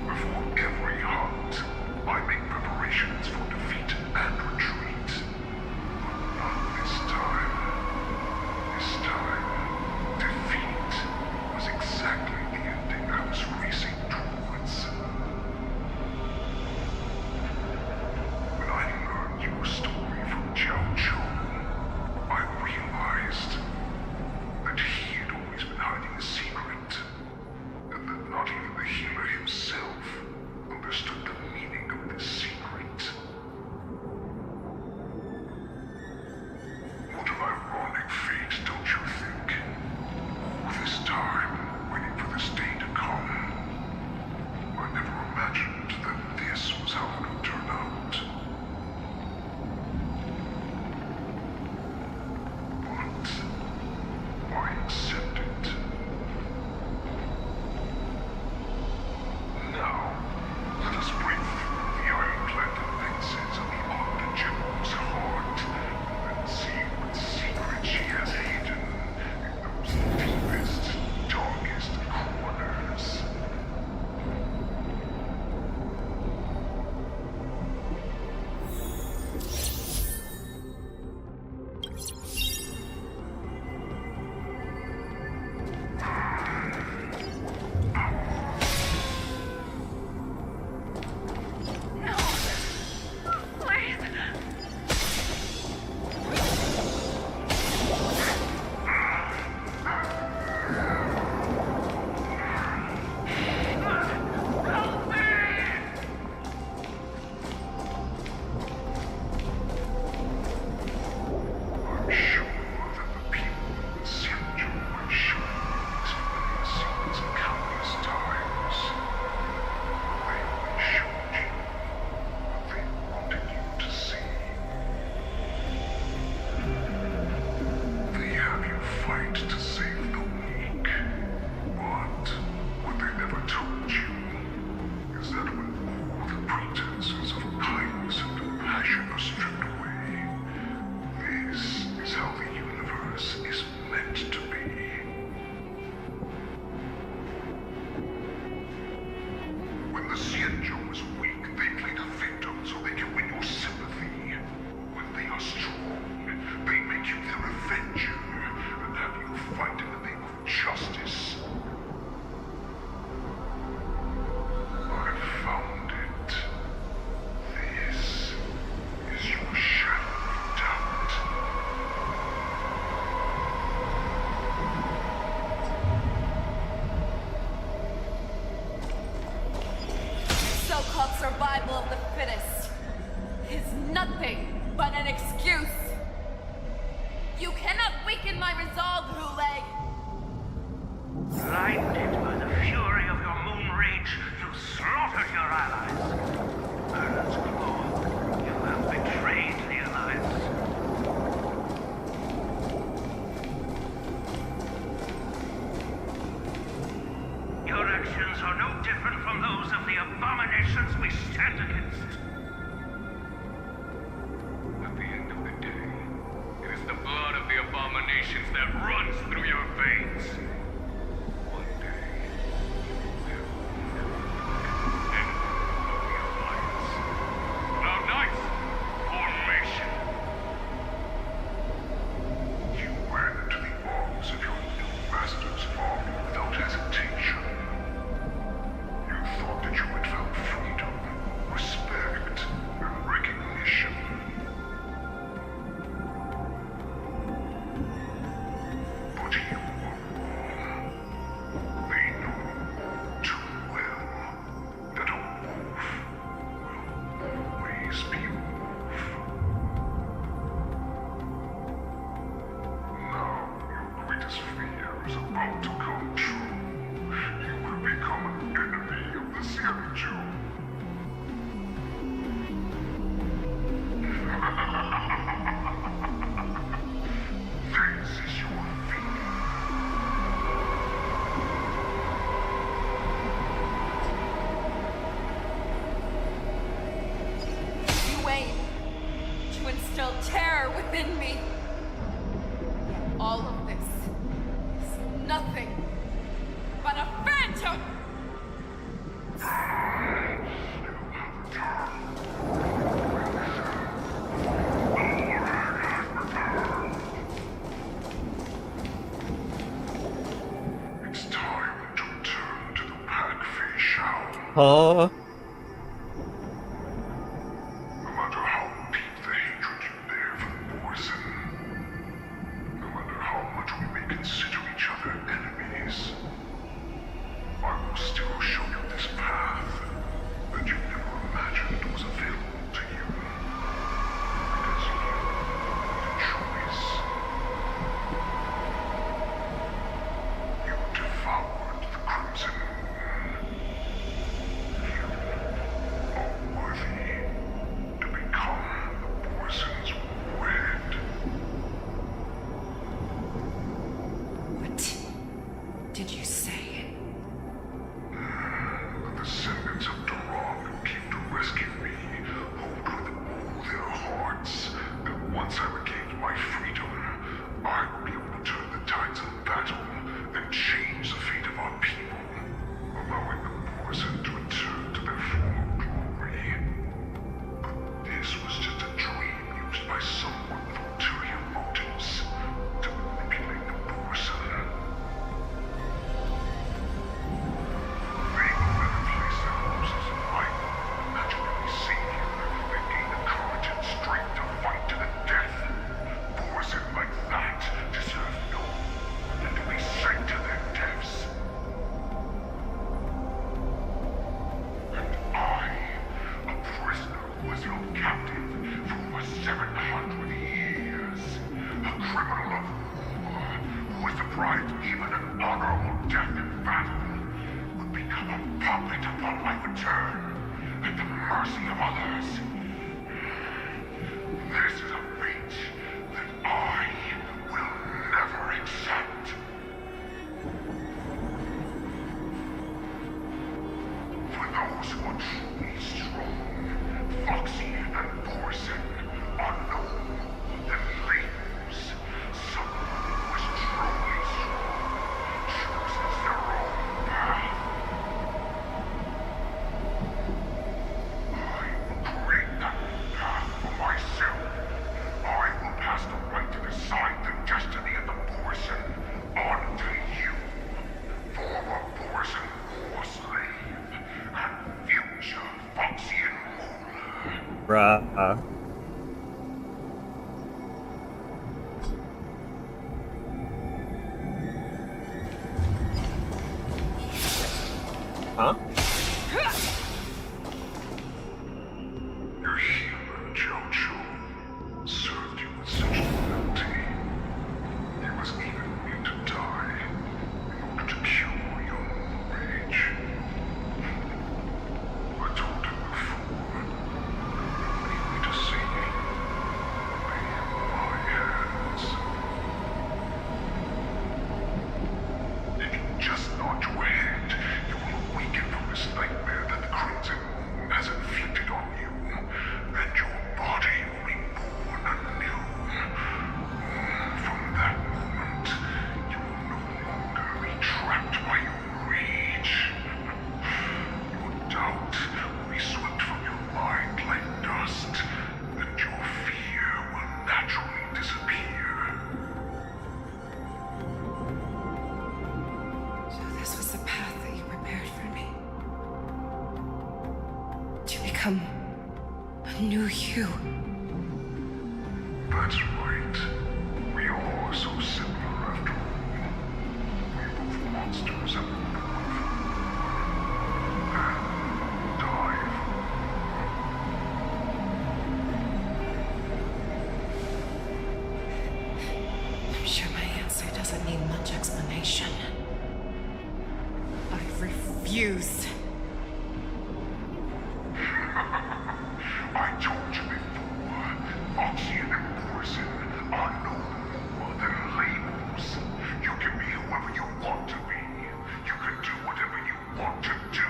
Speaker 6: Before every hunt, I make preparations for defeat and retreat. But not this time. This time, defeat was exactly the ending I was racing towards. When I learned your story from Jiao Chou, I realized that he had always been hiding a secret, and that not even the healer himself understood the meaning of this secret. What an ironic fate, don't you think? This time, waiting for this day to come. I never imagined that this was how it would turn out. But I accept it. Now, let us break through the ironclad defenses and beyond the General's heart, and see what secret she has hidden in those deepest, darkest corners. I'm sure that the people in Xianzhou have shown these familiar scenes countless times. They only showed you what they wanted you to see. They have you fight to save the weak. But what they never told you is that when all the pretenses of kindness and compassion are stripped away, this is how the universe is meant to be. When the Xianzhou is weak, they play the victim so they can win your sympathy. When they are strong, they make you their avenger and have you fight in the name of justice. I found it. This is your shadow of doubt.
Speaker 7: So-called survival of the fittest is nothing but an excuse. You cannot weaken my resolve, Hulei.
Speaker 15: Blinded by the fury of your moon rage, you slaughtered your allies. Ernest Claw, you have betrayed the Alliance. Your
Speaker 14: actions are no different from those of the abominations we stand against. At the end of the day, it is the blood of the abominations that runs through your veins. One day, you will end the Alliance. Cloud Knights, formation.
Speaker 6: You went to the arms of your new master's army without hesitation. You thought that you had found freedom, respect, and recognition. But you were wrong. They know too well that a wolf will always be a wolf. Now your greatest fear is about to come true. You will become an enemy of the Xianzhou. This is your fate.
Speaker 19: You aim to instill terror within me. Yet all of this is nothing but a phantom!
Speaker 6: It's time to return to the Pack Fei Shao.
Speaker 1: Huh?
Speaker 6: No matter how deep the hatred you bear for Morrison, no matter how much we may consider each other enemies, I will still show you this path that you never imagined was available to you. Because you made a choice. You devoured the Crimson Moon. You are worthy to become the Morrison's warhead.
Speaker 19: What did you say?
Speaker 6: The descendants of Durong came to rescue me, hold with all their hearts, that once I regained my freedom, I would be able to turn the tides of battle and change the fate of our people, allowing the Morrison to return to their former glory. But this was just a dream used by someone with ulterior motives to manipulate the Morrison. They will never place their hopes as my imaginary savior and gain the courage and strength to fight to the death. Morrison like that deserve no than to be sent to their deaths. And I, a prisoner who was your captive for over 700 years, a criminal of war who was deprived even an honorable death in battle, would become a puppet upon my return at the mercy of others. This is a fate that I will never accept. For those who are truly strong, Foxy and Morrison are no more than labels. Someone who is truly strong chooses their own path. I will create that path for myself. I will pass the right to decide the destiny of the Morrison on to you, former Morrison war slave and future Foxian ruler.
Speaker 1: Bruh. Huh?
Speaker 6: Your healer, Jojo, served you with such loyalty. He was even willing to die in order to cure your rage. I told him before, the only way to save you lay in my hands. If you just nod your head, you will
Speaker 19: become a new you.
Speaker 6: That's right. We all are so similar after all. We're both monsters and dive.
Speaker 19: I'm sure my answer doesn't need much explanation. I refuse.
Speaker 6: I told you before, Foxian and Morrison are no more than labels. You can be whoever you want to be. You can do whatever you want to do.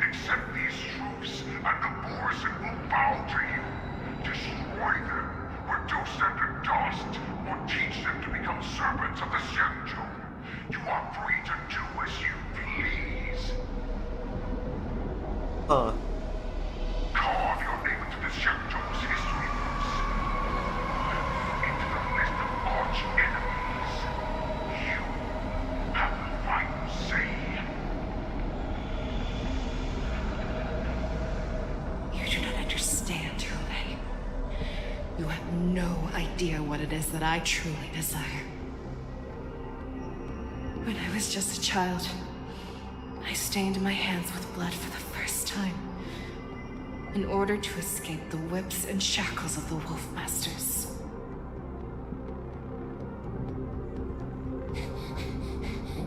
Speaker 6: Accept these truths, and the Morrison will bow to you. Destroy them, reduce them to dust, or teach them to become servants of the Xianzhou. You are free to do as you please.
Speaker 1: Huh.
Speaker 6: Carve your name into the Xianzhou's history books. Into the list of arch enemies. You have the final say.
Speaker 19: You do not understand, Hule. You have no idea what it is that I truly desire. When I was just a child, I stained my hands with blood for the first time, in order to escape the whips and shackles of the Wolf Masters.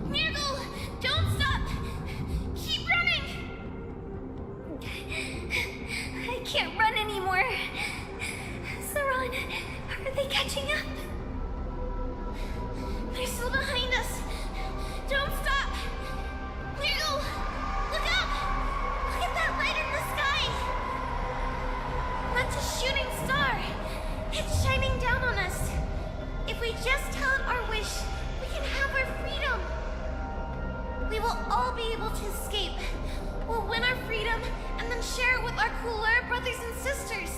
Speaker 3: Nurgle, don't stop! Keep running! I can't run anymore. Saran, are they catching up? They're still behind us. Don't stop! Nurgle, look up! Look at that light in the sky! That's a shooting star. It's shining down on us. If we just tell it our wish, we can have our freedom. We will all be able to escape. We'll win our freedom and then share it with our cooler brothers and sisters.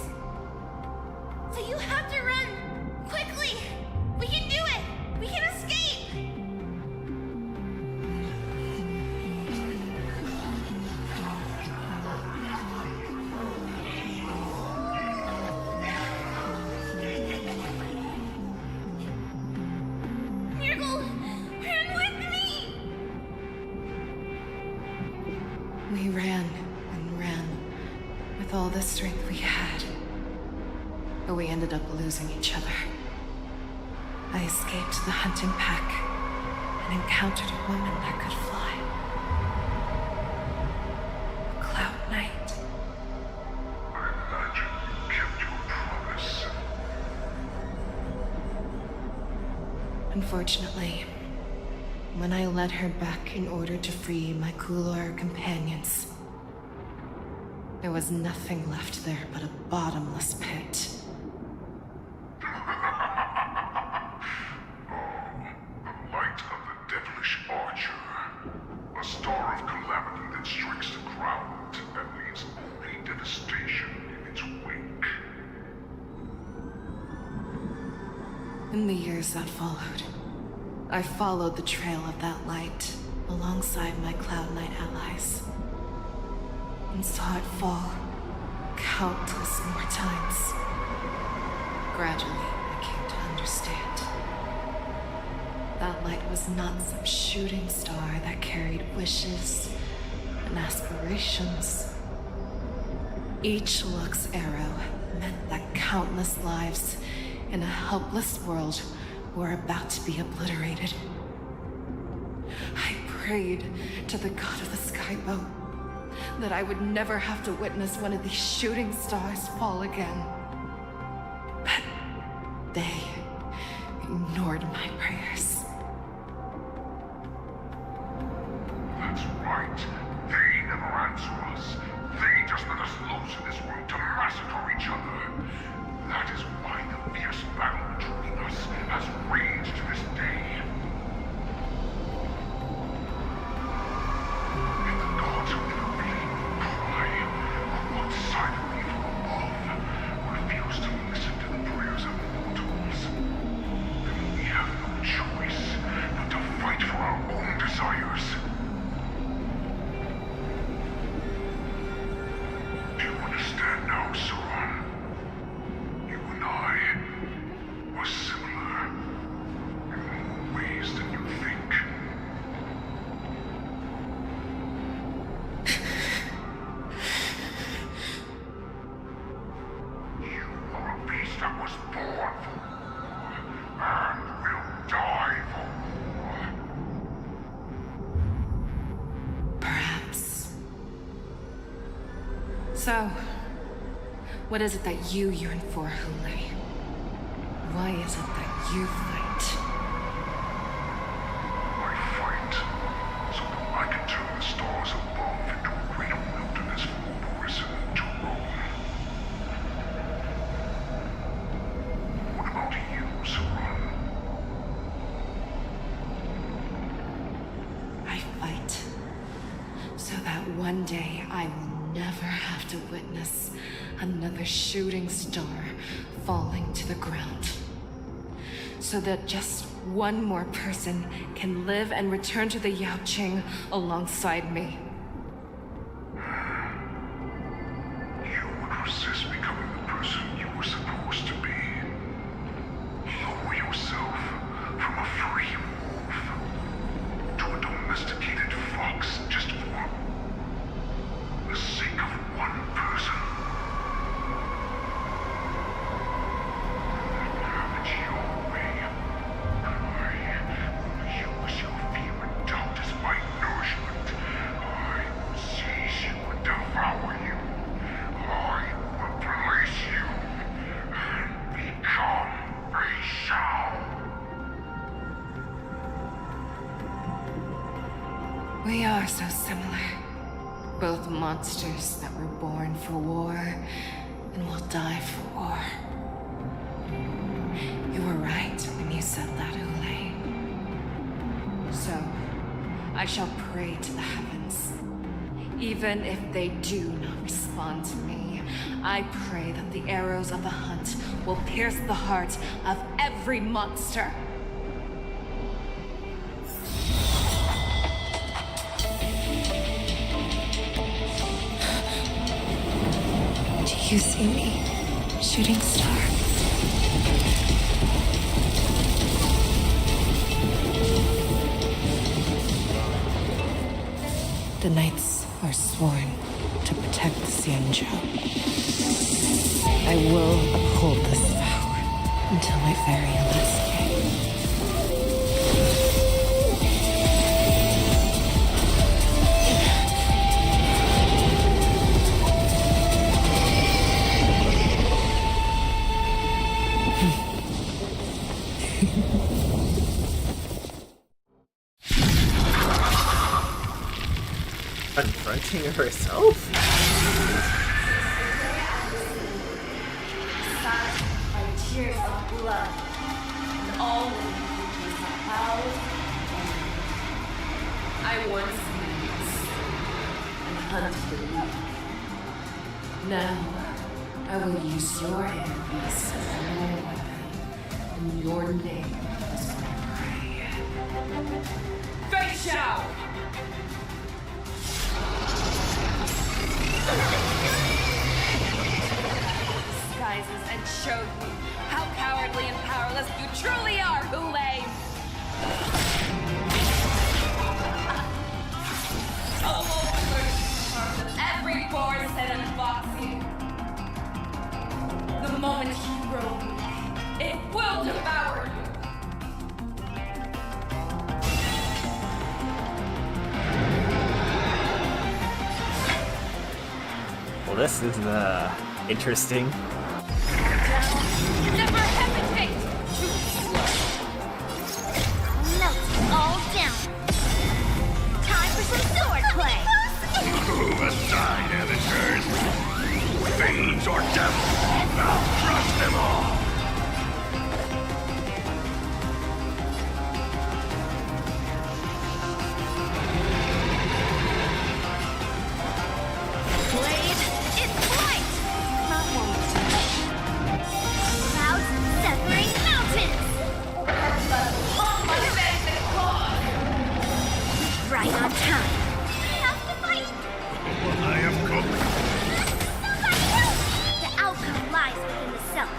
Speaker 3: So you have to run. Quickly. We can do it. We can escape. Nurgle, run with me.
Speaker 19: We ran and ran with all the strength we had. But we ended up losing each other. I escaped the hunting pack and encountered a woman that could fly. A Cloud Knight.
Speaker 6: I imagine you kept your promise.
Speaker 19: Unfortunately, when I led her back in order to free my Kulor companions, there was nothing left there but a bottomless pit.
Speaker 6: The light of the devilish archer. A star of calamity that strikes the ground and leaves only devastation in its wake.
Speaker 19: In the years that followed, I followed the trail of that light alongside my Cloud Knight allies, and saw it fall countless more times. Gradually, I came to understand. That light was not some shooting star that carried wishes and aspirations. Each Luck's arrow meant that countless lives in a helpless world were about to be obliterated. I prayed to the god of the skyboat that I would never have to witness one of these shooting stars fall again. But they ignored my prayers.
Speaker 6: That's right. They never answer us. They just let us loose in this room to massacre each other. That is why the fierce battle between us has raged to this day. And the gods who intervene cry, what silently from above, refuse to listen to the prayers of mortals. Then we have no choice.
Speaker 19: So, what is it that you yearn for, Hule? Why is it that you fight?
Speaker 6: I fight so that I can turn the stars above into a greater wilderness for Borison to roam. What about you, Saran?
Speaker 19: I fight so that one day I will never have to witness another shooting star falling to the ground. So that just one more person can live and return to the Yaoqing alongside me.
Speaker 6: You would resist becoming the person you were supposed to be. Lower yourself from a free wolf to a domesticated fox just for the sake of one person. Have it your way. I will use your fear and doubt as my nourishment. I will seize you and devour you. I will place you and become a Shao.
Speaker 19: We are so similar. Both monsters that were born for war and will die for war. You were right when you said that, Hule. So, I shall pray to the heavens. Even if they do not respond to me, I pray that the arrows of the hunt will pierce the heart of every monster.
Speaker 18: Do you see me, shooting star? The knights are sworn to protect the Xianzhou. I will uphold this vow until my very last day.
Speaker 1: Confronting herself?
Speaker 2: By tears of blood, and all living creatures are held.
Speaker 19: I once knew and hunted the weak. Now, I will use your enemies as my weapon, and your name as my prey. Fei Xiao! Disguises and show you how cowardly and powerless you truly are, Hule! Every Borison and Foxy. The moment you grow weak, it will devour you.
Speaker 1: Well, this is interesting.
Speaker 3: Never hesitate! Melt it all down. Time for some sword play.
Speaker 6: Move aside, amateurs. Fiends or devils, I'll crush them all.
Speaker 3: Blade, it's flight! Not one to clouds severing mountains! Right on time. We have to fight!
Speaker 6: I am cooked.
Speaker 3: Somebody help! The outcome lies within the self.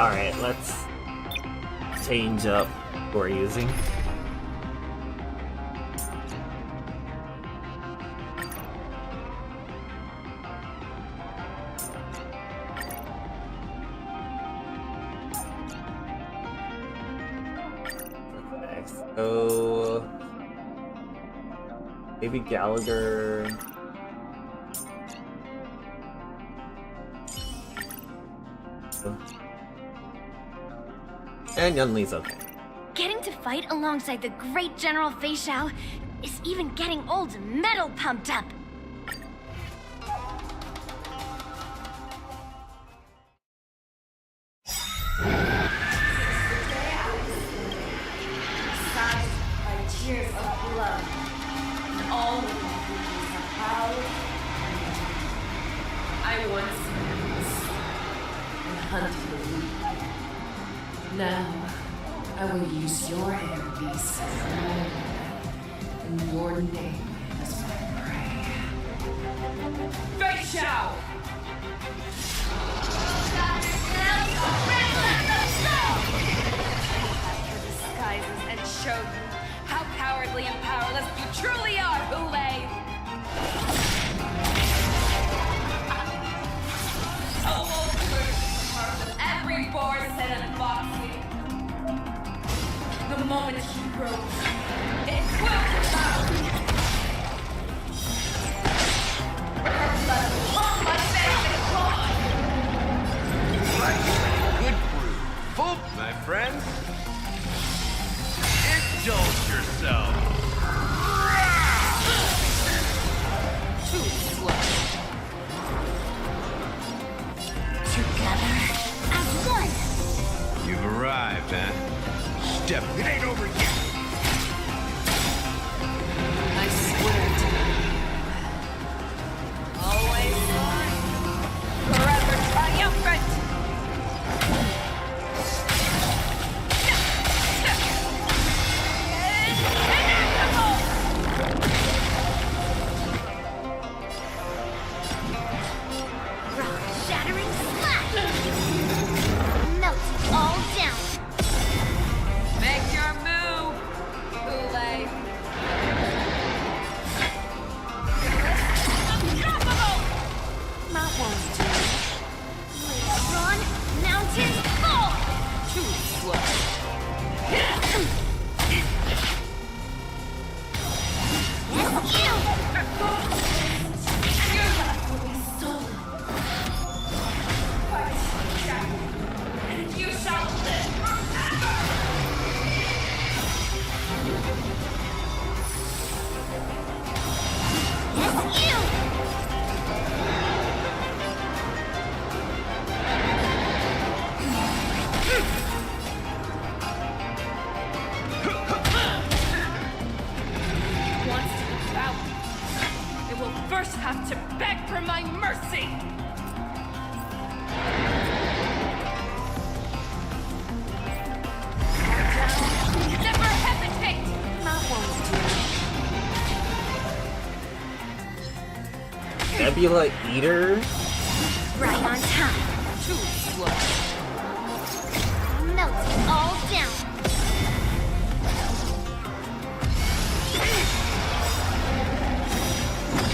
Speaker 1: Alright, let's change up what we're using. Okay, so maybe Gallagher. And Yunli's okay.
Speaker 3: Getting to fight alongside the great General Fei Xiao is even getting old metal pumped up.
Speaker 7: Sized by tears of blood, and all living creatures are proud. I once was and hunted the weak. Now, I will use your air beasts as mine, and your name as my prey. Fei Xiao! Your disguises and showed me how cowardly and powerless you truly are, Hulei! Oh, will burst the heart of every Borson and Foxy. The moment he grows, it will devour. Her blood on my face and gone.
Speaker 15: Right. Good brew. Full, my friends. Indulge yourself.
Speaker 7: Too slow.
Speaker 3: Together as one.
Speaker 15: You've arrived, huh? Step. It ain't over yet.
Speaker 7: I swear to you. Always mine. Forever triumphant.
Speaker 3: Shattering slash! Melt all down!
Speaker 7: Make your move, Hulei. Unstoppable!
Speaker 2: That won't do.
Speaker 3: Run, mountain, fall!
Speaker 7: Too slow. Your life will be stolen. Fight, Jack, and you shall live forever! Wants to devour. It will first have to beg for my mercy. Never hesitate.
Speaker 2: That won't do.
Speaker 1: Nebula Eater?
Speaker 3: Right on time.
Speaker 7: Too slow.
Speaker 3: Melt all down.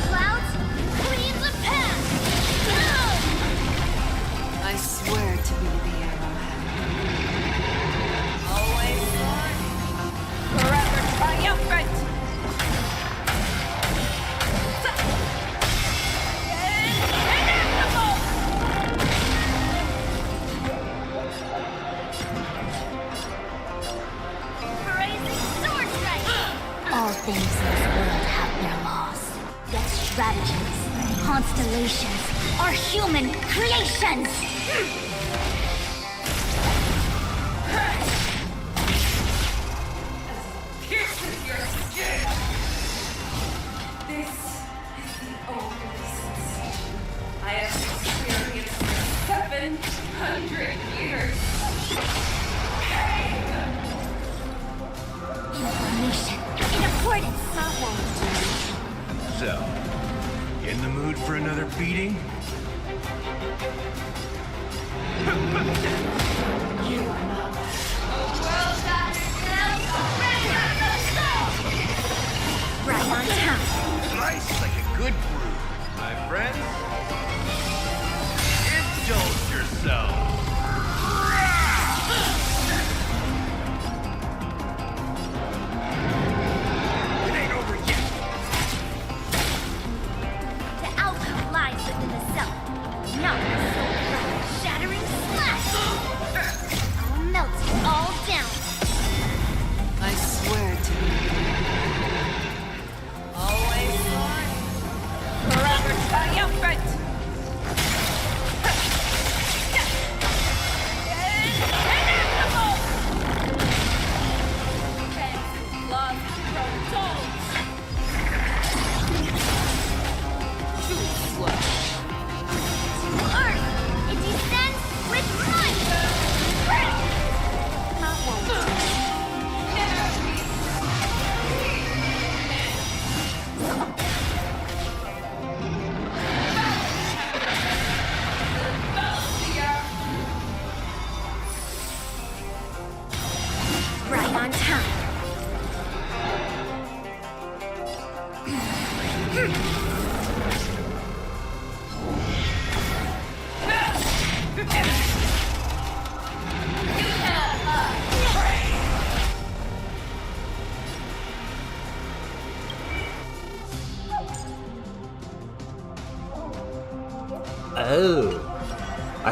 Speaker 3: Clouds, clean the path.
Speaker 7: I swear to be the arrowhead. Always one. Forever triumphant. Inevitable!
Speaker 3: Brazen sword strike.
Speaker 20: All things in this world have their laws. Yet strategies, constellations, are human creations!
Speaker 7: Pierces your skin. This is the only sensation I have experienced for 700 years. Pain!
Speaker 20: Information in accordance.
Speaker 2: That won't do.
Speaker 15: So, in the mood for another beating?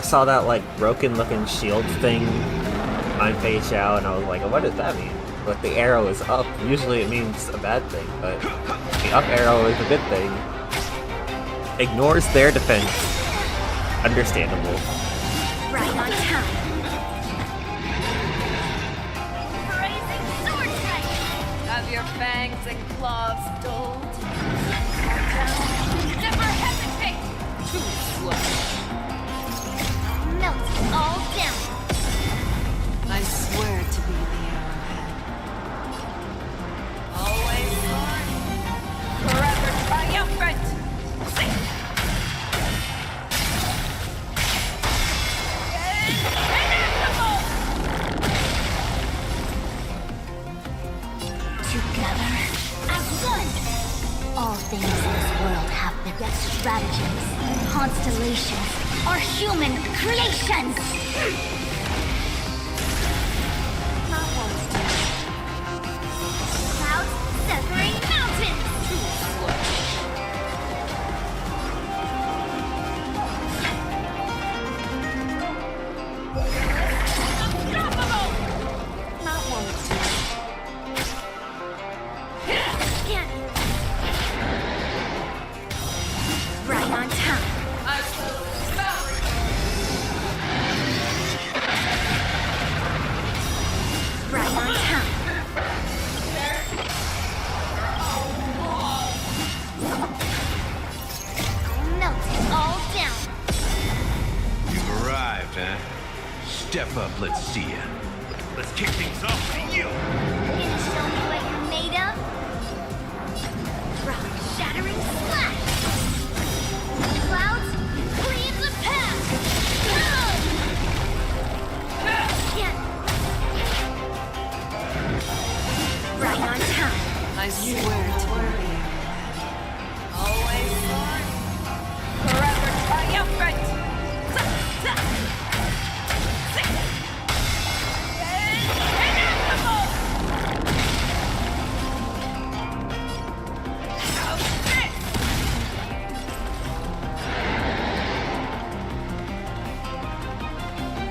Speaker 1: saw that like broken looking shield thing on Fei Xiao, and I was like, what does that mean? But the arrow is up. Usually it means a bad thing, but the up arrow is a good thing. Ignores their defense. Understandable.
Speaker 20: Right on time.
Speaker 7: Have your fangs and claws dulled? Never hesitate! Too slow.
Speaker 3: Melt it all down.
Speaker 19: I swear to be the arrowhead.
Speaker 7: Always on. Forever triumphant!
Speaker 20: Together as one. All things in this world have beget stratagems, constellations, or human creations.
Speaker 3: Clouds severing mountains. Too slow.
Speaker 7: Unstoppable!
Speaker 19: Not one to.
Speaker 20: Right on time.
Speaker 7: I will smell.
Speaker 20: Right on time.
Speaker 3: Melt it all down.
Speaker 8: You've arrived, huh? Step up, let's see ya. Let's kick things off with you.
Speaker 3: Gonna show me what you're made of? Rock shattering splash. Clouds, clean the path.
Speaker 20: Right on time.
Speaker 19: I swear to be the arrowhead.
Speaker 7: Always on. Forever triumphant! Invincible!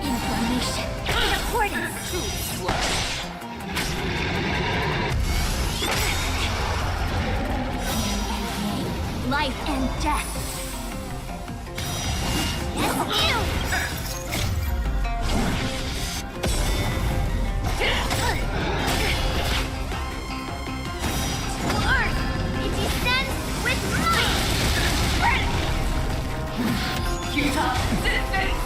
Speaker 20: Information in accordance.
Speaker 7: Too slow.
Speaker 20: Life and death.
Speaker 3: Yes, you! To Earth, it descends with might!
Speaker 7: Utah, distance!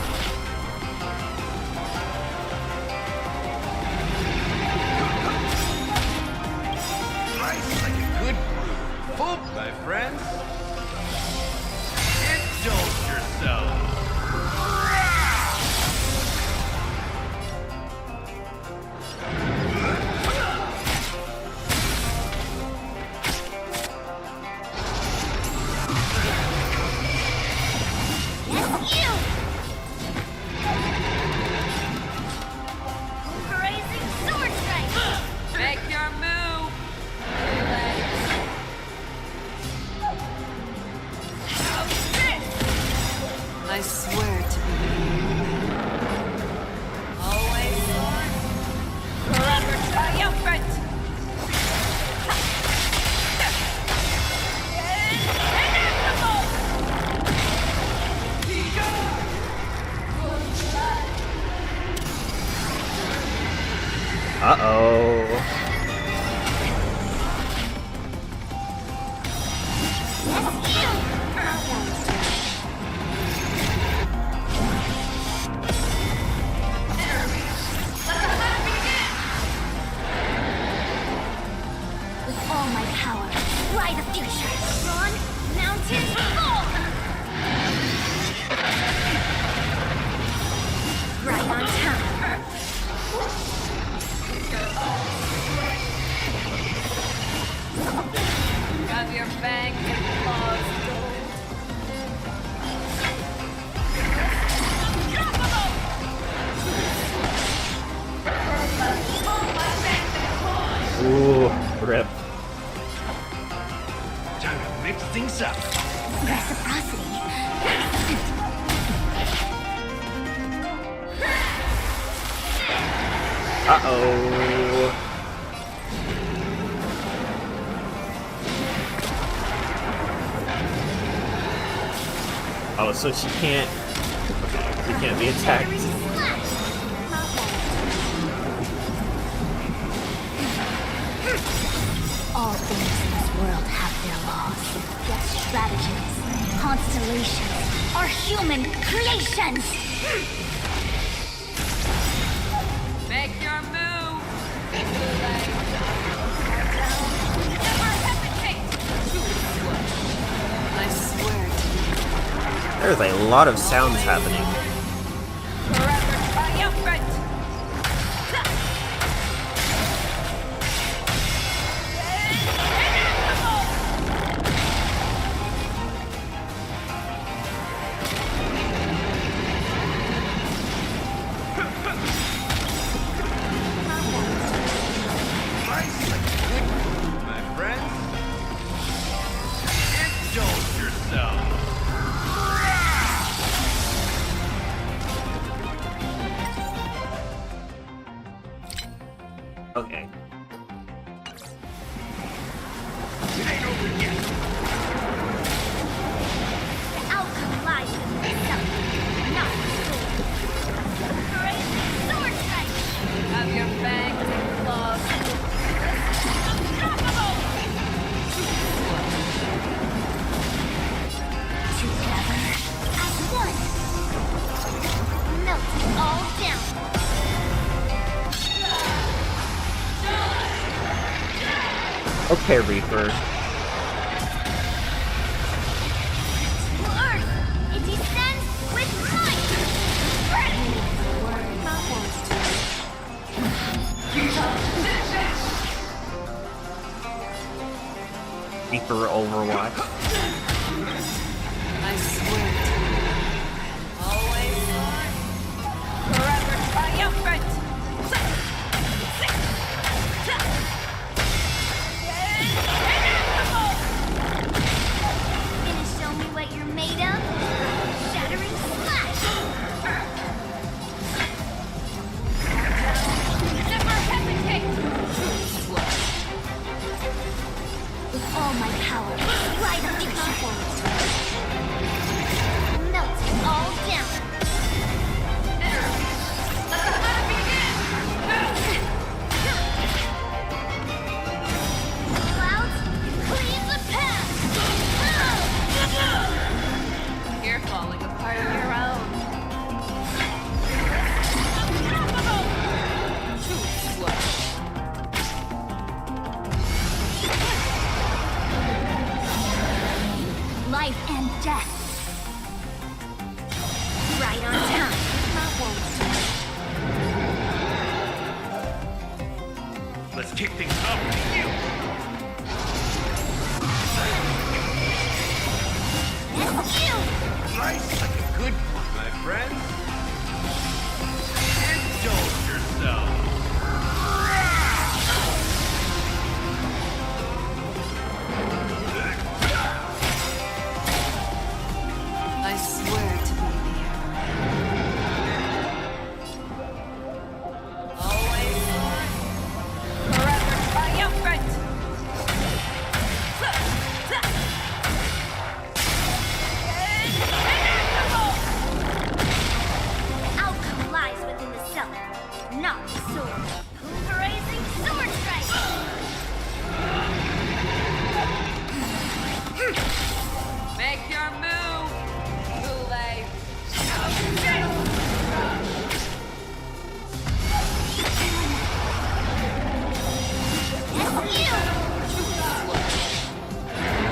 Speaker 8: Nice, like a good brew. Full, my friends. Indulge yourself.
Speaker 3: Yes, you! Brazen sword strike!
Speaker 7: Make your move! Legs.
Speaker 19: I swear to be the arrowhead.
Speaker 7: Always on. Forever triumphant!
Speaker 1: Uh-oh.
Speaker 20: With all my power, fly the future.
Speaker 3: Run, mountains, fall!
Speaker 20: Right on time.
Speaker 1: Uh-oh. Oh, so she can't be attacked.
Speaker 20: All things in this world have their laws. Yet stratagems, constellations, are human creations!
Speaker 7: Make your move! Never hesitate! I swear to you.
Speaker 1: There's a lot of sounds happening.
Speaker 7: Forever triumphant!
Speaker 14: My friends, indulge yourself.
Speaker 1: Okay.
Speaker 14: It ain't over yet.
Speaker 20: The outcome lies in yourself, not the sword. Great sword strike!
Speaker 7: Have your fangs and claws. Unstoppable!
Speaker 20: Together as one. Melt it all down.
Speaker 1: Okay, Reaper.
Speaker 20: To Earth, it descends with might.
Speaker 1: Reaper Overwatch.
Speaker 7: I swear to you. Always on. Forever triumphant!
Speaker 20: Gonna show me what you're made of? Shattering slash!
Speaker 7: Never hesitate!
Speaker 20: With all my power, right on the melt it all down.
Speaker 7: Let the fun begin!
Speaker 20: Clouds, clean the path!
Speaker 7: You're falling apart on your own.
Speaker 20: Life and death. Right on time.
Speaker 14: Let's kick things off with you.
Speaker 20: That's you!
Speaker 14: Nice, like a good one, my friend. Indulge yourself.
Speaker 7: I swear to be the arrow. Always on. Forever triumphant!
Speaker 20: Outcome lies within the self, not the sword. Pulverizing sword strike!
Speaker 7: Make your move! Kool-Aid!
Speaker 20: That's you!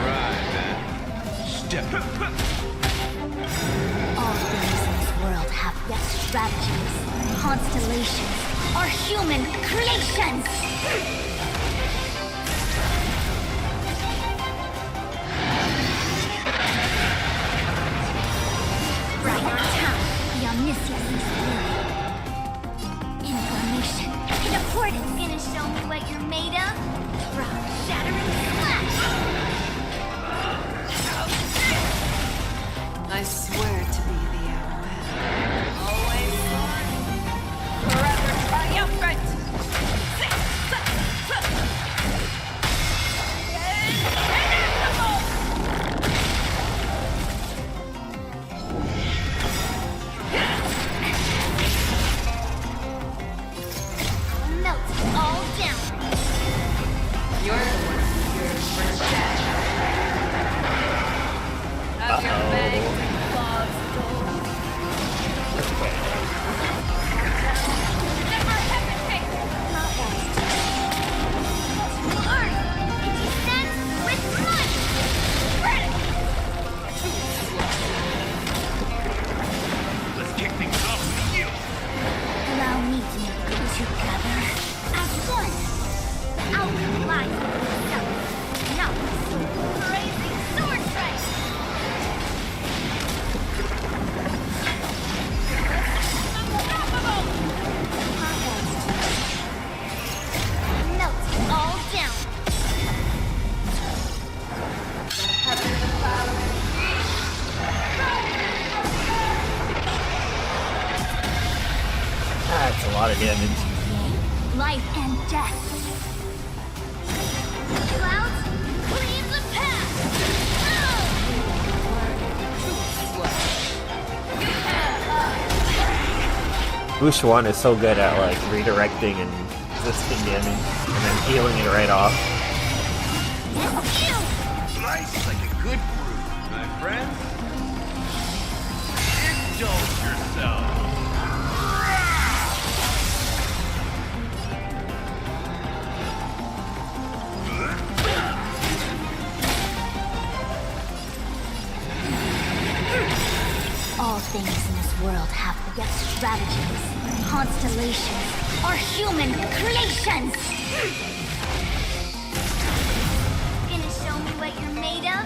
Speaker 14: Right, man. Step.
Speaker 20: All things in this world have yet stratagems, constellations, are human creations! Right on time, the omniscience is through. Information in accordance. Gonna show me what you're made of? Rock shattering slash!
Speaker 7: I swear to be the arrowhead. Always on. Forever triumphant!
Speaker 1: That's a lot of damage.
Speaker 20: Life and death. Clouds, clean the path!
Speaker 1: Bush 1 is so good at like redirecting and resisting damage and then healing it right off.
Speaker 14: Nice like a good brew, my friend. Indulge yourself.
Speaker 20: All things in this world have yet strategies. Constellations are human creations!
Speaker 3: Gonna show me what you're made of?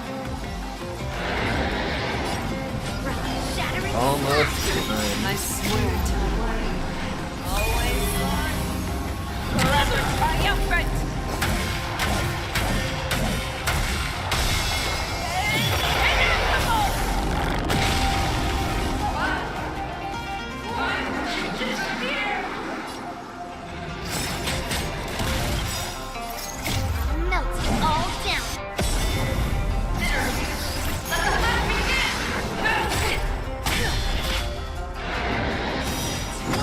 Speaker 3: Shattering.
Speaker 1: Almost.
Speaker 11: I swear to the word.
Speaker 7: Always on. Forever triumphant.
Speaker 3: Melt it all down.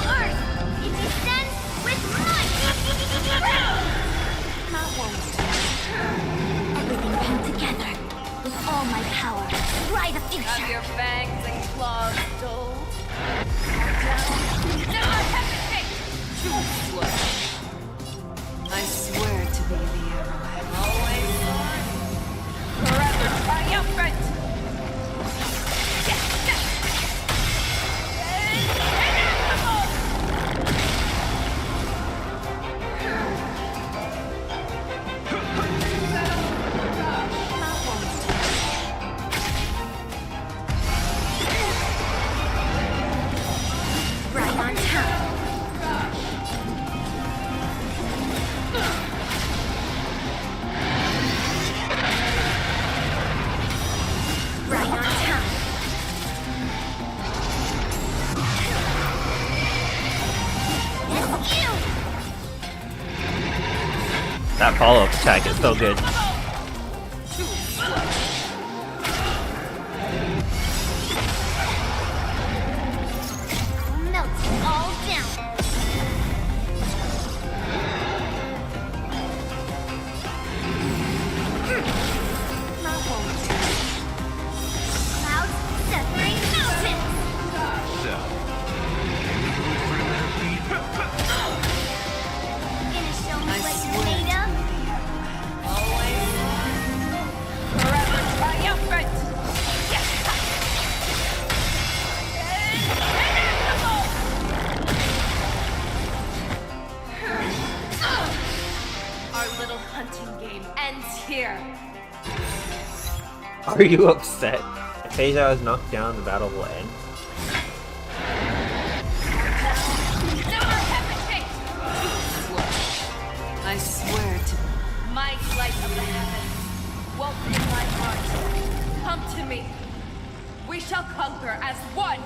Speaker 3: Earth, it descends with might.
Speaker 20: Everything came together. With all my power, try the
Speaker 7: Have
Speaker 20: future.
Speaker 7: your fangs and claws dulled. Never hesitate. Too slow.
Speaker 11: I swear to be the arrowhead.
Speaker 7: Always on. Forever triumphant.
Speaker 20: Right on time. Right on time. That's you!
Speaker 1: That follow-up attack is so good.
Speaker 3: Melt it all down. Clouds separate mountains.
Speaker 14: So,
Speaker 3: Gonna show me what you're made of?
Speaker 7: Always on. Forever triumphant. Our little hunting game ends here.
Speaker 1: Are you upset? If Phasia is knocked down, the battle will end.
Speaker 7: Never hesitate.
Speaker 11: I swear to
Speaker 7: My light of the heavens, woke in my heart. Come to me. We shall conquer as one.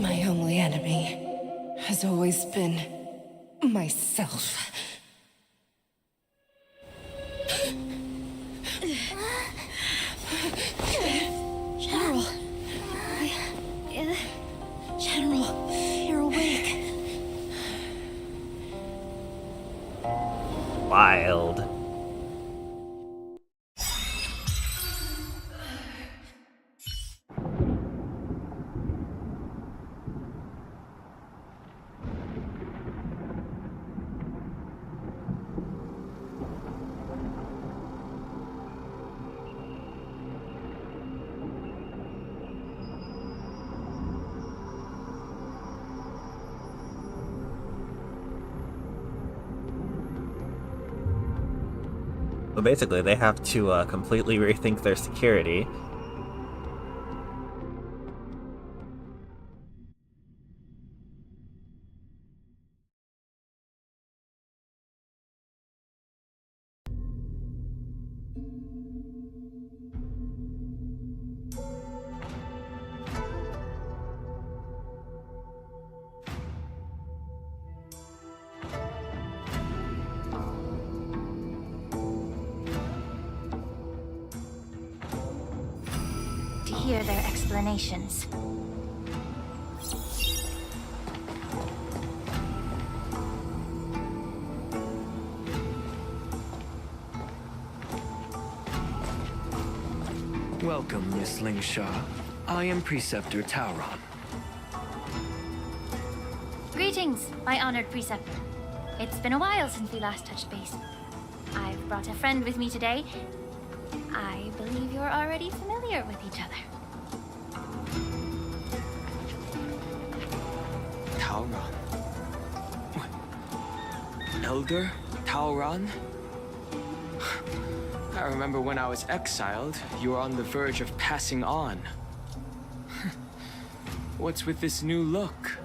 Speaker 19: My only enemy has always been myself.
Speaker 9: General. General, you're awake.
Speaker 1: Wild. So basically, they have to completely rethink their security.
Speaker 3: To hear their explanations.
Speaker 10: Welcome, Miss Lingsha. I am Preceptor Tauron.
Speaker 3: Greetings, my honored preceptor. It's been a while since we last touched base. I've brought a friend with me today. I believe you're already familiar with each other.
Speaker 21: Tauron. Elder Tauron? I remember when I was exiled, you were on the verge of passing on. What's with this new look?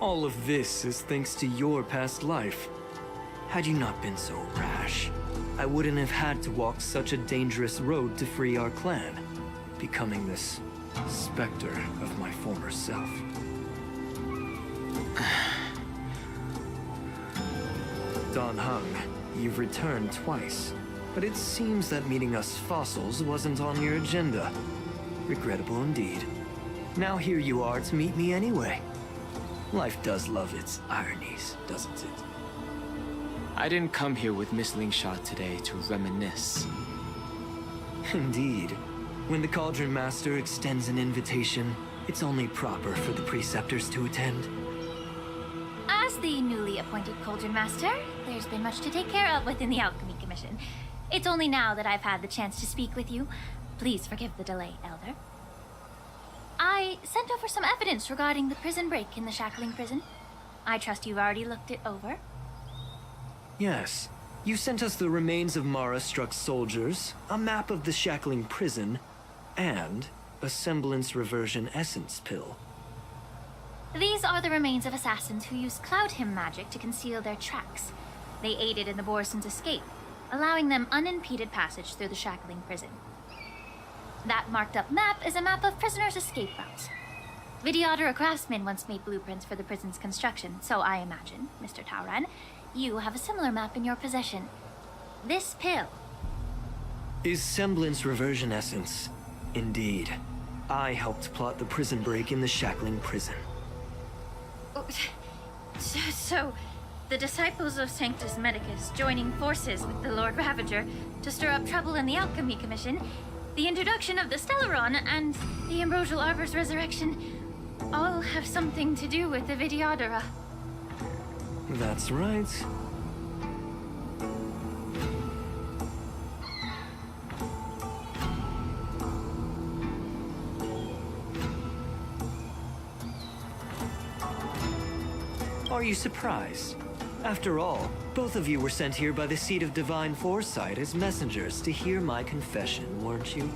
Speaker 10: All of this is thanks to your past life. Had you not been so rash, I wouldn't have had to walk such a dangerous road to free our clan, becoming this specter of my former self. Don Hung, you've returned twice, but it seems that meeting us fossils wasn't on your agenda. Regrettable indeed. Now here you are to meet me anyway. Life does love its ironies, doesn't it?
Speaker 21: I didn't come here with Miss Lingsha today to reminisce.
Speaker 10: Indeed. When the Cauldron Master extends an invitation, it's only proper for the Preceptors to attend.
Speaker 3: As the newly appointed Cauldron Master, there's been much to take care of within the Alchemy Commission. It's only now that I've had the chance to speak with you. Please forgive the delay, Elder. I sent over some evidence regarding the prison break in the Shackling Prison. I trust you've already looked it over.
Speaker 10: Yes. You sent us the remains of Mara-struck soldiers, a map of the Shackling Prison, and a semblance reversion essence pill.
Speaker 3: These are the remains of assassins who used Cloud Hymn magic to conceal their tracks. They aided in the Borison's escape, allowing them unimpeded passage through the Shackling Prison. That marked-up map is a map of prisoners' escape routes. Vidyadhara craftsmen once made blueprints for the prison's construction, so I imagine, Mr. Tauron, you have a similar map in your possession. This pill.
Speaker 10: Is semblance reversion essence. Indeed. I helped plot the prison break in the Shackling Prison.
Speaker 3: So, the disciples of Sanctus Medicus joining forces with the Lord Ravager to stir up trouble in the Alchemy Commission, the introduction of the Stellaron, and the Ambrosial Arbor's resurrection all have something to do with the Vidyadhara.
Speaker 10: That's right. Are you surprised? After all, both of you were sent here by the Seat of Divine Foresight as messengers to hear my confession, weren't you?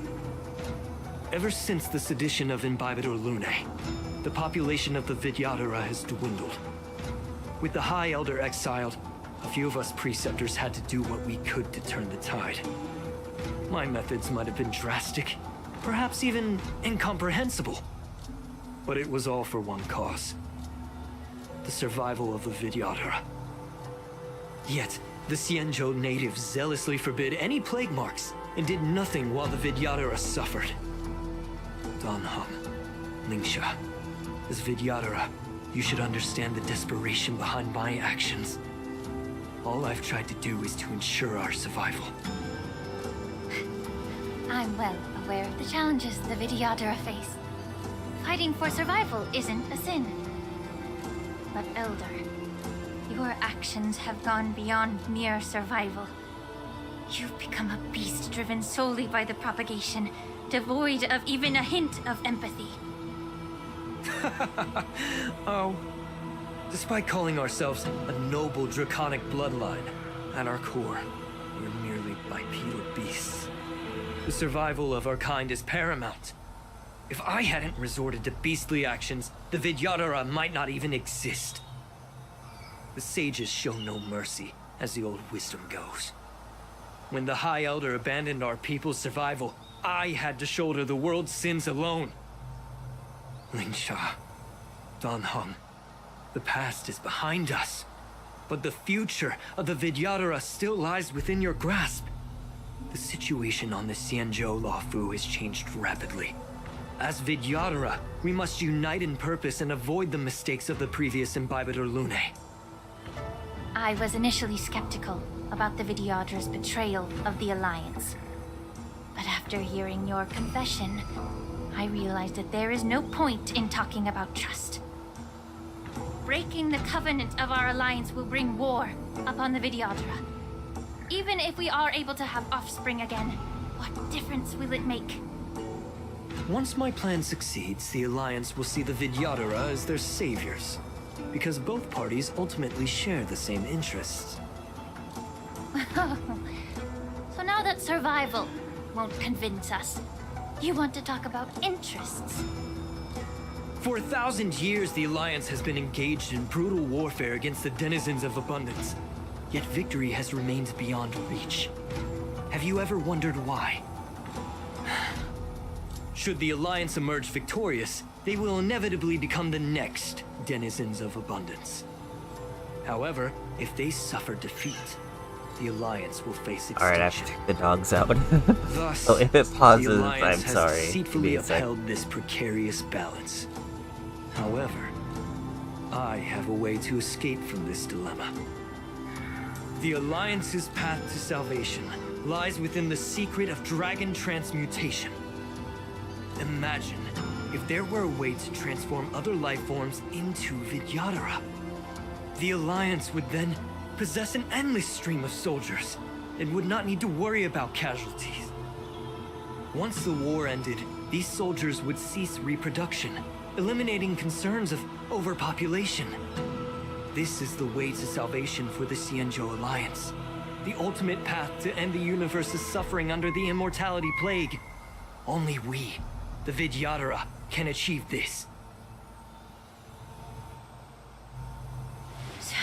Speaker 10: Ever since the sedition of Imbibitor Lunae, the population of the Vidyadhara has dwindled. With the High Elder exiled, a few of us Preceptors had to do what we could to turn the tide. My methods might have been drastic, perhaps even incomprehensible. But it was all for one cause. The survival of the Vidyadhara. Yet, the Xianzhou natives zealously forbid any plague marks and did nothing while the Vidyadhara suffered. Don Hung, Lingsha, as Vidyadhara, you should understand the desperation behind my actions. All I've tried to do is to ensure our survival.
Speaker 3: I'm well aware of the challenges the Vidyadhara face. Fighting for survival isn't a sin. But Elder, your actions have gone beyond mere survival. You've become a beast driven solely by the propagation, devoid of even a hint of empathy.
Speaker 10: Oh, Despite calling ourselves a noble draconic bloodline, at our core, we're merely bipedal beasts. The survival of our kind is paramount. If I hadn't resorted to beastly actions, the Vidyadhara might not even exist. The sages show no mercy, as the old wisdom goes. When the High Elder abandoned our people's survival, I had to shoulder the world's sins alone. Lingsha, Danheng, the past is behind us, but the future of the Vidyadhara still lies within your grasp. The situation on the Xianzhou Luofu has changed rapidly. As Vidyadhara, we must unite in purpose and avoid the mistakes of the previous Imbibitor Lune.
Speaker 3: I was initially skeptical about the Vidyadhara's betrayal of the Alliance. But after hearing your confession, I realized that there is no point in talking about trust. Breaking the covenant of our Alliance will bring war upon the Vidyadhara. Even if we are able to have offspring again, what difference will it make?
Speaker 10: Once my plan succeeds, the Alliance will see the Vidyadhara as their saviors, because both parties ultimately share the same interests.
Speaker 3: So now that survival won't convince us, you want to talk about interests?
Speaker 10: For 1,000 years, the Alliance has been engaged in brutal warfare against the denizens of abundance. Yet victory has remained beyond reach. Have you ever wondered why? Should the Alliance emerge victorious, they will inevitably become the next denizens of abundance. However, if they suffer defeat, the Alliance will face extinction.
Speaker 1: Alright, I have to take the dogs out.
Speaker 10: Thus,
Speaker 1: so if it pauses,
Speaker 10: the Alliance
Speaker 1: I'm sorry.
Speaker 10: has deceitfully upheld this precarious balance. However, I have a way to escape from this dilemma. The Alliance's path to salvation lies within the secret of dragon transmutation. Imagine if there were a way to transform other life forms into Vidyadhara. The Alliance would then possess an endless stream of soldiers and would not need to worry about casualties. Once the war ended, these soldiers would cease reproduction, eliminating concerns of overpopulation. This is the way to salvation for the Xianzhou Alliance. The ultimate path to end the universe's suffering under the immortality plague. Only we, the Vidyadhara, can achieve this.
Speaker 3: So,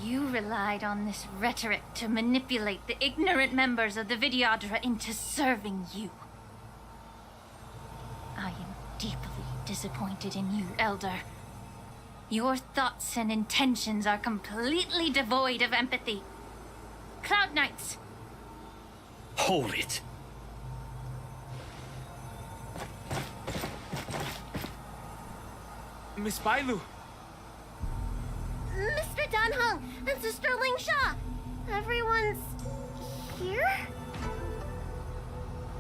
Speaker 3: you relied on this rhetoric to manipulate the ignorant members of the Vidyadhara into serving you. I am deeply disappointed in you, Elder. Your thoughts and intentions are completely devoid of empathy. Cloud Knights!
Speaker 10: Hold it.
Speaker 21: Miss Bailu!
Speaker 18: Mr. Danheng and Sister Lingsha! Everyone's here?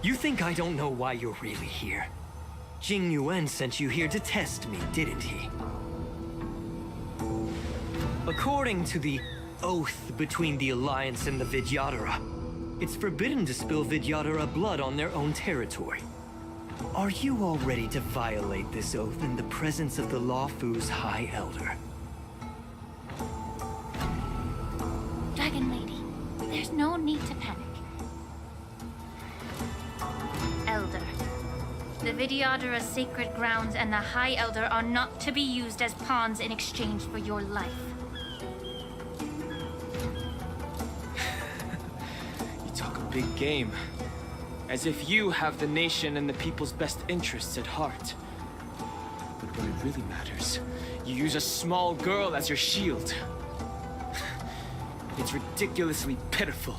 Speaker 10: You think I don't know why you're really here? Jing Yuan sent you here to test me, didn't he? According to the oath between the Alliance and the Vidyadhara, it's forbidden to spill Vidyadhara blood on their own territory. Are you all ready to violate this oath in the presence of the Luofu's High Elder?
Speaker 3: Dragon Lady, there's no need to panic. Elder, the Vidyadhara's sacred grounds and the High Elder are not to be used as pawns in exchange for your life.
Speaker 21: Big game. As if you have the nation and the people's best interests at heart. But when it really matters, you use a small girl as your shield. It's ridiculously pitiful.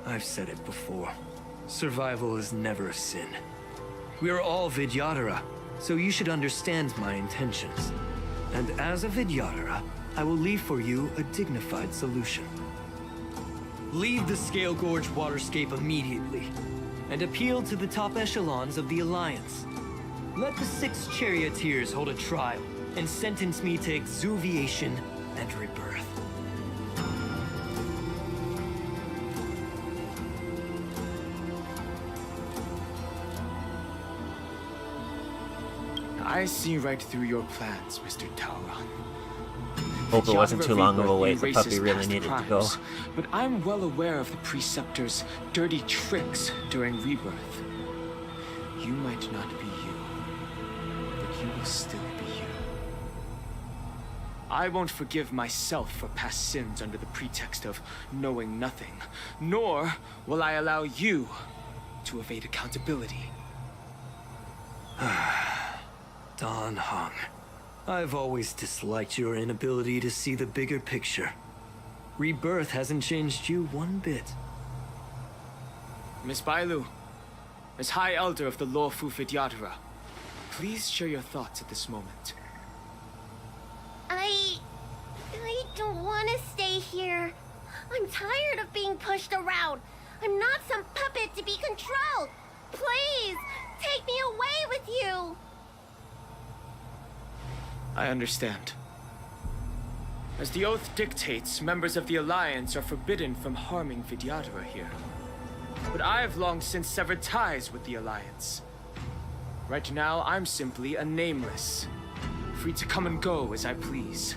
Speaker 10: I've said it before. Survival is never a sin. We are all Vidyadhara, so you should understand my intentions. And as a Vidyadhara, I will leave for you a dignified solution. Leave the Scale Gorge waterscape immediately, and appeal to the top echelons of the Alliance. Let the 6 charioteers hold a trial, and sentence me to exuviation and rebirth.
Speaker 21: I see right through your plans, Mr. Taura.
Speaker 1: Hope it wasn't too long of a wait. The
Speaker 21: Erases
Speaker 1: puppy really
Speaker 21: past
Speaker 1: needed to go.
Speaker 21: crimes, but I'm well aware of the Preceptor's dirty tricks during rebirth. You might not be you, but you will still be you. I won't forgive myself for past sins under the pretext of knowing nothing, nor will I allow you to evade accountability.
Speaker 10: Dan Heng, I've always disliked your inability to see the bigger picture. Rebirth hasn't changed you one bit.
Speaker 21: Miss Bailu, as High Elder of the Lawfu Vidyadhara, please share your thoughts at this moment.
Speaker 3: I don't want to stay here. I'm tired of being pushed around. I'm not some puppet to be controlled. Please, take me away with you.
Speaker 21: I understand. As the oath dictates, members of the Alliance are forbidden from harming Vidyadhara here. But I have long since severed ties with the Alliance. Right now, I'm simply a nameless, free to come and go as I please.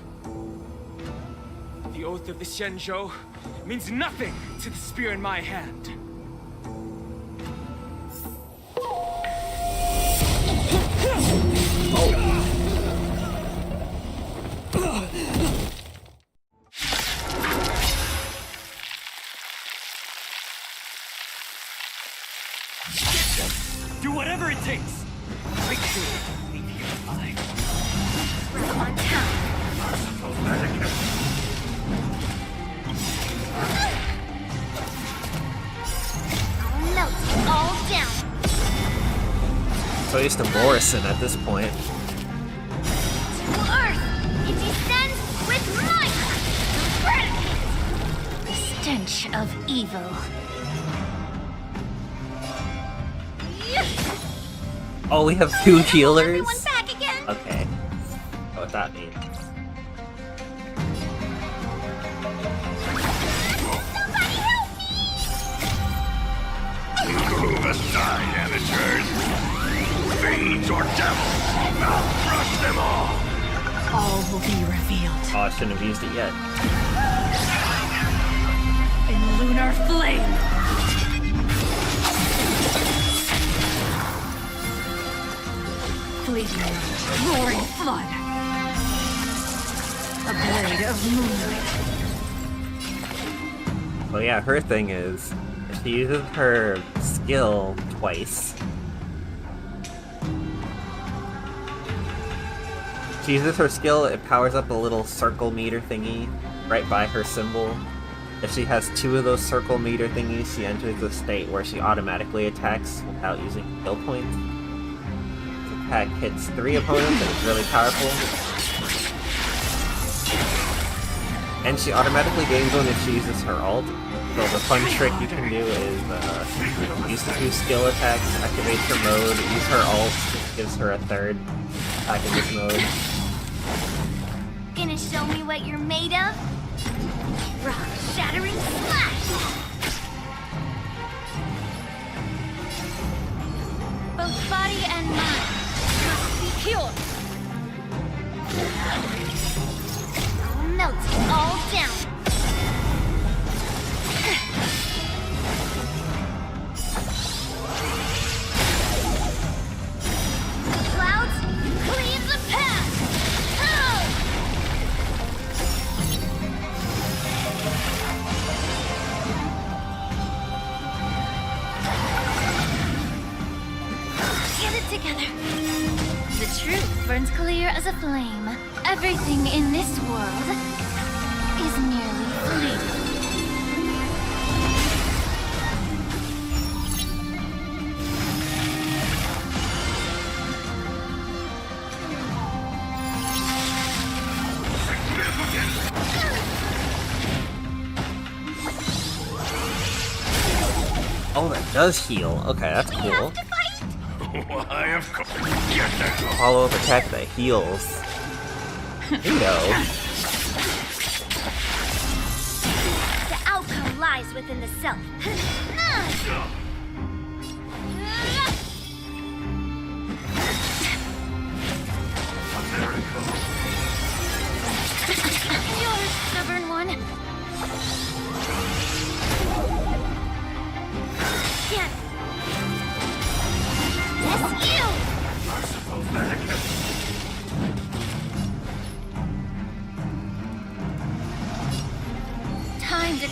Speaker 21: The oath of the Xianzhou means nothing to the spear in my hand.
Speaker 10: Do whatever it takes. Make sure you don't leave here alive.
Speaker 3: On time. I'll melt it all down.
Speaker 1: So used to Morrison at this point.
Speaker 3: To Earth, it descends with might. The stench of evil.
Speaker 1: Oh, we have two healers?
Speaker 3: Everyone back again.
Speaker 1: Okay. What that means.
Speaker 3: Somebody help
Speaker 6: Move aside, amateurs. Fiends or devils, I'll crush them all.
Speaker 12: All will be revealed
Speaker 1: Oh, I shouldn't have used it yet.
Speaker 12: in lunar flame. Fleeting roaring flood. A blade of moonlight.
Speaker 1: Well, yeah, her thing is, if she uses her skill twice, she uses her skill, it powers up a little circle meter thingy right by her symbol. If she has two of those circle meter thingies, she enters a state where she automatically attacks without using skill points. This attack hits 3 opponents and it's really powerful. And she automatically gains one if she uses her ult. So the fun trick you can do is use 2 skill attacks, activate her mode, use her ult, gives her a 3rd attack in this mode.
Speaker 3: Gonna show me what you're made of? Rock shattering splash! Both body and mind must be pure. I'll melt it all down. Clouds, cleave the path! Get it together. The truth burns clear as a flame. Everything in this world is merely fleeting.
Speaker 1: Oh, that does heal. Okay, that's cool.
Speaker 6: Why, of course. Get that.
Speaker 1: Follow-up attack that heals. Bingo.
Speaker 3: The outcome lies within the self.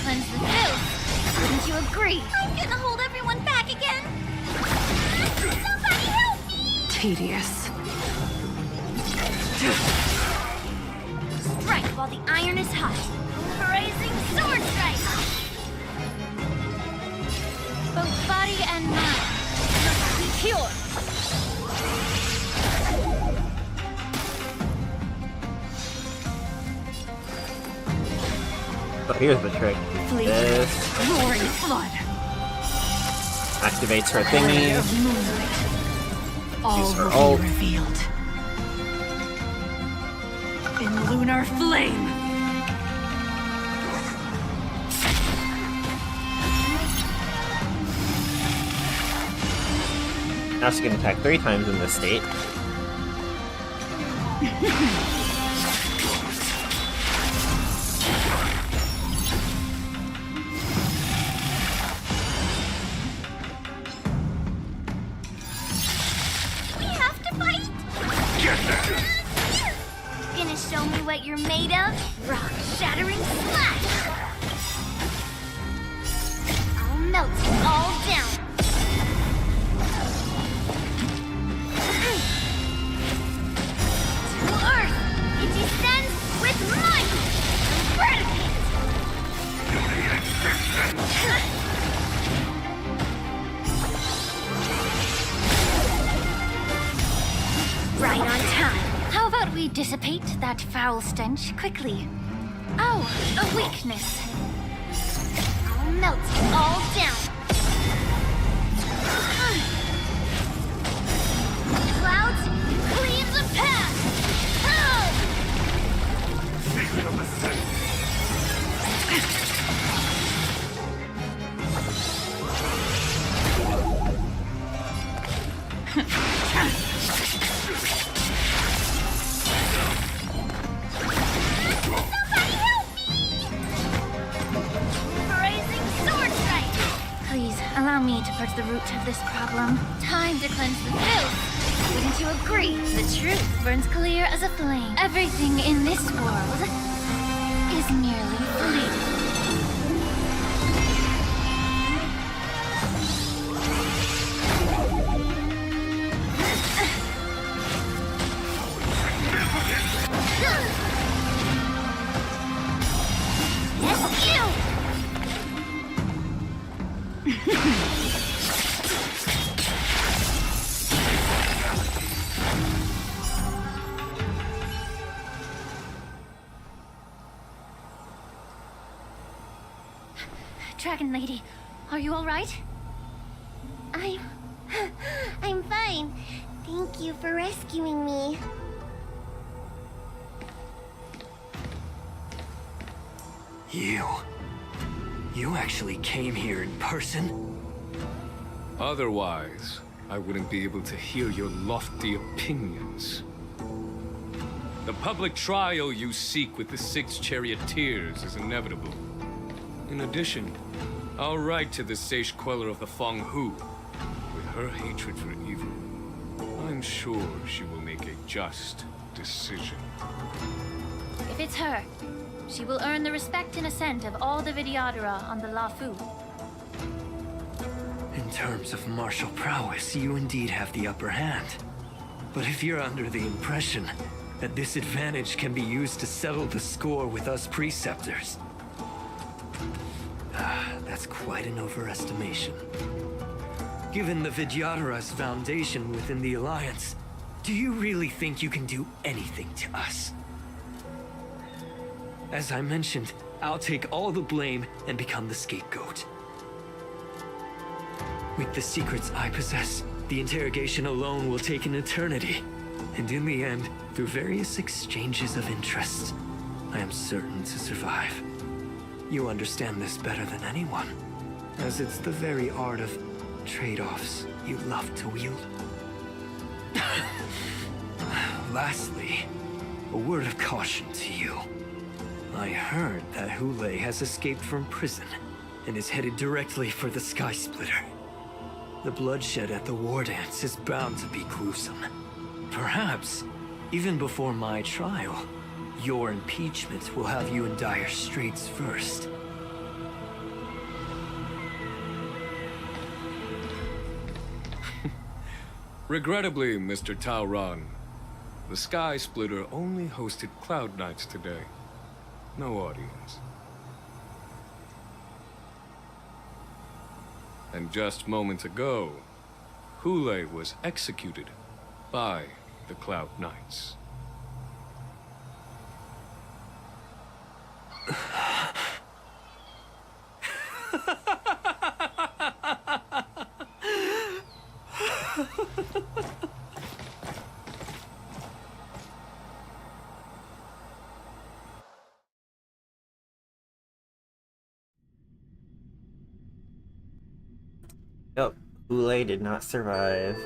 Speaker 3: cleanse the filth. Wouldn't you agree? I'm gonna hold everyone back again. Somebody help me!
Speaker 12: Tedious.
Speaker 3: Strike while the iron is hot. Pulverizing sword strike. Both body and mind must be pure.
Speaker 1: So here's the trick. This
Speaker 4: Roaring flood.
Speaker 1: activates her thingy.
Speaker 4: All
Speaker 1: Use her
Speaker 4: will
Speaker 1: ult.
Speaker 4: be revealed. In lunar flame.
Speaker 1: Now she can attack 3 times in this state.
Speaker 3: We have to fight? Gonna show me what you're made of? Rock shattering slash! I'll melt it all down. To Earth, it descends with might! Eradicate! Right on time. How about we dissipate that foul stench quickly? Oh, a weakness. I'll melt it all down. Clouds, clean the path! Please, allow me to purge the root of this problem. Time to cleanse the filth. Wouldn't you agree? The truth burns clear as a flame. Everything in this world is merely fleeting. Yes, you! Dragon Lady, are you all right? I'm fine. Thank you for rescuing me.
Speaker 10: You actually came here in person?
Speaker 16: Otherwise, I wouldn't be able to hear your lofty opinions. The public trial you seek with the 6 charioteers is inevitable. In addition, I'll write to the Sage Queller of the Feng Hu. With her hatred for evil, I'm sure she will make a just decision.
Speaker 3: If it's her, she will earn the respect and assent of all the Vidyadhara on the Lafu.
Speaker 10: In terms of martial prowess, you indeed have the upper hand. But if you're under the impression that this advantage can be used to settle the score with us preceptors, that's quite an overestimation. Given the Vidyadhara's foundation within the Alliance, do you really think you can do anything to us? As I mentioned, I'll take all the blame and become the scapegoat. With the secrets I possess, the interrogation alone will take an eternity. And in the end, through various exchanges of interest, I am certain to survive. You understand this better than anyone, as it's the very art of trade-offs you love to wield. Lastly, a word of caution to you. I heard that Hule has escaped from prison and is headed directly for the Sky Splitter. The bloodshed at the war dance is bound to be gruesome. Perhaps, even before my trial, your impeachment will have you in dire straits first.
Speaker 16: Regrettably, Mr. Taoran, the Sky Splitter only hosted Cloud Knights today. No audience. And just moments ago, Hule was executed by the Cloud Knights.
Speaker 1: Yep, Hule did not survive.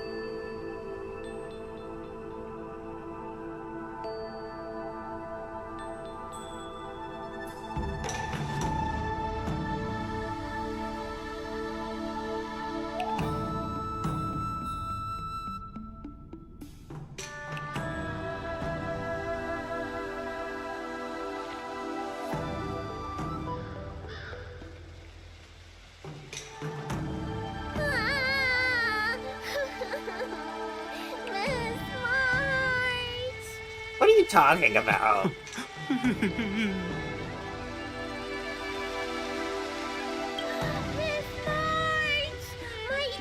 Speaker 1: What are you talking about?
Speaker 3: My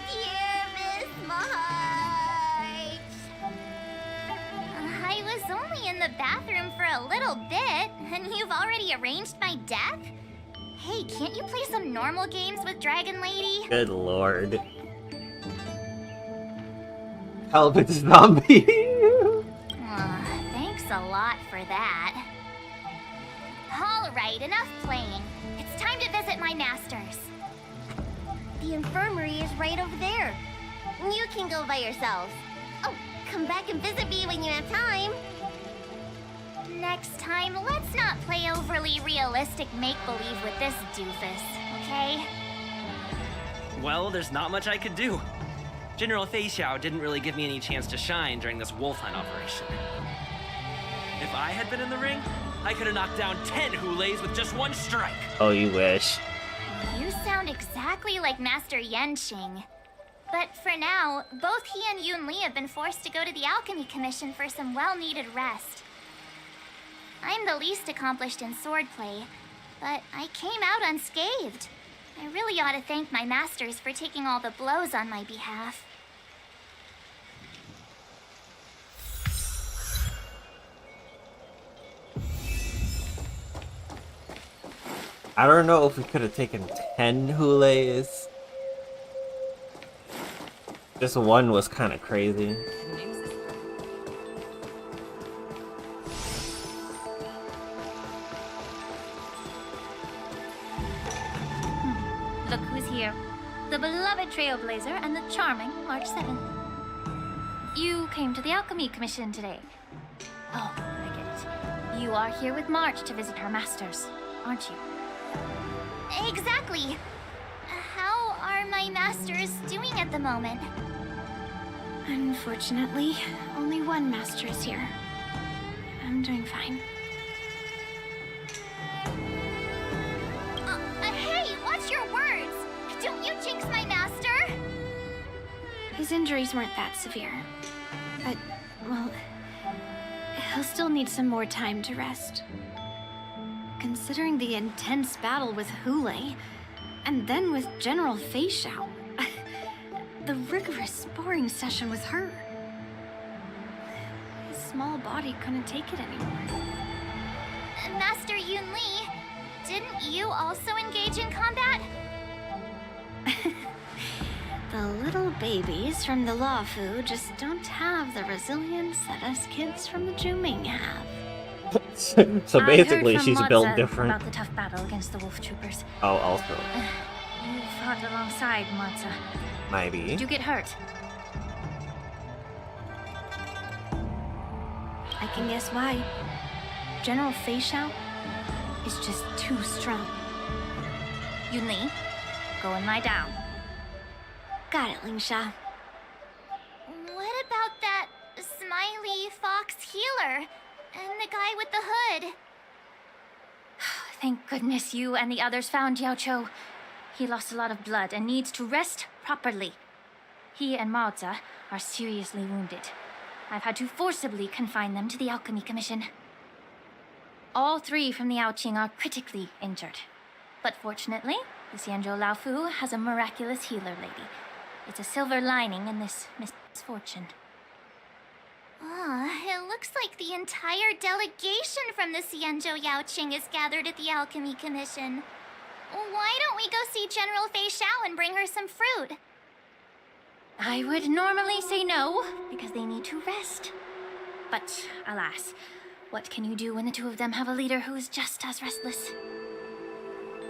Speaker 3: dear Miss March. I was only in the bathroom for a little bit, and you've already arranged my death? Hey, can't you play some normal games with Dragon Lady?
Speaker 1: Good lord. Help, it's zombie.
Speaker 3: Thanks a lot for that. Alright, enough playing. It's time to visit my masters. The infirmary is right over there. You can go by yourself. Oh, come back and visit me when you have time. Next time, let's not play overly realistic make-believe with this doofus, okay?
Speaker 5: Well, there's not much I could do. General Fei Xiao didn't really give me any chance to shine during this wolf hunt operation. If I had been in the ring, I could have knocked down 10 Huleis with just one strike.
Speaker 1: Oh, you wish.
Speaker 3: You sound exactly like Master Yanqing. But for now, both he and Yun Li have been forced to go to the Alchemy Commission for some well-needed rest. I'm the least accomplished in swordplay, but I came out unscathed. I really ought to thank my masters for taking all the blows on my behalf.
Speaker 1: I don't know if we could have taken 10 Huleis. Just one was kind of crazy.
Speaker 22: Look who's here. The beloved trailblazer and the charming March 7th. You came to the Alchemy Commission today. Oh, I get it. You are here with March to visit her masters, aren't you?
Speaker 3: Exactly. How are my masters doing at the moment?
Speaker 18: Unfortunately, only one master is here. I'm doing fine.
Speaker 3: Hey, watch your words! Don't you jinx my master!
Speaker 18: His injuries weren't that severe. But, well, he'll still need some more time to rest. Considering the intense battle with Hule, and then with General Fei Xiao, the rigorous sparring session with her. His small body couldn't take it anymore.
Speaker 3: Master Yun Li, didn't you also engage in combat?
Speaker 18: The little babies from the Luofu just don't have the resilience that us kids from the Juming have.
Speaker 1: So basically, she's built
Speaker 22: Moza
Speaker 1: different.
Speaker 22: about the tough battle against the wolf troopers.
Speaker 1: Oh, also.
Speaker 22: You fought alongside Moza.
Speaker 1: Maybe.
Speaker 22: Did you get hurt?
Speaker 18: I can guess why. General Fei Xiao is just too strong.
Speaker 22: Yun Li, go and lie down.
Speaker 18: Got it, Ling Sha.
Speaker 3: What about that smiley fox healer? And the guy with the hood?
Speaker 22: Thank goodness you and the others found Yao Cho. He lost a lot of blood and needs to rest properly. He and Maoza are seriously wounded. I've had to forcibly confine them to the Alchemy Commission. All 3 from the Yaoqing are critically injured. But fortunately, the Xianzhou Laofu has a miraculous healer lady. It's a silver lining in this misfortune.
Speaker 3: It looks like the entire delegation from the Xianzhou Yaoqing is gathered at the Alchemy Commission. Why don't we go see General Fei Xiao and bring her some fruit?
Speaker 22: I would normally say no, because they need to rest. But alas, what can you do when the 2 of them have a leader who is just as restless?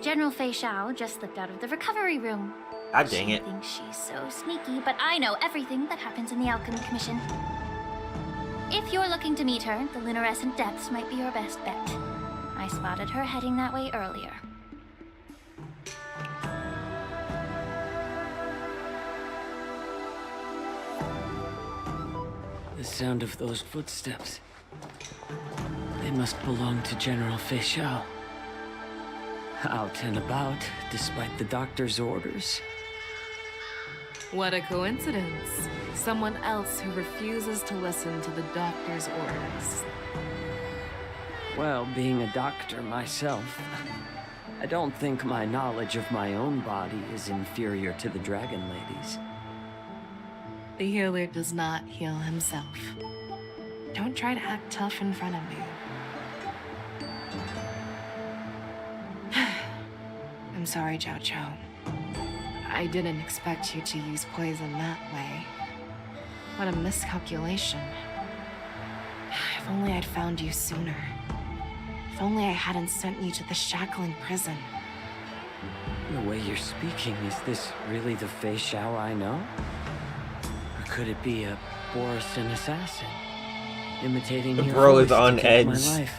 Speaker 22: General Fei Xiao just slipped out of the recovery room.
Speaker 1: God dang it.
Speaker 22: She thinks she's so sneaky, but I know everything that happens in the Alchemy Commission. If you're looking to meet her, the luminescent depths might be your best bet. I spotted her heading that way earlier.
Speaker 13: The sound of those footsteps. They must belong to General Fei Xiao. Out and about, despite the doctor's orders.
Speaker 7: What a coincidence. Someone else who refuses to listen to the doctor's orders.
Speaker 13: Well, being a doctor myself, I don't think my knowledge of my own body is inferior to the Dragon Lady's.
Speaker 7: The healer does not heal himself. Don't try to act tough in front of me. I'm sorry, Zhao Chou. I didn't expect you to use poison that way. What a miscalculation. If only I'd found you sooner. If only I hadn't sent you to the shackling prison.
Speaker 13: The way you're speaking, is this really the Fei Xiao I know? Or could it be a Borisan assassin? Imitating
Speaker 1: The
Speaker 13: your
Speaker 1: bro
Speaker 13: voice
Speaker 1: is
Speaker 13: to
Speaker 1: on
Speaker 13: take
Speaker 1: edge.
Speaker 13: my life.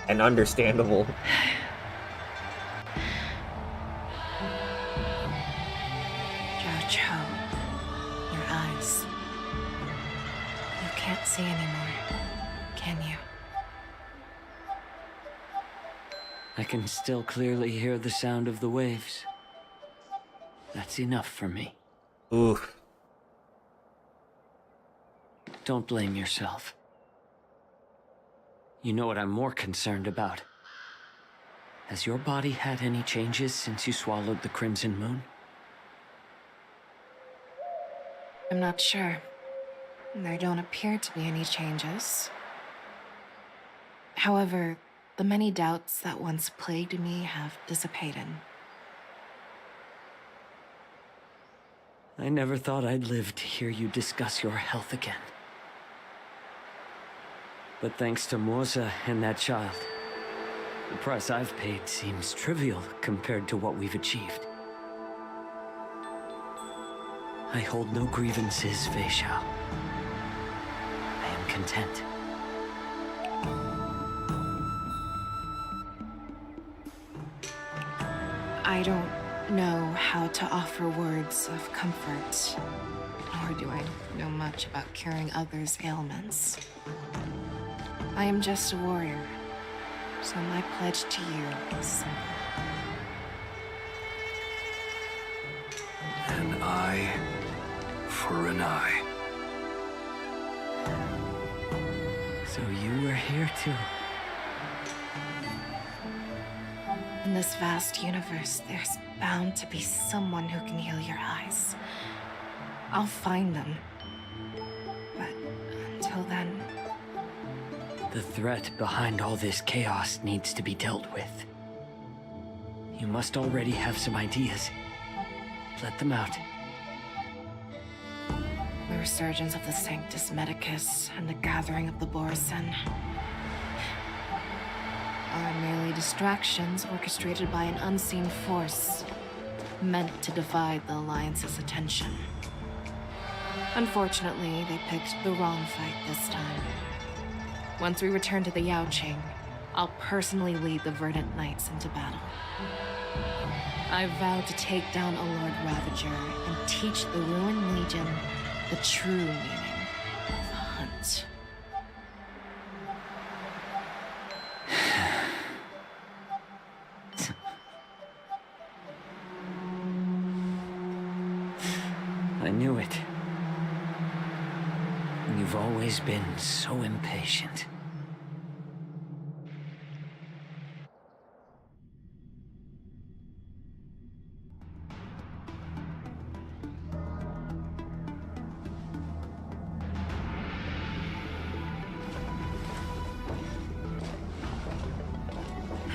Speaker 1: And understandable.
Speaker 7: Zhao Chou, your eyes. You can't see anymore, can you?
Speaker 13: I can still clearly hear the sound of the waves. That's enough for me.
Speaker 1: Ooh.
Speaker 13: Don't blame yourself. You know what I'm more concerned about? Has your body had any changes since you swallowed the Crimson Moon?
Speaker 7: I'm not sure. There don't appear to be any changes. However, the many doubts that once plagued me have dissipated.
Speaker 13: I never thought I'd live to hear you discuss your health again. But thanks to Moza and that child, the price I've paid seems trivial compared to what we've achieved. I hold no grievances, Fei Xiao. I am content.
Speaker 7: I don't know how to offer words of comfort, nor do I know much about curing others' ailments. I am just a warrior, so my pledge to you is simple.
Speaker 15: An eye for an eye.
Speaker 13: So you were here too.
Speaker 7: In this vast universe, there's bound to be someone who can heal your eyes. I'll find them. But until then...
Speaker 13: The threat behind all this chaos needs to be dealt with. You must already have some ideas. Let them out.
Speaker 7: The resurgence of the Sanctus Medicus and the gathering of the Borisan are merely distractions orchestrated by an unseen force meant to divide the Alliance's attention. Unfortunately, they picked the wrong fight this time. Once we return to the Yaoqing, I'll personally lead the Verdant Knights into battle. I vow to take down a Lord Ravager and teach the Ruined Legion the true meaning of the hunt.
Speaker 13: I knew it. You've always been so impatient.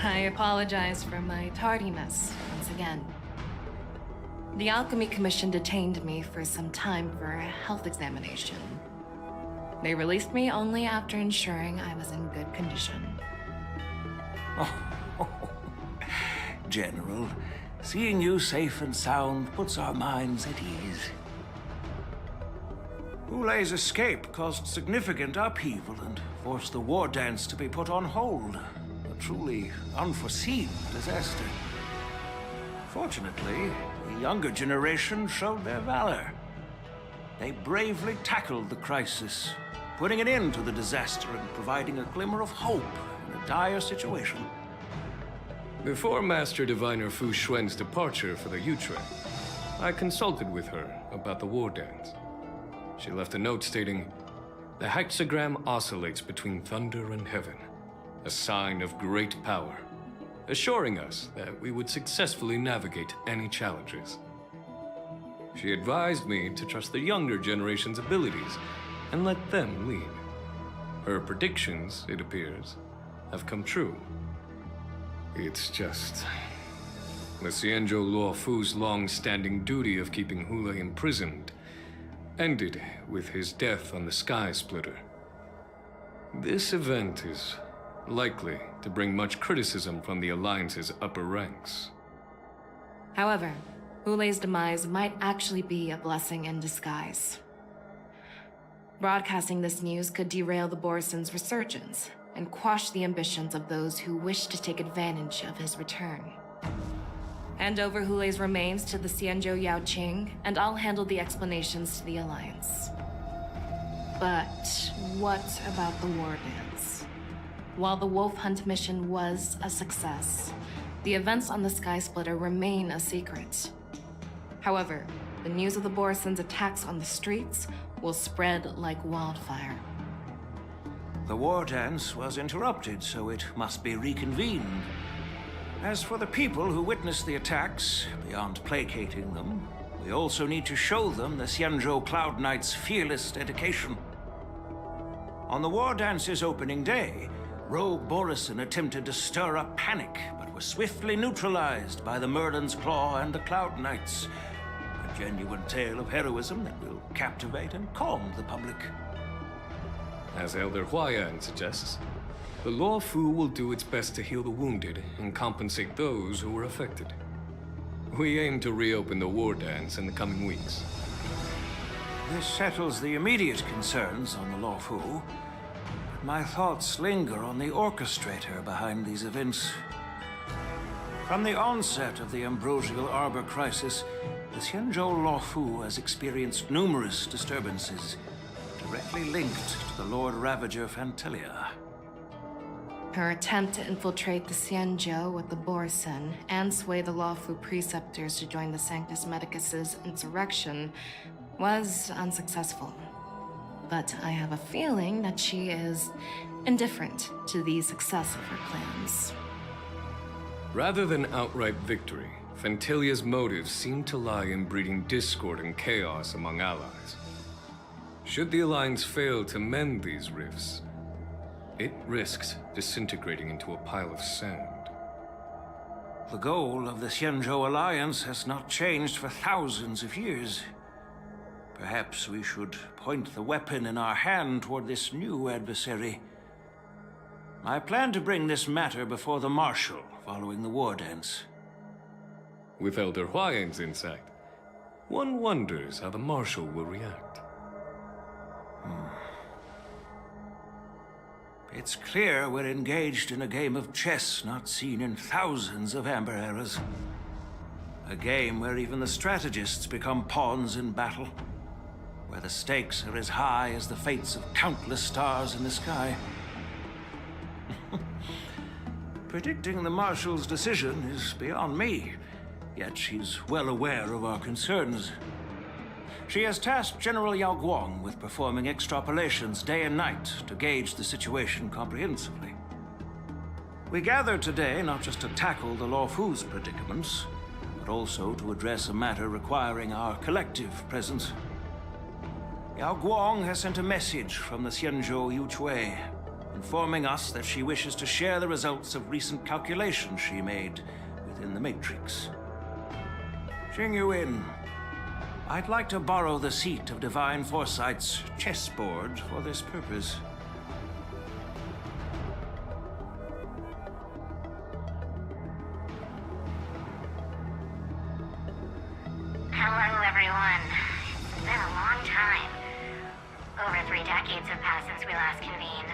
Speaker 7: I apologize for my tardiness once again. The Alchemy Commission detained me for some time for a health examination. They released me only after ensuring I was in good condition.
Speaker 15: General, seeing you safe and sound puts our minds at ease. Hulei's escape caused significant upheaval and forced the war dance to be put on hold. A truly unforeseen disaster. Fortunately, the younger generation showed their valor. They bravely tackled the crisis, putting an end to the disaster and providing a glimmer of hope in a dire situation.
Speaker 16: Before Master Diviner Fu Xuan's departure for the Yutre, I consulted with her about the war dance. She left a note stating, "The hexagram oscillates between thunder and heaven, a sign of great power, assuring us that we would successfully navigate any challenges." She advised me to trust the younger generation's abilities and let them lead. Her predictions, it appears, have come true. It's just... the Xianzhou Luo Fu's long-standing duty of keeping Hulei imprisoned ended with his death on the Sky Splitter. This event is likely to bring much criticism from the Alliance's upper ranks.
Speaker 7: However, Hulei's demise might actually be a blessing in disguise. Broadcasting this news could derail the Borison's resurgence and quash the ambitions of those who wish to take advantage of his return. Hand over Hulei's remains to the Xianzhou Yaoqing, and I'll handle the explanations to the Alliance. But what about the war dance? While the Wolf Hunt mission was a success, the events on the Sky Splitter remain a secret. However, the news of the Borison's attacks on the streets will spread like wildfire.
Speaker 15: The war dance was interrupted, so it must be reconvened. As for the people who witnessed the attacks, beyond placating them, we also need to show them the Xianzhou Cloud Knight's fearless dedication. On the war dance's opening day, Rogue Borison attempted to stir up panic, but was swiftly neutralized by the Merlin's Claw and the Cloud Knights. A genuine tale of heroism that will captivate and calm the public.
Speaker 16: As Elder Huayan suggests, the Luo Fu will do its best to heal the wounded and compensate those who were affected. We aim to reopen the war dance in the coming weeks.
Speaker 15: This settles the immediate concerns on the Luo Fu, but my thoughts linger on the orchestrator behind these events. From the onset of the Ambrosial Arbor crisis, the Xianzhou Luo Fu has experienced numerous disturbances, directly linked to the Lord Ravager Fantelia.
Speaker 7: Her attempt to infiltrate the Xianzhou with the Borison and sway the Luo Fu preceptors to join the Sanctus Medicus's insurrection was unsuccessful. But I have a feeling that she is indifferent to the success of her plans.
Speaker 16: Rather than outright victory, Fantelia's motives seem to lie in breeding discord and chaos among allies. Should the Alliance fail to mend these rifts, it risks disintegrating into a pile of sand.
Speaker 15: The goal of the Xianzhou Alliance has not changed for thousands of years. Perhaps we should point the weapon in our hand toward this new adversary. I plan to bring this matter before the Marshal following the war dance.
Speaker 16: With Elder Huayan's insight, one wonders how the Marshal will react.
Speaker 15: It's clear we're engaged in a game of chess not seen in thousands of Amber eras. A game where even the strategists become pawns in battle. Where the stakes are as high as the fates of countless stars in the sky. Predicting the Marshal's decision is beyond me, yet she's well aware of our concerns. She has tasked General Yao Guang with performing extrapolations day and night to gauge the situation comprehensively. We gathered today not just to tackle the Luofu's predicaments, but also to address a matter requiring our collective presence. Yao Guang has sent a message from the Xianzhou Yuchui, informing us that she wishes to share the results of recent calculations she made within the Matrix. Jing Yuan, I'd like to borrow the seat of Divine Foresight's chessboard for this purpose.
Speaker 2: Hello, everyone. It's been a long time. Over 3 decades have passed since we last convened.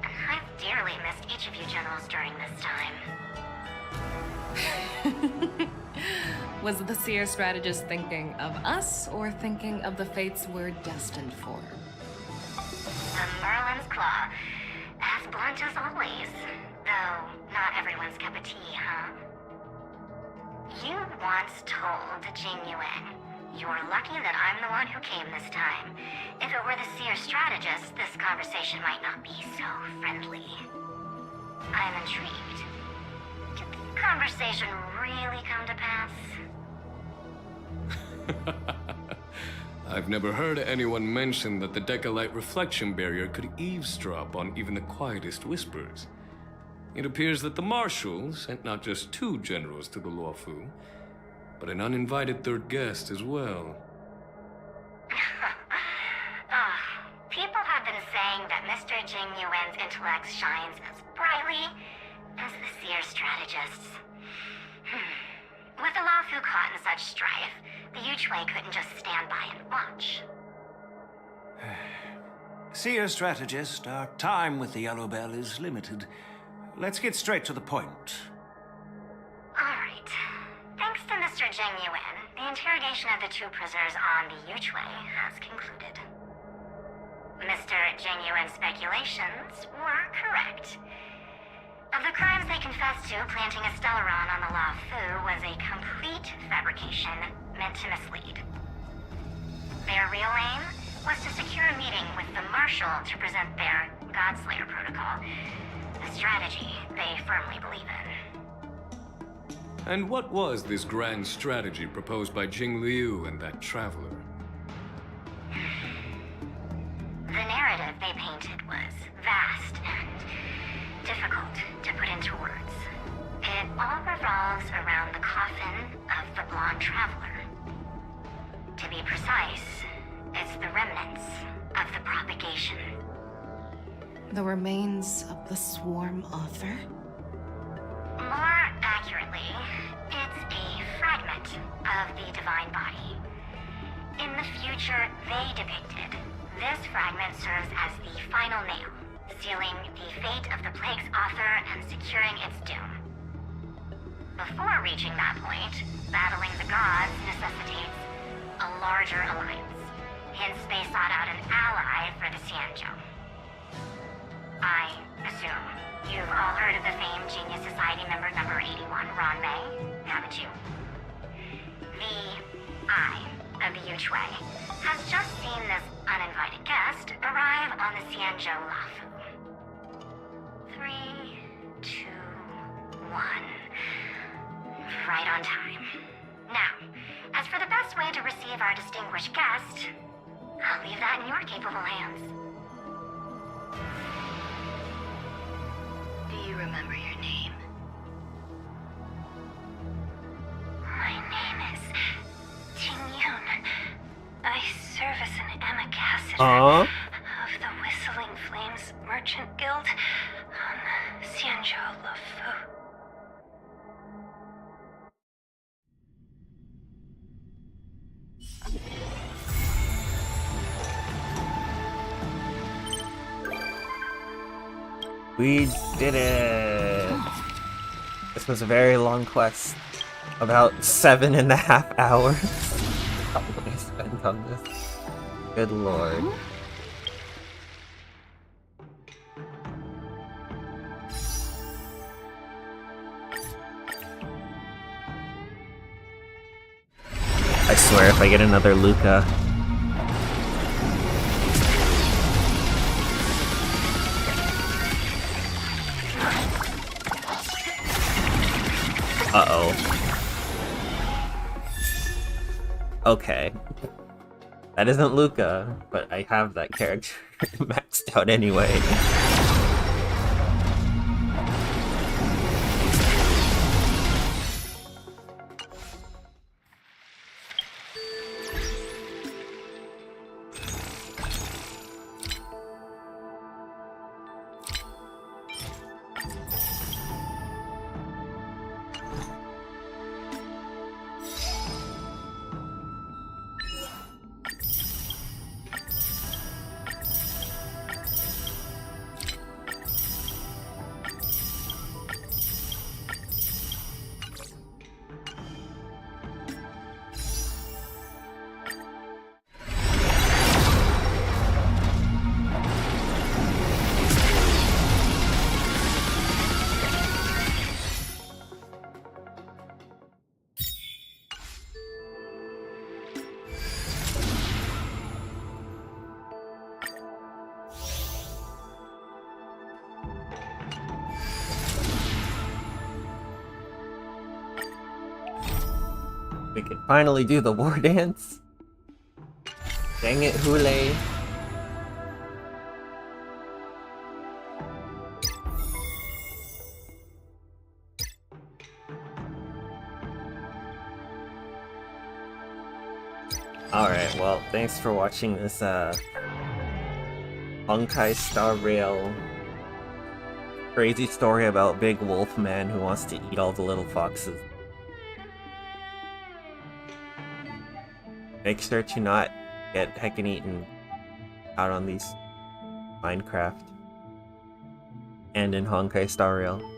Speaker 2: And I've dearly missed each of you generals during this time.
Speaker 7: Was the Seer strategist thinking of us, or thinking of the fates we're destined for?
Speaker 2: The Merlin's Claw. As blunt as always. Though, not everyone's cup of tea, huh? You once told Jing Yuan, "You're lucky that I'm the one who came this time. If it were the Seer strategist, this conversation might not be so friendly." I'm intrigued. Did the conversation really come to pass?
Speaker 16: I've never heard anyone mention that the Decalite reflection barrier could eavesdrop on even the quietest whispers. It appears that the Marshal sent not just 2 generals to the Luofu, but an uninvited 3rd guest as well.
Speaker 2: People have been saying that Mr. Jing Yuan's intellect shines as brightly as the Seer strategist's. With the Luofu caught in such strife, the Yuchui couldn't just stand by and watch.
Speaker 15: Seer strategist, our time with the Yellow Bell is limited. Let's get straight to the point.
Speaker 2: Alright. Thanks to Mr. Jing Yuan, the interrogation of the 2 prisoners on the Yuchui has concluded. Mr. Jing Yuan's speculations were correct. Of the crimes they confessed to, planting a Stellaron on the Luofu was a complete fabrication meant to mislead. Their real aim was to secure a meeting with the Marshal to present their Godslayer protocol, a strategy they firmly believe in.
Speaker 16: And what was this grand strategy proposed by Jing Liu and that traveler?
Speaker 2: The narrative they painted was vast and difficult to put into words. It all revolves around the coffin of the blonde traveler. To be precise, it's the remnants of the propagation.
Speaker 7: The remains of the Swarm Author?
Speaker 2: More accurately, it's a fragment of the Divine Body. In the future they depicted, this fragment serves as the final nail, sealing the fate of the Plague's author and securing its doom. Before reaching that point, battling the gods necessitates a larger alliance. Hence, they sought out an ally for the Xianzhou. I assume you've all heard of the famed Genius Society member number 81, Ron May, haven't you? The Eye of the Yuchui has just seen this uninvited guest arrive on the Xianzhou Luofu. 3, 2, 1. Right on time. Now, as for the best way to receive our distinguished guest, I'll leave that in your capable hands.
Speaker 20: Do you remember your name?
Speaker 2: My name is Tingyun. I serve as an ambassador of the Whistling Flames Merchant Guild on Xianzhou Luofu.
Speaker 1: We did it! This was a very long quest. About 7.5 hours. Probably spent on this. Good lord. I swear if I get another Luca, Uh-oh. Okay. That isn't Luca, but I have that character maxed out anyway. We can finally do the war dance. Dang it, Hule. Alright, well, thanks for watching this, Honkai Star Rail crazy story about Big Wolf Man who wants to eat all the little foxes. Make sure to not get heckin' eaten out on these Minecraft and in Honkai Star Rail.